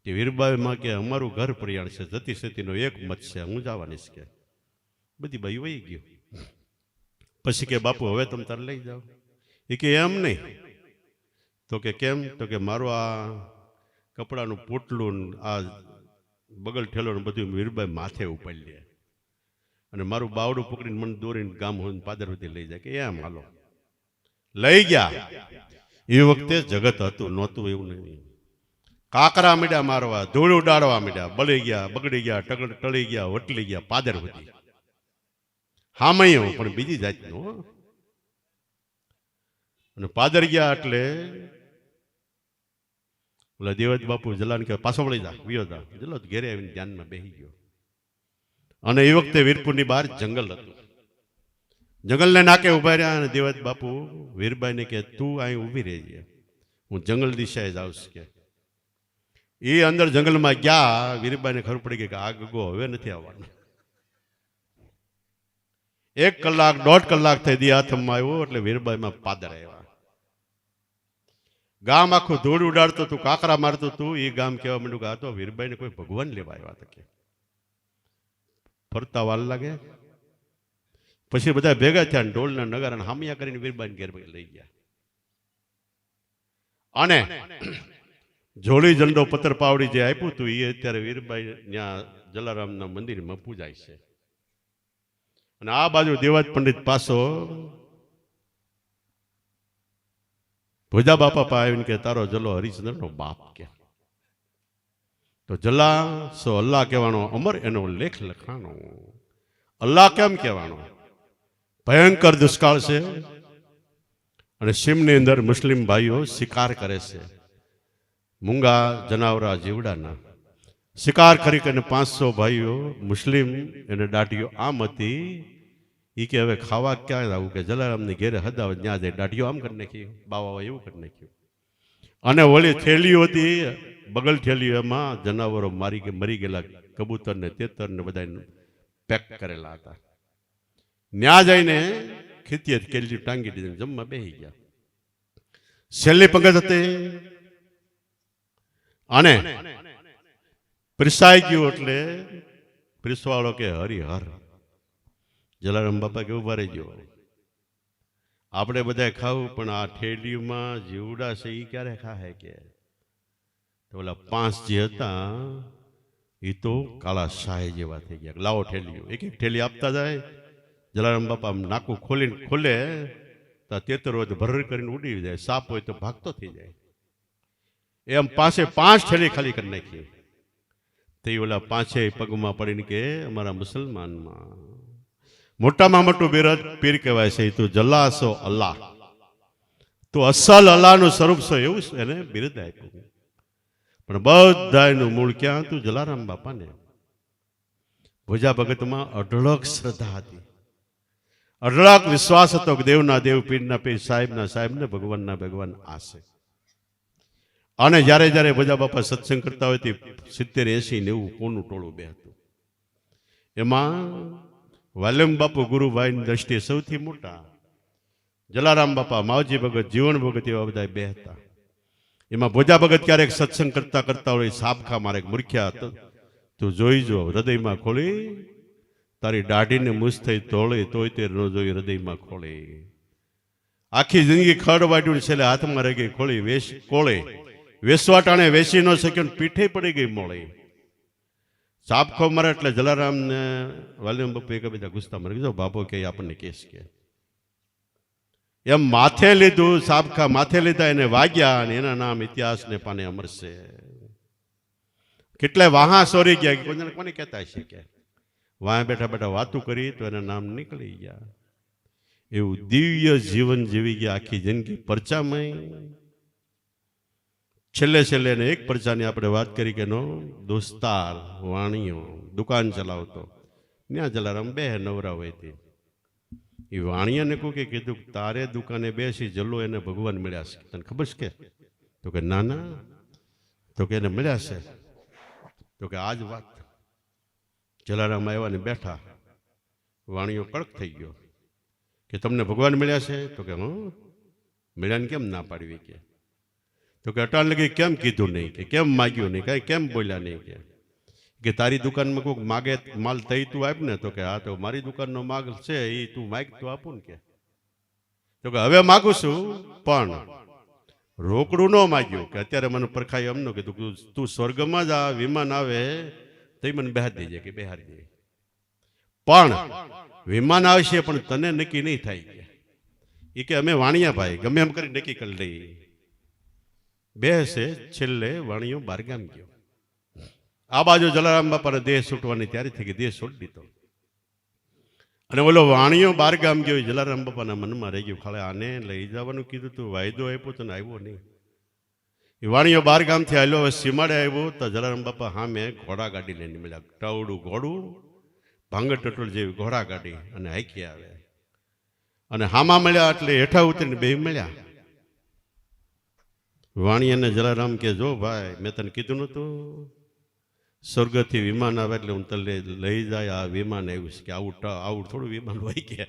કે વીરબાઈમાં કે અમારું ઘર પરિયાણ છે, જતી સતીનો એક મત છે, હું જવાની છે કે. બધી બાઈ વહી ગયું. પછી કે બાપુ હવે તમે તારે લઈ જાઓ. એ કે એમ નહીં. તો કે કેમ? તો કે મારું આ કપડાનું પોટલું, આ બગલ ઠેલો ને બધું વીરબાઈ માથે ઉપાડી લે અને મારું બાવડું પકડીને મને દોરીને ગામ હોય પાદર સુધી લઈ જાય કે એમ હાલો. લઈ ગયા. એ વખતે જગત હતું, નહોતું એવું નહીં. કાકરા મીડા મારવા, ધૂળ ઉડાડવા મીડા. બળી ગયા, બગડી ગયા, ટળી ગયા, વટલી ગયા, પાદર હતી. હામયું પણ બીજી જાતનું. અને પાદર ગયા એટલે ઓલા દેવજ બાપુ જલાને કે પાછો વળી જા, વિયો જા. જલો ઘેરે આવીને ધ્યાનમાં બેસી ગયો. અને એ વખતે વીરપુરની બહાર જંગલ હતું. જંગલને નાકે ઉભા રહ્યા અને દેવજ બાપુ વીરબાઈને કે તું અહીં ઊભી રહેજે, હું જંગલ દિશાએ જાઉં છું કે. એ અંદર જંગલમાં ગયા. વીરબાઈને ખબર પડી ગઈ કે આ ગગો હવે નથી આવવાનો. 1 કલાક 1.5 કલાક થઈ દી હાથમાં આવ્યો એટલે વીરબાઈમાં પાદર આવ્યા. ગામ આખું ધૂળ ઉડાડતું હતું, કાકરા મારતું હતું. એ ગામ કહેવા માંડ્યું કે આ તો વીરબાઈને કોઈ ભગવાન લેવા આવ્યા હતા કે. ફરતા વાલ લાગે. પછી બધા ભેગા થયા, ઢોલના નગારા હામિયા કરીને વીરબાઈને ઘેર લઈ ગયા. અને જોડી ઝંડો પતર પાવડી જે આપ્યું હતું એ અત્યારે વીરબાઈ ત્યાં જલારામના મંદિરમાં પૂજાય છે. અને આ બાજુ દેવાજ પંડિત પાસો ભોજા બાપા પા આવીને કે તારો જલો હરિચંદ્રનો બાપ કે. તો જલા સો અલ્લાહ કહેવાનો, અમર એનો લેખ લખાણો. અલ્લાહ કેમ કહેવાનો? ભયંકર દુષ્કાળ છે અને સીમની અંદર મુસ્લિમ ભાઈઓ શિકાર કરે છે. મૂંગા જનાવરા જીવડાના શિકાર કરી કરીને 500 ભાઈઓ મુસ્લિમ એને દાઢીઓ આમ હતી. એ કે હવે ખાવા ક્યાં આવું કે જલારામની ઘેરે હદાવ ત્યાં જાય. દાઢીઓ આમ કરી નાખી, બાવા એવું કરી નાખ્યું. અને ઓલી થેલીઓ હતી, બગલ થેલીઓ, એમાં જનાવરો મરી ગયેલા કબૂતર ને તેતર ને બધા પેક કરેલા હતા. ન્યા જઈને ખીતીએ કેલી ટાંગી દીધી, જમવા બેસી ગયા. છેલ્લી પંગત હતી અને પીરસાઈ ગયું એટલે પીરસવાળો કે હરિહર. જલારામ બાપા કે ઉભા રહી ગયો. આપણે બધા ખાવું, પણ આ ઠેલીમાં જીવડા છે એ ક્યારે ખાહે કે? તો ઓલા 5 જે હતા એ તો કાળા શાહી જેવા થઈ ગયા. લાવો ઠેલીઓ, એક એક ઠેલી આપતા જાય. જલારામ બાપા નાકું ખોલીને ખોલે તો 73 હોય તો ભર કરીને ઉડી જાય, સાપ હોય તો ભાગતો થઈ જાય. એમ 5 ઠેલી ખાલી કરી નાખી. તે ઓલા 5 પગમાં પડીને કે અમારા મુસલમાનમાં મોટામાં મોટું બિરદ પીર કહેવાય છે, તું જલ્લાસો અલ્લાહ, તું અસલ અલ્લાહનું સ્વરૂપ છે, એવું એને બિરદ આપ્યું. પણ બધાનું મૂળ ક્યાં હતું? જલારામ બાપાને. ભોજા ભગતમાં અઢળક શ્રદ્ધા હતી, અઢળક વિશ્વાસ હતો કે દેવના દેવ, પીરના પીર, સાહેબના સાહેબ ને ભગવાનના ભગવાન આ છે. અને જ્યારે જ્યારે ભોજા બાપા સત્સંગ કરતા હોય તે 70, 80, 90 કોનું ટોળું બે હતું. એમાં વાલ્યમ બાપુ ગુરુભાઈની દ્રષ્ટિએ સૌથી મોટા, જલારામ બાપા, માવજી ભગત, જીવન ભગત, એવા બધા બે હતા. એમાં ભોજા ભગત ક્યારેક સત્સંગ કરતા કરતા હોય સાબખા મારે મૂર્ખ્યા હતો, તું જોઈજો હૃદયમાં ખોલી, તારી દાઢીને મૂછ થઈ તોળે તોય તે ન જોઈ હૃદયમાં ખોલે. આખી જિંદગી ખડ વાટ્યું છેલ્લે હાથમાં રહી ગઈ ખોળી, વેશ કોળે વેસવાટાણે વેચી ન શક્યો, પીઠે પડી ગઈ મોળે. સાબખો મરે એટલે જલારામને વાલ્યમ બાપુ એક બધા ગુસ્સા મરી ગયો, બાપો કે આપણને કેસ કે એમ માથે લીધું, સાબખા માથે લીધા, એને વાગ્યા અને એના નામ ઇતિહાસને પાને અમરશે. કેટલાય વાહા સોરી ગયા, કોને કહેતા હશે કે વાહ બેઠા બેઠા વાતું કરી તો એના નામ નીકળી ગયા. એવું દિવ્ય જીવન જીવી ગયા, આખી જિંદગી પરચામય. છેલ્લે છેલ્લે ને એક પરચાની આપણે વાત કરી કે નો દોસ્તાર વાણીઓ દુકાન ચલાવતો, ત્યાં જલારામ બે નવરા હોય હતી. એ વાણિયાને કહું કે કીધું તારે દુકાને બેસી જલ્લો એને ભગવાન મળ્યા છે, તને ખબર છે કે? તો કે ના ના, તો કે એને મળ્યા છે. તો કે આજ વાત. જલારામ આવ્યા ને બેઠા, વાણીઓ કડક થઈ ગયો કે તમને ભગવાન મળ્યા છે? તો કે હું મળ્યાને કેમ ના પાડવી કે? તો કે અટાણ લગી કેમ કીધું નહીં, કે કેમ માગ્યું નહીં, કઈ કેમ બોલ્યા નહીં કે તારી દુકાનમાં કોઈક માગે માલ તઈ તું આપ ને? તો કે હા, તો મારી દુકાનનો માગ છે એ તું માગ તો આપું ને કે. તો કે હવે માગું છું પણ રોકડું ન માગ્યું, કે અત્યારે મને પરખાય એમનો કીધું તું સ્વર્ગમાં જ આ વિમાન આવે તો મને બેહાર દેજે કે બેહાર દે, પણ વિમાન આવશે પણ તને નક્કી નહીં થાય એ કે અમે વાણિયા ભાઈ ગમે એમ કરી નક્કી કરી લઈએ. બેસે છેલ્લે વાણીઓ બારગામ ગયો. આ બાજુ જલારામ બાપાને દેહ છૂટવાની ત્યારે થઈ ગઈ, દેહ છોડી દીધો. અને ઓલો વાણીઓ બારગામ ગયો, જલારામ બાપાના મનમાં રહી ગયું, ખાલે આને લઈ જવાનું કીધું તું, વાયદો આપ્યો તો આવ્યો નહીં. એ વાણીઓ બારગામથી આવ્યો, હવે સીમાડે આવ્યો તો જલારામ બાપા સામે ઘોડા ગાડી લઈને મળ્યા. ટવડું ઘોડું, ભાંગર ટટોળ જેવી ઘોડા ગાડી, અને હાઈકી આવે. અને હામા મળ્યા એટલે હેઠા ઉતરીને બે મળ્યા. વાણિયાને જલારામ કે જો ભાઈ, મેં તને કીધું નતું સ્વર્ગથી વિમાન આવે એટલે હું તને લઈ જાય, આ વિમાન આવ્યું છે કે આવું થોડું વિમાન હોય કે?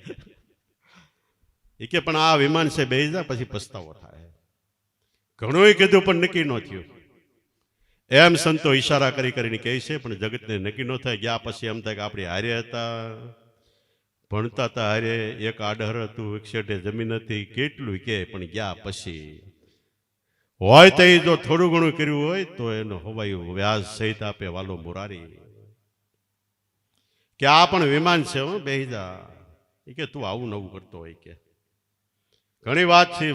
એ કે પણ આ વિમાન છે, બેસી જા પછી પસ્તાવો થાય. ઘણું કીધું પણ નક્કી ન થયું. એમ સંતો ઈશારા કરી કરીને કહે છે, પણ જગતને નક્કી ન થાય. ગયા પછી એમ થાય કે આપણે હારે હતા, ભણતા હતા હારે, એક આડહર હતું, એક શેઠે જમીન હતી, કેટલું કે, પણ ગયા પછી હોય તો જો થોડું ઘણું કર્યું હોય તો એનો હવાયું વ્યાજ સહિત આપે વાલો મુરારી, કે આ પણ વિમાન છે હું બેહી જા. એ કે તું આવું નવું કરતો હોય કે ઘણી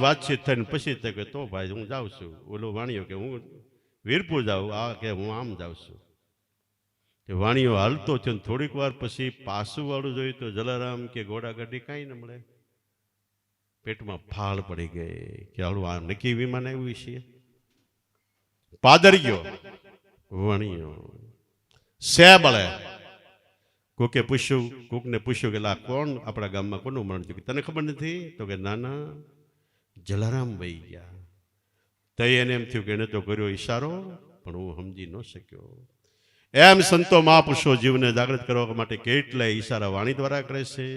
વાતચીત થઈને પછી તે કે તો ભાઈ હું જાઉં છું. ઓલો વાણિયો કે હું વીરપુર જાઉં, આ કે હું આમ જાઉં છું. કે વાણિયો હાલતો થયો, થોડીક વાર પછી પાછું વાળું જોયું તો જલારામ કે ઘોડા ગાડી કાંઈ ન મળે. પેટમાં ફાળ પડી ગઈ કે હાલું આ નક્કી વિમાન આવ્યું છે. પાદર ગયો વણિયો સે બળે. કોકે પૂછ્યું, કોકને પૂછ્યું કે લા કોણ આપણા ગામમાં કોનું મરણ થયું, તને ખબર નથી? તો કે ના ના, જલારામ વહી ગયા. તઈ એને એમ થયું કે એને તો કર્યો ઈશારો પણ હું સમજી ન શક્યો. એમ સંતો મહાપુરુષો જીવને જાગૃત કરવા માટે કેટલાય ઈશારા વાણી દ્વારા કરે છે,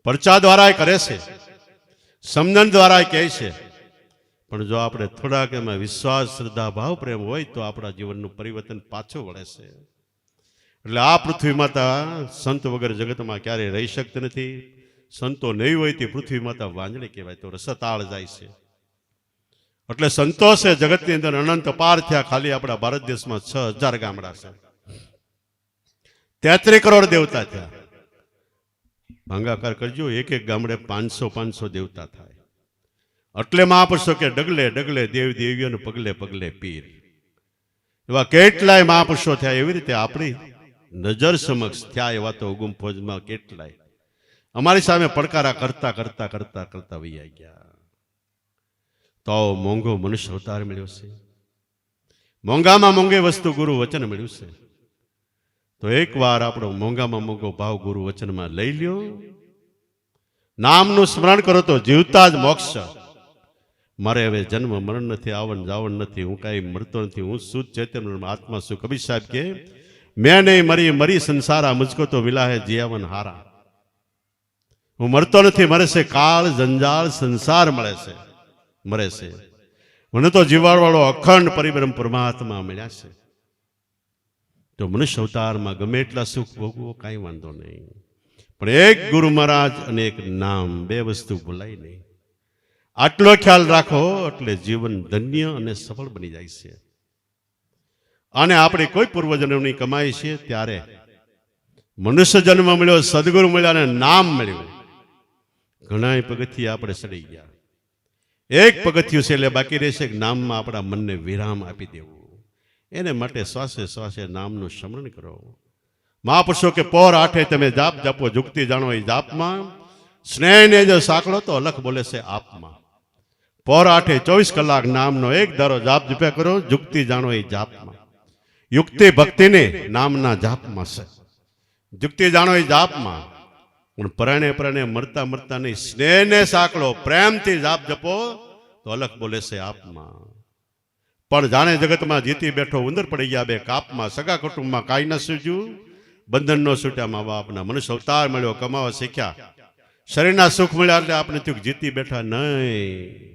પરચા દ્વારા કરે છે, સમજણ દ્વારા કહે છે. પણ જો આપણે થોડાક એમાં વિશ્વાસ, શ્રદ્ધા, ભાવ, પ્રેમ હોય તો આપણા જીવનનું પરિવર્તન પાછું વળે છે. એટલે આ પૃથ્વી માતા સંત વગર જગતમાં ક્યારેય રહી શકતી નથી. સંતો નહીં હોય તે પૃથ્વી માતા વાંજણી કહેવાય, તો રસતાળ જાય છે. એટલે સંતો છે જગતની અંદર અનંત પાર થયા. ખાલી આપણા ભારત દેશમાં 6000 ગામડા છે, 33 કરોડ દેવતા થયા. ભાંગાકાર કરજો, એક એક ગામડે 500 દેવતા થાય. એટલે મહાપુરુષો કે ડગલે ડગલે દેવ દેવીઓને પગલે પગલે પીર. એવા કેટલાય મહાપુરુષો થયા. એવી રીતે આપણી નજર સમક્ષ થયા એવા તો હુકુમ ફોજમાં કેટલાય અમારી સામે પડકારા કરતા કરતા કરતા કરતા વૈયા ગયા. તો મોંઘો મનુષ્ય અવતાર મળ્યો છે. મોંઘામાં મોંઘી વસ્તુ ગુરુ વચન મળ્યું છે. તો એકવાર આપણો મોંઘામાં મોંઘો ભાવ ગુરુ વચનમાં લઈ લ્યો. નામનું સ્મરણ કરો તો જીવતા જ મોક્ષ. મારે હવે જન્મ મરણ નથી, આવન જાવન નથી, હું કાંઈ મરતો નથી, હું શુદ્ધ ચૈતન્ય આત્મા છું. કબીર સાહેબ કે મેં નહીં મરી મરી સંસારા, મુझको તો મિલા હે જીવન હારા. હું મરતો નથી, મરે છે કાળ જંજાળ સંસાર મળે છે મરે છે. મને તો જીવાડવાળો અખંડ પરિબ્રહ્મ પરમાત્મા મળ્યા છે. તો મનુષ્ય અવતારમાં ગમે એટલા સુખ ભોગવો કાંઈ વાંધો નહીં, પણ એક ગુરુ મહારાજ અને એક નામ, બે વસ્તુ ભૂલાય નહીં. આટલો ખ્યાલ રાખો એટલે જીવન ધન્ય અને સફળ બની જાય છે. અને આપણે કોઈ પૂર્વજન્મની કમાઈ છે ત્યારે મનુષ્ય જન્મ મળ્યો, સદગુરુ મળ્યા અને નામ મળ્યું. ઘણા પગથિયા આપણે ચડી ગયા. એક પગથિયું છે એટલે બાકી રહેશે કે નામમાં આપણા મનને વિરામ આપી દેવું. એને માટે શ્વાસે શ્વાસે નામનું સ્મરણ કરો. મહાપુરુષો કે પોર આઠે તમે જાપ જાપો, જુગતી જાણો એ જાપમાં. સ્નેહને જો સાંકળો તો અલખ બોલે છે આપમાં. પોર આઠે 24 કલાક નામનો એક ધારો જાપ જપ્યા કરો, જુગતી જાણો એ જાપમાં. યુક્તિ ભક્તિને નામના જાપમાં છે. જુગતી જાણો એ જાપમાં. પણ પરાણે પરાણે મરતા મરતા નહીં, સ્નેહને સાંકળો, પ્રેમથી જાપ જપો તો અલખ બોલે છે આપમાં. પણ જાણે જગતમાં જીતી બેઠો ઉંદર પડી ગયા બે કાપમાં. સગા કુટુંબમાં કાંઈ ન સૂજ્યું, બંધન નો છૂટ્યા મા બાપના. મનુષ્ય અવતાર મળ્યો, કમાવા શીખ્યા, શરીરના સુખ મળ્યા એટલે આપણે થયું જીતી બેઠા નહીં.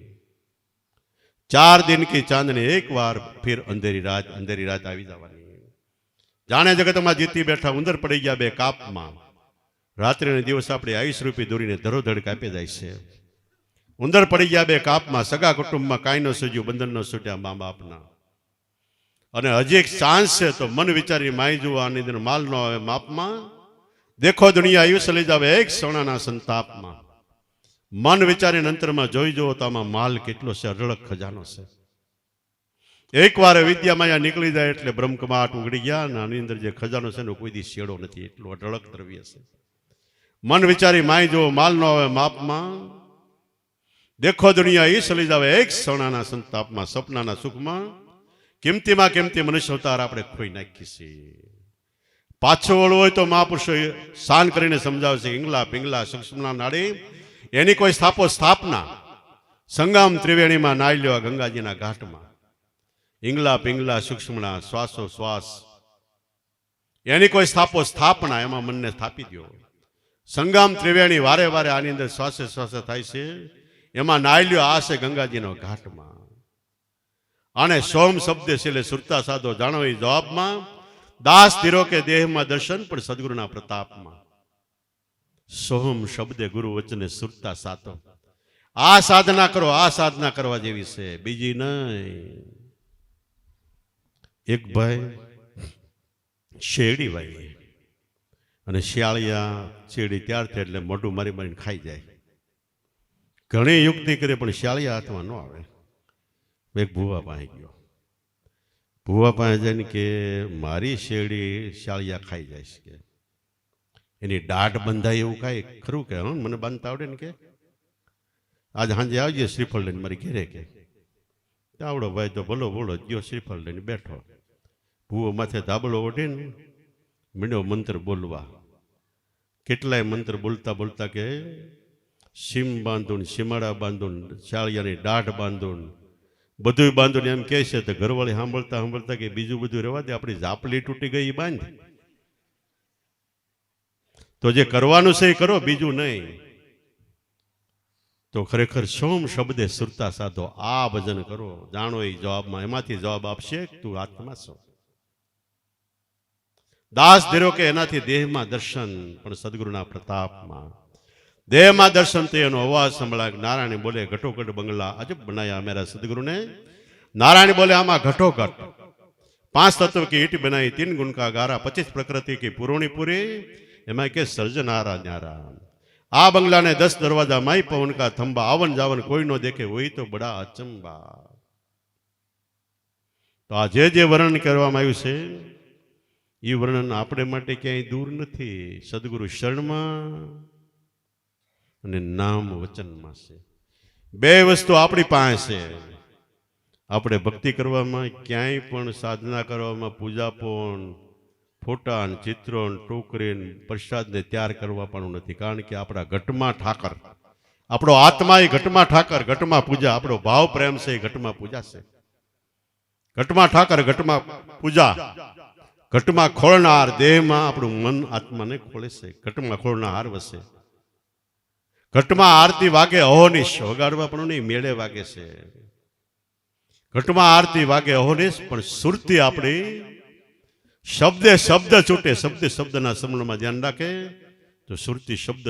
4 દિન કી ચાંદની એક વાર ફિર અંધેરી રાત આવી જવાની. જાણે જગતમાં જીતી બેઠા ઉંદર પડી ગયા બે કાપમાં. રાત્રે ને દિવસ આપણે આયુષ રૂપી દોરીને ધરોધડ કાપી જાય છે. ઉંદર પડી ગયા બે કાપમાં. સગા કુટુંબમાં કાંઈ ન સૂજ્યું, બંધન ન છૂટ્યા મા બાપના. અને હજી એક ચાન્સ છે તો મન વિચારી માઈ જુઓ, આની અંદર માલ ન આવે માપમાં. દેખો દુનિયા આયુષ લઈ જાવે એક સોનાના સંતાપમાં. મન વિચારીને અંતરમાં જોઈ જુઓ તો આમાં માલ કેટલો છે, અઢળક ખજાનો છે. એકવાર વિદ્યામાયા નીકળી જાય એટલે બ્રહ્મકમાટ ઉગડી ગયા. અને આની અંદર જે ખજાનો છે એનો કોઈ દી શેડો નથી, એટલું અઢળક દ્રવ્ય છે. મન વિચારી માઈ જુઓ, માલ ન આવે માપમાં. દેખો દુનિયા ઈશ લઈ જાવે એક સોનાના સંતાપમાં. સપનાના સુખમાં કિંમતીમાં કિંમતી મનુષ્ય અવતાર આપણે ખોઈ નાખી છે. પાછો વળવું હોય તો મહાપુરુષો શાન કરીને સમજાવે છે. ઈંગલા પિંગલા સૂક્ષ્મના નાડી એની કોઈ સ્થાપના. સંગમ ત્રિવેણીમાં નાઈ લ્યો ગંગાજીના ઘાટમાં. ઈંગલા પિંગલા સૂક્ષ્મના શ્વાસો શ્વાસ એની કોઈ સ્થાપના. એમાં મનને સ્થાપી દો. સંગમ ત્રિવેણી વારે વારે આની અંદર શ્વાસે શ્વાસે થાય છે. એમાં નાઈ લ્યો આ છે ગંગાજીનો ઘાટમાં. અને સોમ શબ્દ છે એટલે સુરતા સાધો જાણો એ જવાબમાં. દાસ ધીરો કે દેહમાં દર્શન પણ સદગુરુના પ્રતાપમાં. સોમ શબ્દે ગુરુ વચને સુરતા સાધો. આ સાધના કરો, આ સાધના કરવા જેવી છે, બીજી નહીં. એક ભાઈ શેરડી વાવી અને શિયાળિયા શેરડી તૈયાર થાય એટલે મોઢું મારી મારીને ખાઈ જાય. ઘણી યુક્તિ કરે પણ શિયાળિયા હાથમાં ન આવે. એક ભૂવા પાસે ગયો. ભૂવા પાસે જઈને કે મારી શેરડી શાળિયા ખાઈ જાય છે, કે એની દાઢ બંધાય એવું કાંઈ ખરું? કે હા મને બાંધતા આવડે ને, કે આજ સાંજે આવજે શ્રીફળ લઈને મારી ઘેરે. કે આવડો ભાઈ તો ભલો બોલો ગયો, શ્રીફળ લઈને બેઠો. ભૂવો માથે ધાબળો ઓઢીને મીંડો મંત્ર બોલવા. કેટલાય મંત્ર બોલતા બોલતા કે સીમ બાંધુન, સીમાડા બાંધુન, શાળિયાની દાઢ બાંધુન, બધું બાંધુને એમ કહે છે. તો ઘરવાળી સાંભળતા સાંભળતા કે બીજું બધું રહેવા દે, આપણી ઝાપલી તૂટી ગઈ એ બાંધ. તો જે કરવાનું છે એ કરો, બીજું નહીં. તો ખરેખર સોમ શબ્દે સુરતા સાધો, આ ભજન કરો, જાણો એ જવાબમાં. એમાંથી જવાબ આપશે તું આત્મા છો. દાસ ધીરો કે એનાથી દેહમાં દર્શન પણ સદગુરુના પ્રતાપમાં. દેહમાં દર્શન થઈ એનો અવાજ સંભળાય. નારાયણ બોલે ઘટોઘટ બંગલા અજબ બનાયા મેરા સદગुरु ने. नारायण बोले आमा घटोघट 5 तत्व की ईट बनाई 3 गुण का गारा 25 प्रकृति की पुरोणी पूरी एमा के सर्जनारा न्यारा. आ बंगला ने 10 दरवाजा माई पवन का थंबा आवन जावन कोई नो देखे वही तो बड़ा अचंबा. तो आ जे वर्णन કરવામાં આવ્યું છે એ વર્ણન આપણે માટે ક્યાંય દૂર નથી. સદગુરુ શરણમાં અને નામ વચનમાં છે. બે વસ્તુ આપણી પાસે છે. આપણે ભક્તિ કરવામાં ક્યાંય પણ સાધના કરવામાં પૂજા પણ ફોટા ચિત્રો ટોકરી પ્રસાદને તૈયાર કરવા પણ નથી. કારણ કે આપણા ઘટમાં ઠાકર, આપણો આત્મા એ ઘટમાં ઠાકર, ઘટમાં પૂજા. આપણો ભાવ પ્રેમ છે એ ઘટમાં પૂજા છે. ઘટમાં ઠાકર, ઘટમાં પૂજા, ઘટમાં ખોલનાર. દેહમાં આપણું મન આત્માને ખોલે છે. ઘટમાં ખોલનાર વસે. ઘટમાં આરતી વાગે અહોનિશ, વગાડવા પણ નહીં, મેળે વાગે છે. ઘટમાં આરતી વાગે અહોનિશ, પણ સુરતી આપણી શબ્દે શબ્દ છૂટે. શબ્દના સમૂહમાં ધ્યાન રાખે તો સુરતી શબ્દ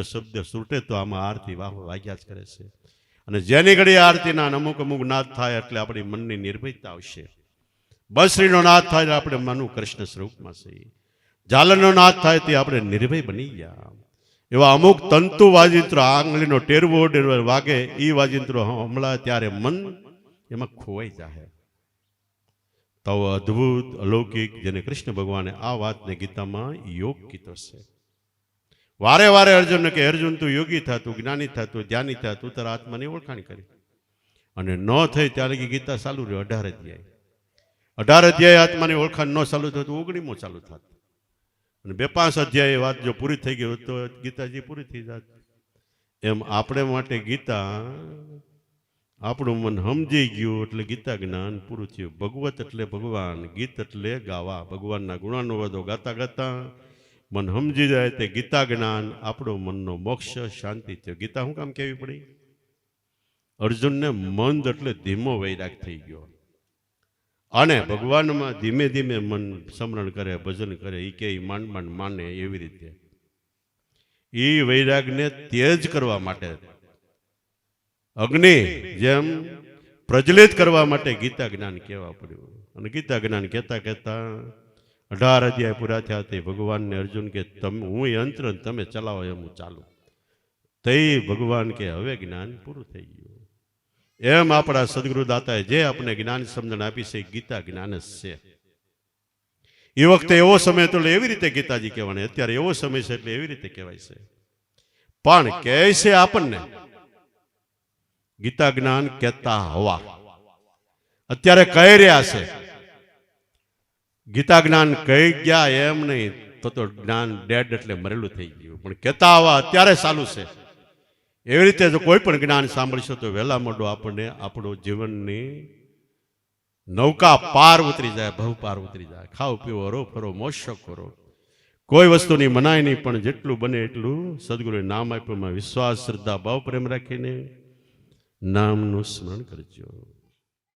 છૂટે તો આમાં આરતી વાગ્યા જ કરે છે. અને જેની ઘડી આરતીના અમુક નાદ થાય એટલે આપણી મનની નિર્ભયતા આવશે. બંસરીનો નાદ થાય આપણે માનું કૃષ્ણ સ્વરૂપમાં છે. ઝાલરનો નાદ થાય તે આપણે નિર્ભય બની ગયા. એવા અમુક તંતુ વાજિંત્રો, આંગળીનો ટેરવો વાગે એ વાજિંત્રો હમણાં ત્યારે મન એમાં ખોવાઈ જાય. તો અદ્ભુત અલૌકિક જેને કૃષ્ણ ભગવાને આ વાતને ગીતામાં યોગ કીધો છે. વારે વારે અર્જુનને કે અર્જુન તું યોગી થતું, જ્ઞાની થતું, ધ્યાની થતું, તારા આત્માની ઓળખાણ કરી. અને ન થઈ ત્યારે ગીતા ચાલુ રહ્યો 18 અધ્યાય આત્માની ઓળખાણ ન ચાલુ થતું 19મો ચાલુ થતું. અને 2-5 અધ્યાય વાત જો પૂરી થઈ ગઈ તો ગીતાજી પૂરી થઈ જાત. એમ આપણે માટે ગીતા આપણું મન સમજી ગયું એટલે ગીતા જ્ઞાન પૂરું થયું. ભગવત એટલે ભગવાન, ગીત એટલે ગાવા. ભગવાનના ગુણાનુવાદો ગાતા ગાતા મન સમજી જાય તે ગીતા જ્ઞાન આપણો મનનો મોક્ષ શાંતિ થયો. ગીતા શું કામ કહેવી પડી? અર્જુનને મંદ એટલે ધીમો વૈરાગ થઈ ગયો. અને ભગવાનમાં ધીમે ધીમે મન સ્મરણ કરે, ભજન કરે, એ કે માંડ માને એવી રીતે એ વૈરાગને તેજ કરવા માટે, અગ્નિ જેમ પ્રજ્વલિત કરવા માટે ગીતા જ્ઞાન કહેવા પડ્યું. અને ગીતા જ્ઞાન કહેતા કહેતા 18 અધ્યાય પૂરા થયા તે ભગવાનને અર્જુન કે તમે હું યંત્ર તમે ચલાવો એમ હું ચાલુ. તે ભગવાન કે હવે જ્ઞાન પૂરું થઈ ગયું. એમ આપણા સદગુરુ દાતાએ જે આપણે જ્ઞાન સમજણ આપી છે ગીતા જ્ઞાન જ છે. એ વખતે એવો સમય તો એવી રીતે ગીતાજી કહેવાય, અત્યારે એવો સમય છે એટલે એવી રીતે કહેવાય છે. પણ કહે છે આપણને ગીતા જ્ઞાન કહેતા હવા અત્યારે કહી રહ્યા છે. ગીતા જ્ઞાન કહી ગયા એમ નહીં તો જ્ઞાન ડેડ એટલે મરેલું થઈ ગયું. પણ કહેતા હવા અત્યારે ચાલુ છે. એવી રીતે જો કોઈ પણ જ્ઞાન સાંભળશો તો વહેલા મોડો આપણને આપણો જીવનની નૌકા પાર ઉતરી જાય, ભવ પાર ઉતરી જાય. ખાઓ પીવો, હરો ફરો, મોજ શોખ કરો, કોઈ વસ્તુની મનાય નહીં. પણ જેટલું બને એટલું સદગુરુએ નામ આપ્યું વિશ્વાસ, શ્રદ્ધા, ભાવ, પ્રેમ રાખીને નામનું સ્મરણ કરજો.